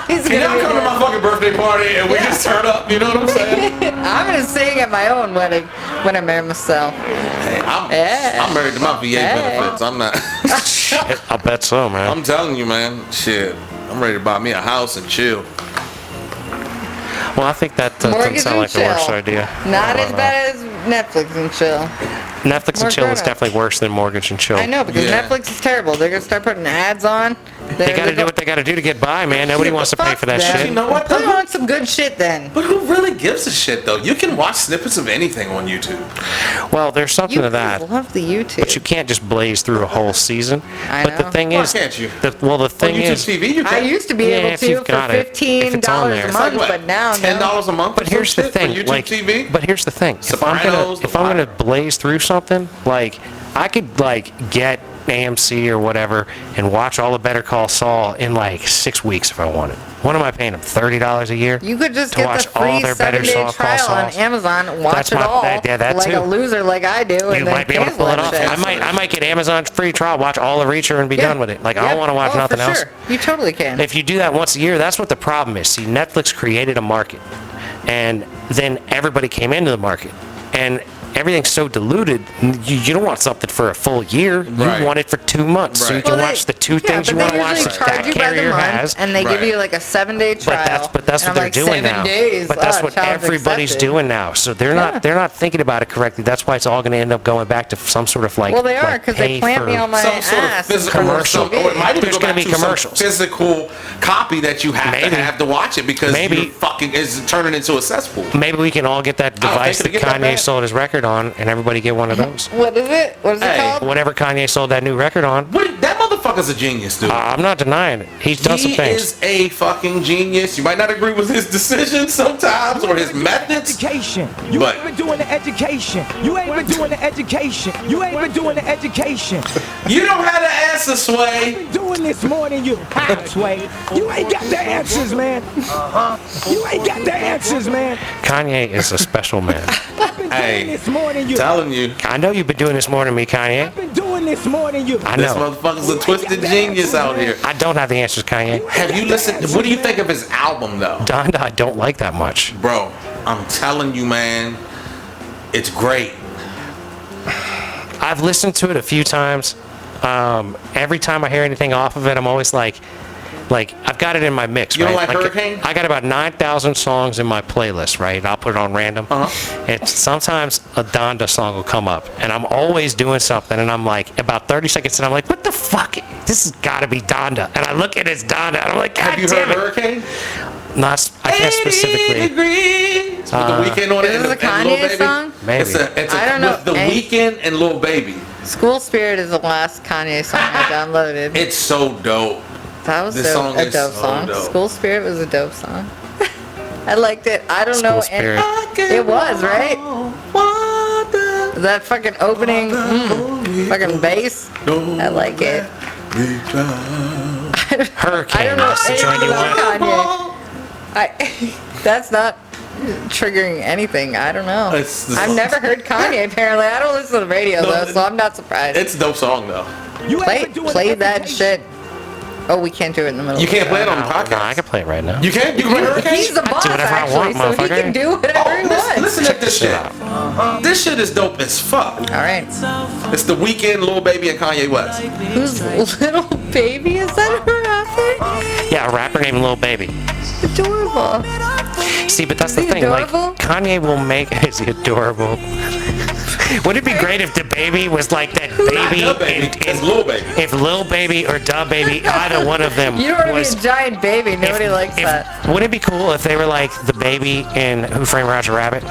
Speaker 3: He's
Speaker 2: Can y'all
Speaker 3: gonna
Speaker 2: come to my
Speaker 3: be.
Speaker 2: fucking birthday party and we
Speaker 3: Yeah.
Speaker 2: just turn up? You know what I'm saying?
Speaker 3: I'm gonna sing at my own wedding when I marry myself.
Speaker 2: Hey,
Speaker 3: Yeah.
Speaker 2: I'm married to my VA benefits. I'm not.
Speaker 1: Shit, I bet so, man.
Speaker 2: I'm telling you, man. Shit. I'm ready to buy me a house and chill.
Speaker 1: Well, I think that doesn't
Speaker 3: Mortgage
Speaker 1: sound
Speaker 3: and
Speaker 1: like the worst
Speaker 3: chill.
Speaker 1: idea.
Speaker 3: Not
Speaker 1: I
Speaker 3: as
Speaker 1: don't
Speaker 3: bad as Netflix and chill.
Speaker 1: Netflix
Speaker 3: More
Speaker 1: and chill is
Speaker 3: grown-up.
Speaker 1: definitely worse than mortgage and chill.
Speaker 3: I know, because
Speaker 2: Yeah.
Speaker 3: Netflix is terrible. They're gonna start putting ads on.
Speaker 1: They got to do what they got to do to get by, man. Nobody wants to pay for that
Speaker 3: Fuck
Speaker 1: shit.
Speaker 2: You know what?
Speaker 3: Put on some good shit then.
Speaker 2: But who really gives a shit, though? You can watch snippets of anything on YouTube.
Speaker 1: Well, there's something
Speaker 3: You
Speaker 1: to that.
Speaker 3: love the YouTube.
Speaker 1: But you can't just blaze through a whole season.
Speaker 3: I
Speaker 1: But the
Speaker 3: know.
Speaker 1: thing
Speaker 2: Why
Speaker 1: is,
Speaker 2: can't you?
Speaker 1: the
Speaker 2: On
Speaker 1: thing
Speaker 2: YouTube
Speaker 1: is,
Speaker 2: TV, you can.
Speaker 3: I used to be
Speaker 1: Yeah,
Speaker 3: able
Speaker 1: if you've
Speaker 3: to for
Speaker 1: got it. If it's on
Speaker 3: $15
Speaker 1: there.
Speaker 3: a
Speaker 1: It's
Speaker 3: month,
Speaker 2: Like what,
Speaker 3: but now no.
Speaker 2: $10 a month.
Speaker 1: but
Speaker 2: or some
Speaker 1: here's the
Speaker 2: shit for
Speaker 1: thing,
Speaker 2: YouTube
Speaker 1: like,
Speaker 2: TV.
Speaker 1: but here's the thing.
Speaker 2: Sopranos,
Speaker 1: If I'm gonna blaze through something, like I could like get AMC or whatever and watch all the Better Call Saul in like 6 weeks if I wanted. What am I paying them? $30 a year?
Speaker 3: You could just
Speaker 1: to
Speaker 3: get
Speaker 1: watch
Speaker 3: the
Speaker 1: all
Speaker 3: free
Speaker 1: their Better
Speaker 3: 7-day
Speaker 1: Call
Speaker 3: trial on
Speaker 1: Sauls.
Speaker 3: Amazon, watch
Speaker 1: That's
Speaker 3: it
Speaker 1: my-
Speaker 3: all,
Speaker 1: that
Speaker 3: like
Speaker 1: too.
Speaker 3: a loser like I do,
Speaker 1: You
Speaker 3: and then
Speaker 1: might be able to
Speaker 3: cancel
Speaker 1: pull it
Speaker 3: that
Speaker 1: off.
Speaker 3: shit.
Speaker 1: I might get Amazon free trial, watch all of Reacher and be done with it. Like I
Speaker 3: Yep.
Speaker 1: don't want to watch
Speaker 3: Oh,
Speaker 1: nothing
Speaker 3: for
Speaker 1: else.
Speaker 3: Sure. You totally can.
Speaker 1: If you do that once a year, that's what the problem is. See, Netflix created a market, and then everybody came into the market, and everything's so diluted. You don't want something for a full year. You
Speaker 2: Right.
Speaker 1: want it for 2 months, so you
Speaker 2: Right.
Speaker 1: can
Speaker 3: Well,
Speaker 1: watch the two things you
Speaker 3: but
Speaker 1: want to
Speaker 3: they
Speaker 1: watch
Speaker 3: usually
Speaker 1: that
Speaker 3: charge you by the
Speaker 1: carrier
Speaker 3: month,
Speaker 1: has.
Speaker 3: and they give
Speaker 2: Right.
Speaker 3: you like a 7-day trial.
Speaker 1: But that's
Speaker 3: and
Speaker 1: what
Speaker 3: I'm
Speaker 1: they're
Speaker 3: like,
Speaker 1: doing
Speaker 3: 7
Speaker 1: now.
Speaker 3: days,
Speaker 1: But that's what
Speaker 3: challenge
Speaker 1: everybody's
Speaker 3: accepted.
Speaker 1: doing now. So they're
Speaker 3: Yeah.
Speaker 1: not thinking about it correctly. That's why it's all going to end up going back to some sort of like.
Speaker 3: Well, they are,
Speaker 1: like
Speaker 3: because they
Speaker 1: pay
Speaker 3: plant
Speaker 1: for-
Speaker 3: me on my
Speaker 2: Some sort of
Speaker 3: ass.
Speaker 2: physical
Speaker 1: commercial.
Speaker 2: Or it might even
Speaker 1: There's
Speaker 2: go
Speaker 1: gonna
Speaker 2: back
Speaker 1: be
Speaker 2: to some
Speaker 1: commercials.
Speaker 2: physical copy that you have
Speaker 1: Maybe.
Speaker 2: to have to watch it because
Speaker 1: Maybe.
Speaker 2: you fucking is turning into a cesspool.
Speaker 1: Maybe we can all get that
Speaker 2: don't
Speaker 1: device that
Speaker 2: think it'll get that
Speaker 1: Kanye
Speaker 2: bad.
Speaker 1: sold his record on, and everybody get one of those.
Speaker 3: What is it? What is it
Speaker 2: Hey.
Speaker 3: called?
Speaker 1: Whatever Kanye sold that new record on.
Speaker 2: What, that motherfucker motherfucker's a genius, dude.
Speaker 1: I'm not denying it. He's done some
Speaker 2: He
Speaker 1: things.
Speaker 2: is a fucking genius. You might not agree with his decisions sometimes or his methods.
Speaker 5: Education. You
Speaker 2: But-
Speaker 5: ain't been doing the education. You ain't been doing the education. You ain't been doing the education.
Speaker 2: You don't have the answer, Sway.
Speaker 5: Been doing this more than you. How, Sway? You ain't got the answers, man. You ain't got the answers, man.
Speaker 1: Kanye is a special man.
Speaker 5: I've been
Speaker 2: Hey,
Speaker 5: doing this more than you.
Speaker 2: Telling you,
Speaker 1: I know you've been doing this more than me, Kanye.
Speaker 5: I've been doing this more than you.
Speaker 1: I
Speaker 2: this
Speaker 1: know.
Speaker 2: motherfucker's a twisted genius out here.
Speaker 1: I don't have the answers, Kanye.
Speaker 2: Have you listened? What do you think of his album, though?
Speaker 1: Donda, I don't like that much.
Speaker 2: Bro, I'm telling you, man, it's great.
Speaker 1: I've listened to it a few times. Every time I hear anything off of it, I'm always like I've got it in my mix,
Speaker 2: You
Speaker 1: right?
Speaker 2: don't like Hurricane?
Speaker 1: I got about 9,000 songs in my playlist, right? I'll put it on random. And sometimes a Donda song will come up, and I'm always doing something, and I'm like, about 30 seconds, and I'm like, what the fuck? This has got to be Donda. And I look at it's Donda, and I'm like, God
Speaker 2: Have you
Speaker 1: damn
Speaker 2: heard
Speaker 1: it.
Speaker 2: Hurricane?
Speaker 1: I can't
Speaker 2: 80
Speaker 1: specifically.
Speaker 2: degrees. With the Weeknd on it.
Speaker 3: Is this a
Speaker 2: and Lil
Speaker 3: Kanye
Speaker 2: Baby.
Speaker 3: song?
Speaker 1: Maybe.
Speaker 2: It's
Speaker 3: I don't know.
Speaker 2: with the
Speaker 3: Hey.
Speaker 2: Weeknd and Lil Baby.
Speaker 3: School Spirit is the last Kanye song I downloaded.
Speaker 2: It's so dope.
Speaker 3: That was
Speaker 2: This song
Speaker 3: a
Speaker 2: is
Speaker 3: dope
Speaker 2: so
Speaker 3: song.
Speaker 2: dope.
Speaker 3: School Spirit was a dope song. I liked it. I don't know.
Speaker 1: School Spirit.
Speaker 3: It was, right? That fucking opening, fucking bass. I like it.
Speaker 1: Hurricane.
Speaker 3: I don't know
Speaker 1: That's the joint
Speaker 3: anything
Speaker 1: you
Speaker 3: about
Speaker 1: want.
Speaker 3: Kanye. That's not triggering anything. I don't know.
Speaker 2: It's-
Speaker 3: I've never heard Kanye. Apparently, I don't listen to the radio
Speaker 2: No,
Speaker 3: though, so I'm not surprised.
Speaker 2: It's a dope song, though.
Speaker 5: You ain't been doing
Speaker 3: Play
Speaker 5: the
Speaker 3: that
Speaker 5: education.
Speaker 3: shit. Oh, we can't do it in the middle.
Speaker 2: You
Speaker 3: of the
Speaker 2: can't play it on the
Speaker 1: No, I
Speaker 2: podcast.
Speaker 1: can play it right now.
Speaker 2: You can't? You can play Hurricane?
Speaker 3: He's the boss,
Speaker 1: whatever I
Speaker 3: actually,
Speaker 1: want,
Speaker 3: so he
Speaker 1: motherfucker.
Speaker 3: can do whatever he wants.
Speaker 2: Listen to this shit. This shit is dope as fuck.
Speaker 3: All right.
Speaker 2: It's the Weeknd, Lil Baby, and Kanye West.
Speaker 3: Who's Little Baby? Is that her rapper?
Speaker 1: Yeah, a rapper named Lil Baby.
Speaker 3: Adorable.
Speaker 1: See, but that's
Speaker 3: Is
Speaker 1: the
Speaker 3: he
Speaker 1: thing.
Speaker 3: adorable?
Speaker 1: Like, Kanye will make. Is he adorable? Would it be great if the baby was like that baby?
Speaker 2: Lil Baby. It's Lil Baby.
Speaker 1: If Lil Baby or Da Baby, either one of them
Speaker 3: You don't want to
Speaker 1: was.
Speaker 3: be a giant baby. Nobody likes that.
Speaker 1: Wouldn't it be cool if they were like the baby in Who Framed Roger Rabbit?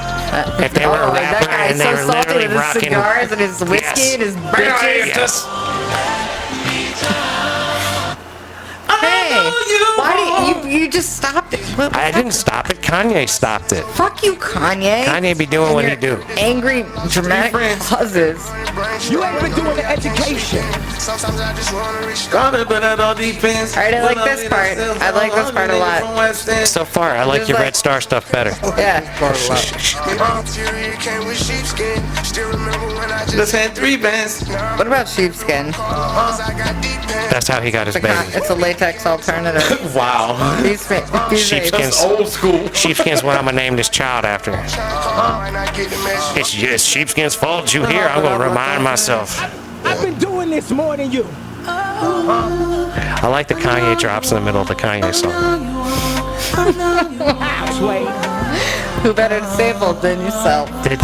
Speaker 1: If they were a
Speaker 3: Oh, that
Speaker 1: rapper
Speaker 3: guy
Speaker 1: and
Speaker 3: is
Speaker 1: they
Speaker 3: so
Speaker 1: were
Speaker 3: salty
Speaker 1: literally
Speaker 3: with his
Speaker 1: rocking
Speaker 3: cigars and his whiskey
Speaker 1: Yes.
Speaker 3: and his bitches.
Speaker 1: Yes.
Speaker 3: Hey, why do you just stopped it? What-
Speaker 1: I didn't stop it. Kanye stopped it.
Speaker 3: Fuck you, Kanye.
Speaker 1: Kanye be doing
Speaker 3: And
Speaker 1: what he
Speaker 3: your
Speaker 1: do.
Speaker 3: Angry, dramatic
Speaker 2: friends.
Speaker 3: pauses.
Speaker 5: You ain't been doing the education.
Speaker 2: All right,
Speaker 3: I like this part. I like this part a lot.
Speaker 1: So far, I like
Speaker 3: Just
Speaker 1: your
Speaker 3: like-
Speaker 1: Red Star stuff better.
Speaker 3: Yeah.
Speaker 2: Just had 3 bands.
Speaker 3: What about sheepskin?
Speaker 1: That's how he got his
Speaker 3: It's a,
Speaker 1: baby.
Speaker 3: it's a latex alternative.
Speaker 2: Wow.
Speaker 3: These
Speaker 1: Sheepskin.
Speaker 2: That's old school.
Speaker 1: Sheepskin's what I'm gonna name this child after. It's Sheepskin's fault you here. I'm gonna remind myself.
Speaker 5: I've been doing this more than you.
Speaker 1: I like the Kanye drops in the middle of the Kanye song.
Speaker 5: How, Sway?
Speaker 3: Who better disabled than yourself?
Speaker 1: Did-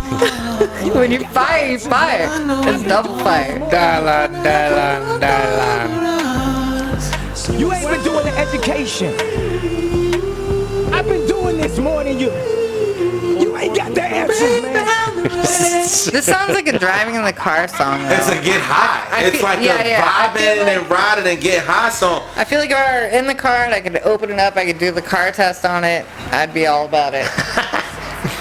Speaker 3: When you fire, you fire. It's double fire.
Speaker 4: Dalan, dalan, dalan.
Speaker 5: You ain't been doing the education. I've been doing this more than you. You ain't got the answers, man.
Speaker 3: This sounds like a driving in the car song.
Speaker 2: It's
Speaker 3: Though.
Speaker 2: a get high.
Speaker 3: I
Speaker 2: It's
Speaker 3: feel-
Speaker 2: like
Speaker 3: yeah,
Speaker 2: a
Speaker 3: yeah, I feel
Speaker 2: vibing and riding and get high song.
Speaker 3: I feel like if I were in the car and I could open it up, I could do the car test on it, I'd be all about it.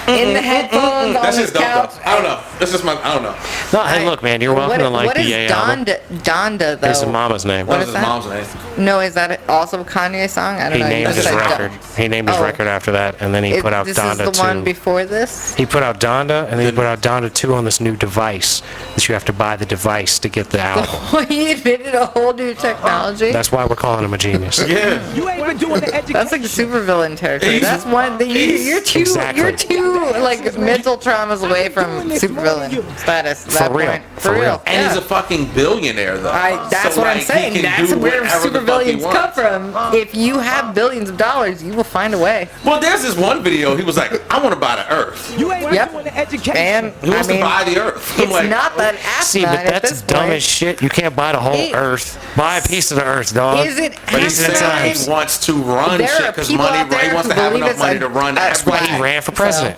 Speaker 3: In the headphones, on
Speaker 2: That's
Speaker 3: the
Speaker 2: just dope
Speaker 3: couch.
Speaker 2: though. I don't know. That's just my, I don't know.
Speaker 1: No, hey, look, man, you're welcome to like
Speaker 3: what
Speaker 1: the
Speaker 3: is
Speaker 1: Ye album.
Speaker 3: Donda, though?
Speaker 1: His mama's name.
Speaker 3: What
Speaker 2: What
Speaker 3: is
Speaker 2: is his
Speaker 3: that?
Speaker 2: mom's name?
Speaker 3: No, is that also a Kanye song? I don't
Speaker 1: He
Speaker 3: know. You
Speaker 1: named
Speaker 3: just
Speaker 1: his
Speaker 3: said
Speaker 1: record. He named his
Speaker 3: Oh.
Speaker 1: record after that, and then he put out
Speaker 3: this
Speaker 1: Donda
Speaker 3: is the one
Speaker 1: 2.
Speaker 3: before this?
Speaker 1: He put out Donda, and then he put out Donda 2 on this new device that you have to buy the device to get the album.
Speaker 3: He invented a whole new technology.
Speaker 1: That's why we're calling him a genius.
Speaker 2: Yeah.
Speaker 5: You ain't been doing the education.
Speaker 3: That's like supervillain territory.
Speaker 2: He's-
Speaker 3: That's one. You're two.
Speaker 1: Exactly.
Speaker 3: You're two like mental traumas away from supervillain status. at that
Speaker 1: For real.
Speaker 3: point.
Speaker 1: For real.
Speaker 2: And he's a fucking billionaire though.
Speaker 3: That's
Speaker 2: So,
Speaker 3: what I'm
Speaker 2: like, he
Speaker 3: saying.
Speaker 2: can
Speaker 3: That's
Speaker 2: do
Speaker 3: where
Speaker 2: whatever the fuck he
Speaker 3: supervillains come
Speaker 2: wants.
Speaker 3: from. If you have billions of dollars, you will find a way.
Speaker 2: Well, there's this one video. He was like, "I want to buy the Earth."
Speaker 5: You ain't been
Speaker 3: Yep.
Speaker 5: doing the education.
Speaker 3: And
Speaker 2: He wants
Speaker 3: I mean,
Speaker 2: to buy the Earth. I'm
Speaker 3: it's
Speaker 2: like,
Speaker 3: not that
Speaker 1: See,
Speaker 3: asinine
Speaker 1: but
Speaker 3: at
Speaker 1: that's
Speaker 3: this
Speaker 1: dumb
Speaker 3: point.
Speaker 1: as shit. You can't buy the whole
Speaker 3: It-
Speaker 1: earth. Buy a piece of the earth, dog.
Speaker 3: Is it
Speaker 2: But he
Speaker 1: Piece at a
Speaker 2: said
Speaker 1: time.
Speaker 2: he wants to run
Speaker 3: There
Speaker 2: shit
Speaker 3: are
Speaker 2: because
Speaker 3: people
Speaker 2: money.
Speaker 3: out there
Speaker 2: He wants
Speaker 3: who
Speaker 2: to have
Speaker 3: believe
Speaker 2: enough
Speaker 3: it's
Speaker 2: money
Speaker 3: a-
Speaker 2: to run.
Speaker 3: that's
Speaker 1: Why
Speaker 2: everything.
Speaker 1: he ran for president.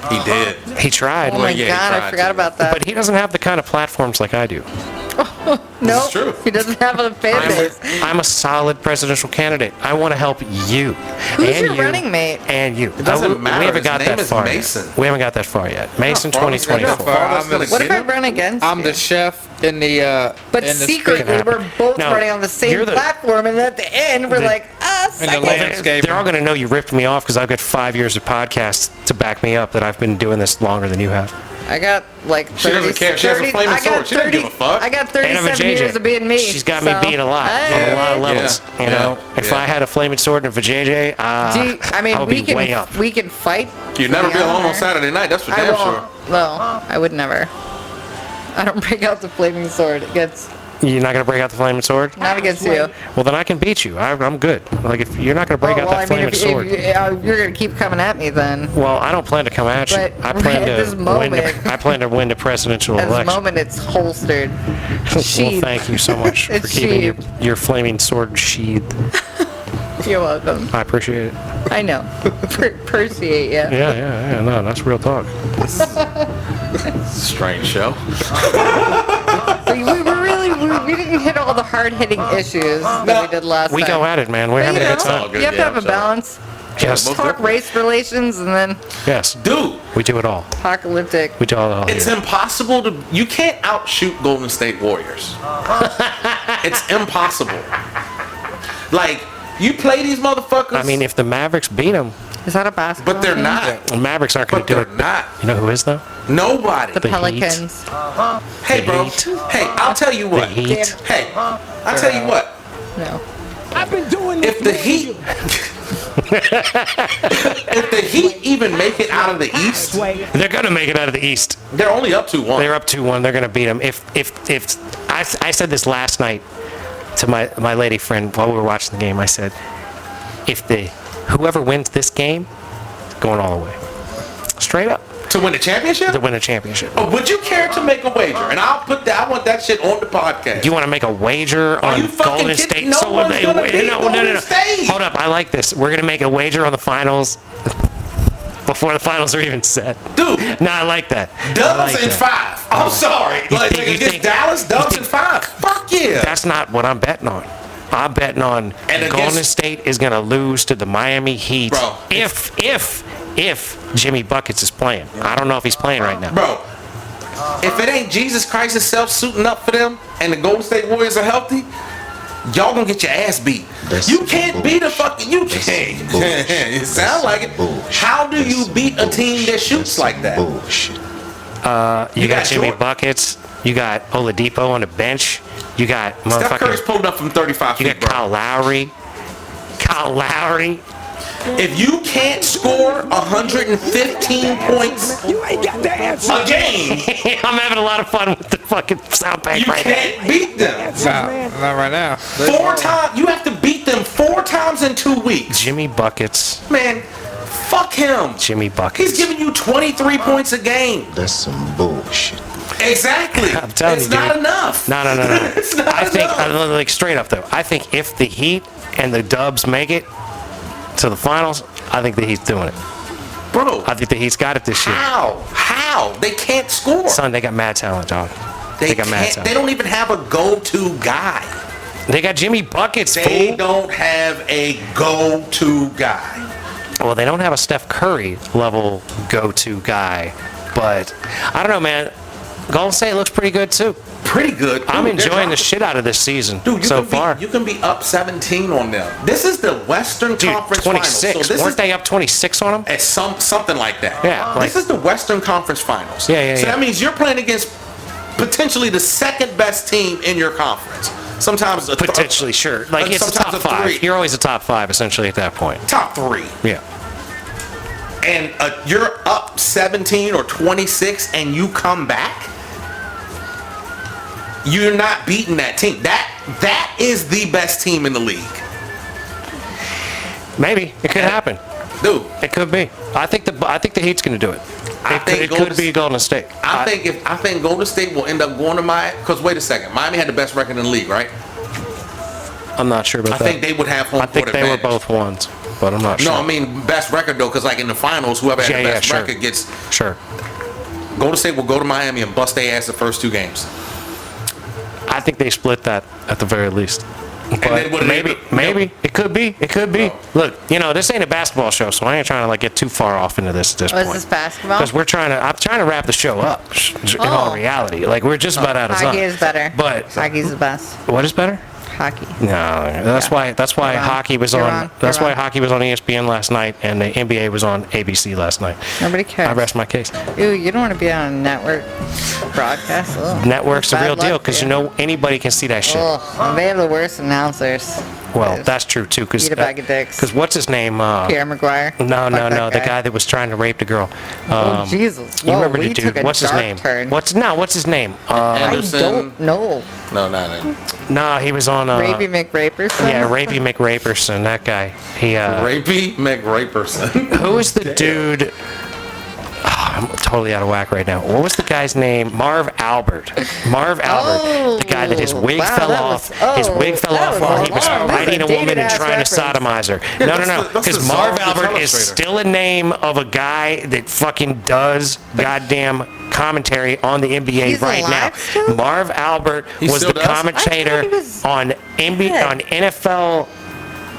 Speaker 2: He did.
Speaker 1: He tried.
Speaker 3: Oh my
Speaker 2: yeah, he
Speaker 3: god, I
Speaker 2: tried
Speaker 3: forgot
Speaker 2: to.
Speaker 3: about that.
Speaker 1: But he doesn't have the kind of platforms like I do.
Speaker 3: No,
Speaker 2: is true.
Speaker 3: he doesn't have a fan base.
Speaker 1: I'm a solid presidential candidate. I want to help you.
Speaker 3: Who's
Speaker 1: and
Speaker 3: your
Speaker 1: you,
Speaker 3: running mate?
Speaker 1: And you.
Speaker 2: It doesn't
Speaker 1: We
Speaker 2: matter.
Speaker 1: haven't
Speaker 2: His
Speaker 1: got
Speaker 2: name
Speaker 1: that
Speaker 2: is
Speaker 1: far
Speaker 2: Mason.
Speaker 1: yet. We haven't got that far yet. Mason
Speaker 2: How far is that
Speaker 1: 2024.
Speaker 2: far? That's gonna
Speaker 3: What if
Speaker 2: get
Speaker 3: I
Speaker 2: him?
Speaker 3: run against
Speaker 4: I'm
Speaker 3: you?
Speaker 4: the chef in the.
Speaker 3: But
Speaker 4: in the
Speaker 3: secretly,
Speaker 1: speaker.
Speaker 3: we're both
Speaker 1: No,
Speaker 3: running on the same
Speaker 1: you're the-
Speaker 3: platform, and at the end, we're
Speaker 1: The-
Speaker 3: like,
Speaker 4: in the
Speaker 3: second.
Speaker 4: landscape.
Speaker 1: They're all going to know you ripped me off because I've got 5 years of podcasts to back me up that I've been doing this longer than you have.
Speaker 3: I got like 30.
Speaker 2: She doesn't care. She has a
Speaker 3: 30
Speaker 2: flaming
Speaker 3: I got
Speaker 2: sword. She doesn't give a fuck.
Speaker 3: I got
Speaker 1: And I'm a
Speaker 3: 37 years of being me.
Speaker 1: She's got me
Speaker 3: so-
Speaker 1: beat a lot on a lot of levels.
Speaker 2: Yeah.
Speaker 1: You know,
Speaker 2: Yeah.
Speaker 1: if
Speaker 2: Yeah.
Speaker 1: I had a flaming sword and a vajayjay,
Speaker 3: I mean,
Speaker 1: I would
Speaker 3: we
Speaker 1: be way up.
Speaker 3: can fight.
Speaker 2: You'd never
Speaker 3: to
Speaker 2: be alone on
Speaker 3: honest.
Speaker 2: Saturday night. That's for
Speaker 3: I
Speaker 2: damn
Speaker 3: won't.
Speaker 2: sure.
Speaker 3: No, I would never. I don't break out the flaming sword against
Speaker 1: You're not going to break out the flaming sword?
Speaker 3: not against you.
Speaker 1: Well, then I can beat you. I'm good. Like, if you're not going to break
Speaker 3: Oh,
Speaker 1: out
Speaker 3: well,
Speaker 1: that
Speaker 3: I mean,
Speaker 1: flaming
Speaker 3: if
Speaker 1: sword.
Speaker 3: you're gonna keep coming at me, then
Speaker 1: Well, I don't plan to come at you.
Speaker 3: But
Speaker 1: I plan
Speaker 3: at
Speaker 1: to
Speaker 3: this
Speaker 1: win.
Speaker 3: moment-
Speaker 1: I plan to win the presidential
Speaker 3: at this
Speaker 1: election.
Speaker 3: moment it's holstered.
Speaker 1: Well,
Speaker 3: Sheathed.
Speaker 1: thank you so much for
Speaker 3: It's
Speaker 1: keeping
Speaker 3: sheathed.
Speaker 1: your flaming sword sheathed.
Speaker 3: You're welcome.
Speaker 1: I appreciate it.
Speaker 3: I know. Appreciate you.
Speaker 1: Yeah. No, that's real talk.
Speaker 2: Strange show.
Speaker 3: We didn't hit all the hard-hitting issues that we did last
Speaker 1: We
Speaker 3: time.
Speaker 1: go at it, man. We're
Speaker 3: But,
Speaker 1: having
Speaker 3: you
Speaker 1: a good
Speaker 3: know,
Speaker 1: time.
Speaker 2: all good.
Speaker 3: You have to
Speaker 2: Yeah,
Speaker 3: have a
Speaker 2: I'm sorry.
Speaker 3: balance.
Speaker 1: Yes.
Speaker 2: most
Speaker 3: Talk
Speaker 2: definitely.
Speaker 3: race relations and then
Speaker 1: Yes.
Speaker 2: Dude,
Speaker 1: We do it all.
Speaker 3: apocalyptic.
Speaker 1: We do it all
Speaker 2: it's
Speaker 1: here.
Speaker 2: impossible to. You can't outshoot Golden State Warriors. It's impossible. Like, you play these motherfuckers.
Speaker 1: I mean, if the Mavericks beat them,
Speaker 3: Is that a basketball
Speaker 2: but they're
Speaker 3: game?
Speaker 2: not.
Speaker 1: the Mavericks aren't going
Speaker 2: But
Speaker 1: to do
Speaker 2: they're
Speaker 1: it.
Speaker 2: not.
Speaker 1: You know who is, though?
Speaker 2: Nobody.
Speaker 3: The
Speaker 1: The Heat.
Speaker 3: Pelicans.
Speaker 2: Hey, bro.
Speaker 1: Heat.
Speaker 2: Hey, I'll tell you
Speaker 1: The
Speaker 2: what.
Speaker 1: Heat.
Speaker 2: Hey, I'll tell you what.
Speaker 3: No.
Speaker 5: I've been doing this
Speaker 2: If the
Speaker 5: more
Speaker 2: Heat, if the Heat even make it out of the East,
Speaker 5: way.
Speaker 1: They're going to make it out of the East.
Speaker 2: they're only up 2-1.
Speaker 1: They're up 2-1. They're going to beat them. If I said this last night to my lady friend while we were watching the game, I said, whoever wins this game, going all the way, straight up
Speaker 2: To win the championship?
Speaker 1: to win the championship.
Speaker 2: Oh, would you care to make a wager? And I'll put that. I want that shit on the podcast.
Speaker 1: You want to make a wager
Speaker 2: Are
Speaker 1: on
Speaker 2: you fucking
Speaker 1: Golden
Speaker 2: kidding?
Speaker 1: State?
Speaker 2: No
Speaker 1: So when
Speaker 2: one's
Speaker 1: they
Speaker 2: gonna
Speaker 1: win,
Speaker 2: beat
Speaker 1: no.
Speaker 2: Golden State.
Speaker 1: Hold up, I like this. We're gonna make a wager on the finals before the finals are even set.
Speaker 2: Dude,
Speaker 1: No, I like that. I
Speaker 2: Dubs
Speaker 1: like
Speaker 2: in
Speaker 1: that.
Speaker 2: 5. I'm sorry. Like,
Speaker 1: think- you
Speaker 2: against
Speaker 1: think-
Speaker 2: Dallas, Dubs in 5. Fuck yeah.
Speaker 1: That's not what I'm betting on. I'm betting on
Speaker 2: And against-
Speaker 1: Golden State is gonna lose to the Miami Heat
Speaker 2: Bro.
Speaker 1: if Jimmy Buckets is playing. I don't know if he's playing right now.
Speaker 2: Bro, if it ain't Jesus Christ himself suiting up for them and the Golden State Warriors are healthy, y'all gonna get your ass beat. You can't beat a fucking. You can't. It sound like it. How do you beat a team that shoots like that?
Speaker 1: You got
Speaker 2: got
Speaker 1: Jimmy
Speaker 2: Jordan.
Speaker 1: Buckets. You got Oladipo on the bench. You got
Speaker 2: Steph Curry's
Speaker 1: motherfucking.
Speaker 2: pulling up from 35
Speaker 1: You
Speaker 2: feet,
Speaker 1: got
Speaker 2: bro.
Speaker 1: Kyle Lowry. Kyle Lowry.
Speaker 2: If you can't score 115 points
Speaker 5: You ain't got the answer.
Speaker 2: a game,
Speaker 1: I'm having a lot of fun with the fucking South Bank
Speaker 2: you
Speaker 1: right now.
Speaker 2: can't beat them.
Speaker 4: Not right now.
Speaker 2: 4 times. You have to beat them 4 times in 2 weeks.
Speaker 1: Jimmy Buckets.
Speaker 2: Man, fuck him.
Speaker 1: Jimmy Buckets.
Speaker 2: He's giving you 23 points a game.
Speaker 6: That's some bullshit.
Speaker 2: Exactly.
Speaker 1: I'm telling
Speaker 2: it's
Speaker 1: you,
Speaker 2: not
Speaker 1: dude.
Speaker 2: enough.
Speaker 1: No.
Speaker 2: It's not
Speaker 1: I think,
Speaker 2: enough.
Speaker 1: like straight up though, I think if the Heat and the Dubs make it to the finals, I think the Heat's doing it.
Speaker 2: Bro,
Speaker 1: I think the Heat's got it this year.
Speaker 2: how? They can't score.
Speaker 1: Son, they got mad talent, dog.
Speaker 2: They
Speaker 1: got mad
Speaker 2: can't.
Speaker 1: talent.
Speaker 2: They don't even have a go-to guy.
Speaker 1: They got Jimmy Buckets,
Speaker 2: They
Speaker 1: fool.
Speaker 2: don't have a go-to guy.
Speaker 1: Well, they don't have a Steph Curry level go-to guy, but I don't know, man. Golden State looks pretty good too.
Speaker 2: Pretty good.
Speaker 1: I'm
Speaker 2: Dude, they're
Speaker 1: enjoying the
Speaker 2: dropping-
Speaker 1: shit out of this season
Speaker 2: Dude, you
Speaker 1: so
Speaker 2: can
Speaker 1: far.
Speaker 2: Be, you can be up 17 on them. This is the Western
Speaker 1: Dude,
Speaker 2: Conference
Speaker 1: 26.
Speaker 2: Finals. So this
Speaker 1: Weren't
Speaker 2: is
Speaker 1: they up 26 on them?
Speaker 2: at something like that.
Speaker 1: Yeah, like-
Speaker 2: this is the Western Conference Finals.
Speaker 1: Yeah.
Speaker 2: So that means you're playing against potentially the second best team in your conference. Sometimes
Speaker 1: Potentially, sure. Like it's a
Speaker 2: sometimes
Speaker 1: top five.
Speaker 2: 3.
Speaker 1: You're always a top five, essentially, at that point.
Speaker 2: top 3.
Speaker 1: Yeah.
Speaker 2: And you're up 17 or 26 and you come back, you're not beating that team. That is the best team in the league.
Speaker 1: Maybe it could happen.
Speaker 2: Dude,
Speaker 1: It could be. I think the Heat's going to do it. It could be Golden State.
Speaker 2: I think Golden State will end up going to Miami. Because wait a second, Miami had the best record in the league, right?
Speaker 1: I'm not sure about
Speaker 2: I
Speaker 1: that.
Speaker 2: think they would have home
Speaker 1: I think
Speaker 2: court
Speaker 1: they were
Speaker 2: advantage.
Speaker 1: both ones, but I'm not sure.
Speaker 2: No, I mean best record though, because like in the finals, whoever had the best
Speaker 1: sure.
Speaker 2: record gets.
Speaker 1: Sure.
Speaker 2: Golden State will go to Miami and bust their ass the first 2 games.
Speaker 1: I think they split that at the very least. But
Speaker 2: then what did
Speaker 1: maybe it could be. Look, this ain't a basketball show, so I ain't trying to like get too far off into this at this
Speaker 3: Oh, is
Speaker 1: point.
Speaker 3: this basketball?
Speaker 1: Because I'm trying to wrap the show up. In all reality, like we're just about out of time.
Speaker 3: Hockey is better.
Speaker 1: But
Speaker 3: Hockey's the best.
Speaker 1: what is better?
Speaker 3: Hockey.
Speaker 1: No, that's why
Speaker 3: You're wrong.
Speaker 1: hockey was
Speaker 3: You're
Speaker 1: on.
Speaker 3: wrong.
Speaker 1: That's
Speaker 3: You're
Speaker 1: why
Speaker 3: wrong.
Speaker 1: hockey was on ESPN last night, and the NBA was on ABC last night.
Speaker 3: Nobody cares.
Speaker 1: I rest my case.
Speaker 3: Ew, you don't want to be on a network broadcast. Ugh.
Speaker 1: Network's the
Speaker 3: Bad
Speaker 1: real
Speaker 3: luck
Speaker 1: deal
Speaker 3: for
Speaker 1: because anybody can see that shit.
Speaker 3: Ugh, they have the worst announcers.
Speaker 1: Well, that's true too. Because
Speaker 3: Eat a bag of dicks.
Speaker 1: what's his name?
Speaker 3: Pierre Maguire.
Speaker 1: No,
Speaker 3: Fuck
Speaker 1: no,
Speaker 3: that
Speaker 1: no. The guy that was trying to rape the girl.
Speaker 3: Oh, Jesus.
Speaker 1: You
Speaker 3: Whoa,
Speaker 1: remember
Speaker 3: we
Speaker 1: the
Speaker 3: took
Speaker 1: dude?
Speaker 3: a
Speaker 1: What's his
Speaker 3: dark
Speaker 1: name?
Speaker 3: turn.
Speaker 1: What's his name?
Speaker 3: I
Speaker 2: Anderson.
Speaker 3: don't know.
Speaker 2: No, not it.
Speaker 1: No, he was on.
Speaker 3: Rapey McRaperson?
Speaker 1: Yeah, Rapey McRaperson. That guy. He.
Speaker 2: Rapey McRaperson.
Speaker 1: Who is the dude? Oh, I'm totally out of whack right now. What was the guy's name? Marv Albert. Marv Albert, the guy that his wig
Speaker 3: wow,
Speaker 1: fell
Speaker 3: that
Speaker 1: off.
Speaker 3: was-
Speaker 1: his wig fell
Speaker 3: that
Speaker 1: off
Speaker 3: was
Speaker 1: while
Speaker 3: a
Speaker 1: he was
Speaker 3: long- this is
Speaker 1: fighting
Speaker 3: a
Speaker 1: a woman and
Speaker 3: dated-ass
Speaker 1: trying to
Speaker 3: reference.
Speaker 1: sodomize her.
Speaker 2: Yeah,
Speaker 1: No,
Speaker 2: that's
Speaker 1: because
Speaker 2: the
Speaker 1: Marv
Speaker 2: Czar of the
Speaker 1: Albert is
Speaker 2: Telestrator.
Speaker 1: still a name of a guy that fucking does goddamn commentary on the NBA
Speaker 3: He's
Speaker 1: right now.
Speaker 3: alive still?
Speaker 1: Marv Albert
Speaker 2: He
Speaker 1: was
Speaker 2: still
Speaker 1: the
Speaker 2: does?
Speaker 1: commentator
Speaker 3: I thought he was
Speaker 1: on
Speaker 3: dead.
Speaker 1: on NFL.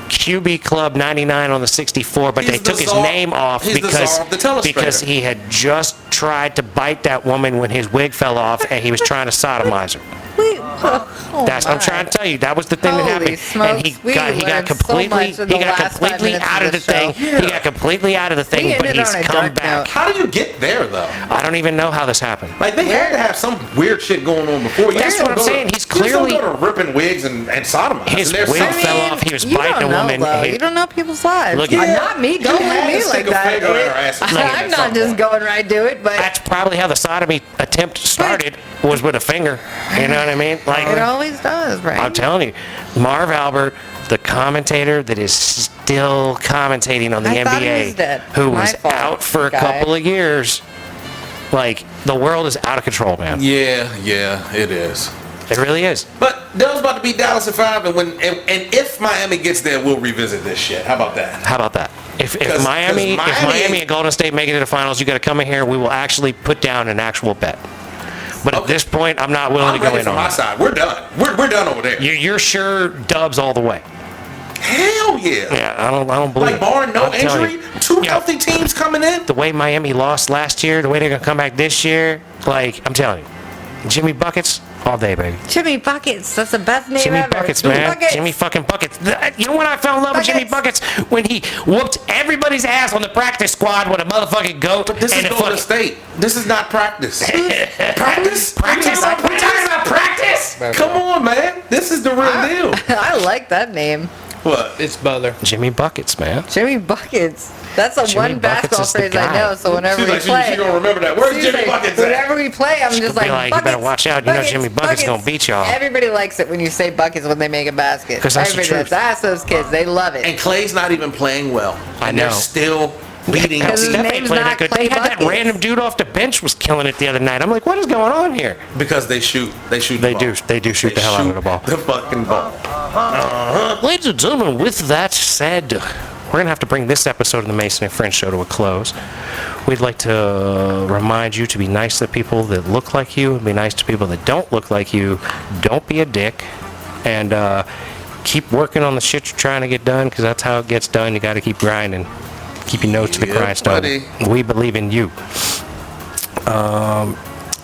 Speaker 1: QB Club 99 on the 64, but
Speaker 2: He's
Speaker 1: they
Speaker 2: the
Speaker 1: took his
Speaker 2: czar-
Speaker 1: name off
Speaker 2: he's the
Speaker 1: because
Speaker 2: czar of the Telestrator.
Speaker 1: because he had just tried to bite that woman when his wig fell off, and he was trying to sodomize her.
Speaker 3: Wait, oh
Speaker 1: That's I'm trying to tell you. That was the thing that
Speaker 3: Holy
Speaker 1: happened,
Speaker 3: smokes,
Speaker 1: and he
Speaker 3: we
Speaker 1: got
Speaker 3: learned so
Speaker 1: completely
Speaker 3: much in the last 5
Speaker 1: completely
Speaker 3: minutes
Speaker 1: out
Speaker 3: of
Speaker 1: of the
Speaker 3: this show.
Speaker 1: thing. He got completely out of the thing,
Speaker 3: We
Speaker 1: but
Speaker 3: ended
Speaker 1: he's
Speaker 3: on a
Speaker 1: come
Speaker 3: dark
Speaker 1: back.
Speaker 3: note.
Speaker 2: How do you get there though?
Speaker 1: I don't even know how this happened.
Speaker 2: Like they had to have some weird shit going on before. You
Speaker 1: That's
Speaker 2: just
Speaker 1: what
Speaker 2: don't
Speaker 1: I'm
Speaker 2: go to-
Speaker 1: saying. He's
Speaker 2: you just don't
Speaker 1: clearly-
Speaker 2: go to ripping wigs and sodomizing.
Speaker 1: His
Speaker 2: There's
Speaker 1: wig
Speaker 2: something-
Speaker 1: fell off. He was
Speaker 3: You
Speaker 1: biting
Speaker 3: don't
Speaker 1: a
Speaker 3: know,
Speaker 1: woman.
Speaker 3: though.
Speaker 1: He-
Speaker 3: You don't know people's lives.
Speaker 1: Look,
Speaker 3: Not me. Don't
Speaker 2: You
Speaker 3: look at
Speaker 2: had
Speaker 3: me
Speaker 2: to
Speaker 3: like
Speaker 2: stick a
Speaker 3: that.
Speaker 2: finger in her ass and
Speaker 3: I'm
Speaker 2: at
Speaker 3: not
Speaker 2: some
Speaker 3: just
Speaker 2: point.
Speaker 3: going right to it, but
Speaker 1: That's probably how the sodomy attempt started, was with a finger. You know what I mean? Like,
Speaker 3: it always does, right?
Speaker 1: I'm telling you, Marv Albert, the commentator that is still commentating on the
Speaker 3: I thought he
Speaker 1: NBA,
Speaker 3: was dead.
Speaker 1: who
Speaker 3: My
Speaker 1: was
Speaker 3: fault,
Speaker 1: out for a
Speaker 3: guy.
Speaker 1: couple of years, like, the world is out of control, man.
Speaker 2: Yeah, it is.
Speaker 1: It really is.
Speaker 2: But Dell's about to beat Dallas in 5, and if Miami gets there, we'll revisit this shit. How about that?
Speaker 1: How about that? If
Speaker 2: 'Cause
Speaker 1: Miami
Speaker 2: Miami-
Speaker 1: and Golden State make it to the finals, you got to come in here. We will actually put down an actual bet. But at
Speaker 2: Okay.
Speaker 1: this point, I'm not willing
Speaker 2: I'm
Speaker 1: to go
Speaker 2: ready
Speaker 1: in
Speaker 2: from
Speaker 1: on
Speaker 2: my
Speaker 1: it.
Speaker 2: side. We're done. We're done over there.
Speaker 1: You're sure Dubs all the way?
Speaker 2: Hell yeah.
Speaker 1: Yeah, I don't believe.
Speaker 2: Like barring no
Speaker 1: I'm telling
Speaker 2: injury,
Speaker 1: you.
Speaker 2: two
Speaker 1: Yeah.
Speaker 2: healthy teams coming in.
Speaker 1: The way Miami lost last year, the way they're gonna come back this year, like I'm telling you, Jimmy Buckets all day, baby.
Speaker 3: Jimmy Buckets. That's the best name
Speaker 1: Jimmy
Speaker 3: ever.
Speaker 1: Buckets,
Speaker 3: Jimmy
Speaker 1: man.
Speaker 3: Buckets.
Speaker 1: Jimmy fucking Buckets. You know when I fell in love with Jimmy Buckets? When he whooped everybody's ass on the practice squad with a motherfucking goat.
Speaker 2: But this is
Speaker 1: and a
Speaker 2: Golden
Speaker 1: fucking
Speaker 2: State. This is not practice. Practice?
Speaker 1: practice. We're talking about practice.
Speaker 2: Come on, man. This is the real deal.
Speaker 3: I like that name.
Speaker 2: What?
Speaker 4: It's Butler.
Speaker 1: Jimmy Buckets, man.
Speaker 3: Jimmy Buckets. That's the
Speaker 1: Jimmy
Speaker 3: one
Speaker 1: Buckets
Speaker 3: basketball
Speaker 1: is the
Speaker 3: phrase I
Speaker 1: guy.
Speaker 3: know. So whenever
Speaker 2: She's
Speaker 3: we
Speaker 2: like,
Speaker 3: play,
Speaker 2: she gonna remember that. Where's Jimmy
Speaker 3: seriously,
Speaker 2: Buckets at?
Speaker 3: whenever we play, I'm just
Speaker 1: be
Speaker 3: like,
Speaker 1: like, you better
Speaker 3: Buckets,
Speaker 1: watch out. You know Jimmy Buckets gonna beat y'all.
Speaker 3: Everybody likes it when you say buckets when they make a basket.
Speaker 1: 'Cause that's the
Speaker 3: Everybody
Speaker 1: truth.
Speaker 3: does. Ask those kids. They love it.
Speaker 2: And Clay's not even playing well.
Speaker 1: I
Speaker 2: And
Speaker 1: know.
Speaker 2: They're still beating
Speaker 3: Because his
Speaker 1: Steph ain't
Speaker 3: name's
Speaker 1: playing
Speaker 3: not
Speaker 1: that good.
Speaker 3: Clay
Speaker 1: They had that
Speaker 3: Buckets.
Speaker 1: random dude off the bench was killing it the other night. I'm like, what is going on here?
Speaker 2: because they shoot. They shoot.
Speaker 1: They
Speaker 2: the
Speaker 1: do.
Speaker 2: ball.
Speaker 1: They do shoot the hell out of the ball.
Speaker 2: The fucking ball.
Speaker 1: Ladies and gentlemen, with that said, we're going to have to bring this episode of the Mason and Friends show to a close. We'd like to remind you to be nice to people that look like you and be nice to people that don't look like you. Don't be a dick. And keep working on the shit you're trying to get done, because that's how it gets done. You got to keep grinding. Keep your nose to the
Speaker 2: Yeah,
Speaker 1: grindstone.
Speaker 2: buddy.
Speaker 1: We believe in you.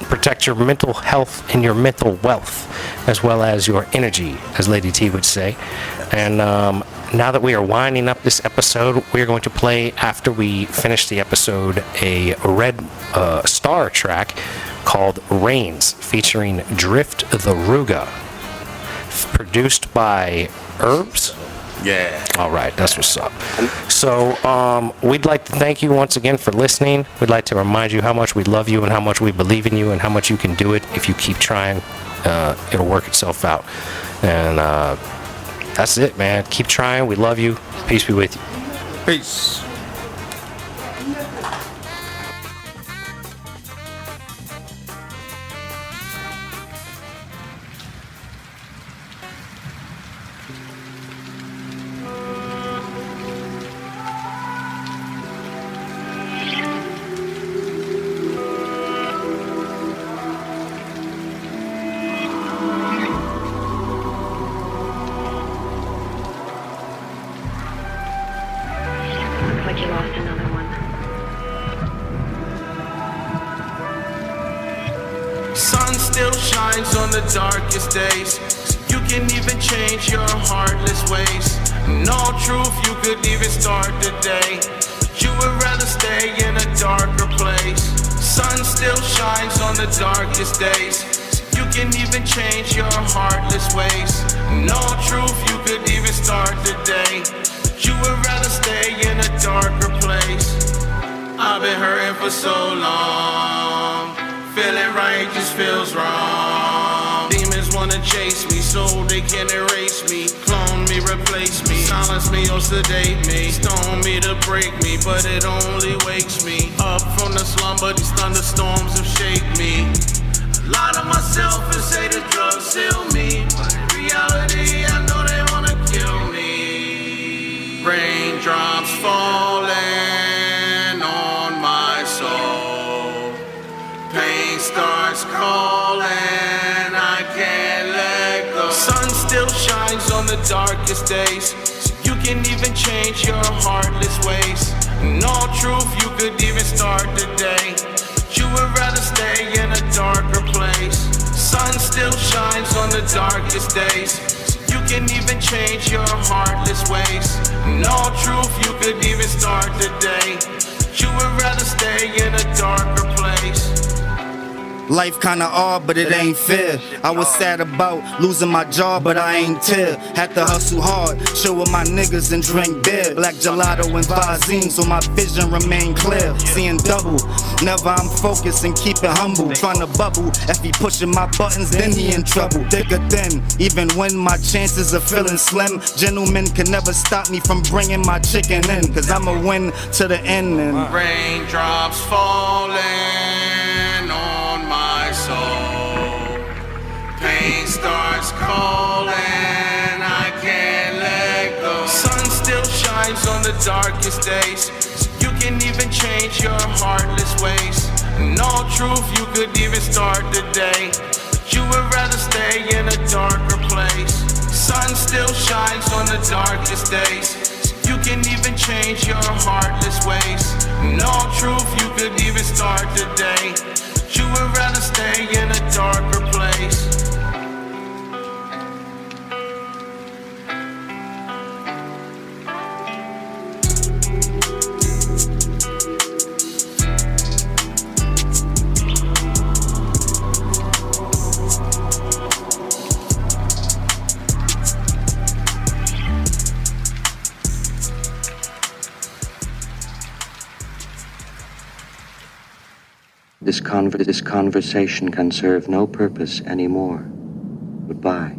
Speaker 1: Protect your mental health and your mental wealth, as well as your energy, as Lady T would say. And now that we are winding up this episode, we are going to play, after we finish the episode, a Red Star track called Rains, featuring Drift the Ruga, produced by Herbs.
Speaker 2: Yeah.
Speaker 1: All right, that's what's up. So we'd like to thank you once again for listening. We'd like to remind you how much we love you and how much we believe in you and how much you can do it if you keep trying. It'll work itself out. And that's it, man. Keep trying. We love you. Peace be with you.
Speaker 4: Peace.
Speaker 6: Looks like you lost another one.
Speaker 7: Sun still shines on the darkest days. You can even change your heartless ways. In all truth, you could even start the day. But you would rather stay in a darker place. Sun still shines on the darkest days. You can even change your heartless ways. In all truth, you could even start the day. But you would rather stay in a darker place. I've been hurting for so long. Feeling right just feels wrong. Demons wanna chase me so they can erase me. Clone me, replace me, silence me or sedate me. Stone me to break me, but it only wakes me up from the slumber. These thunderstorms have shaped me. A lot of myself and say the drugs heal me, but in reality I know they wanna kill me. Raindrops falling on my soul. Pain starts calling, I can't let go. Sun still shines on the darkest days, so you can even change your heartless ways. In all truth, you could even start the day. But you would rather stay in a darker place. Sun still shines on the darkest days, so you can even change your heartless ways. In all truth, you could even start the day. But you would rather stay in a darker place.
Speaker 8: Life kinda odd, but it ain't fair. I was sad about losing my job, but I ain't tear. Had to hustle hard, chill with my niggas and drink beer. Black gelato and Visine, so my vision remain clear. Seeing double, never I'm focused and keep it humble. Tryna bubble, if he pushing my buttons, then he in trouble. Thick or thin, even when my chances are feeling slim. Gentlemen can never stop me from bringing my chicken in, cause I'ma win to the end. And
Speaker 7: raindrops falling on my soul. Pain starts calling, I can't let go. Sun still shines on the darkest days, so you can even change your heartless ways. In all truth, you could even start the day. But you would rather stay in a darker place. Sun still shines on the darkest days, so you can even change your heartless ways. In all truth, you could even start the day. You would rather stay in a darker place.
Speaker 9: This conversation can serve no purpose anymore. Goodbye.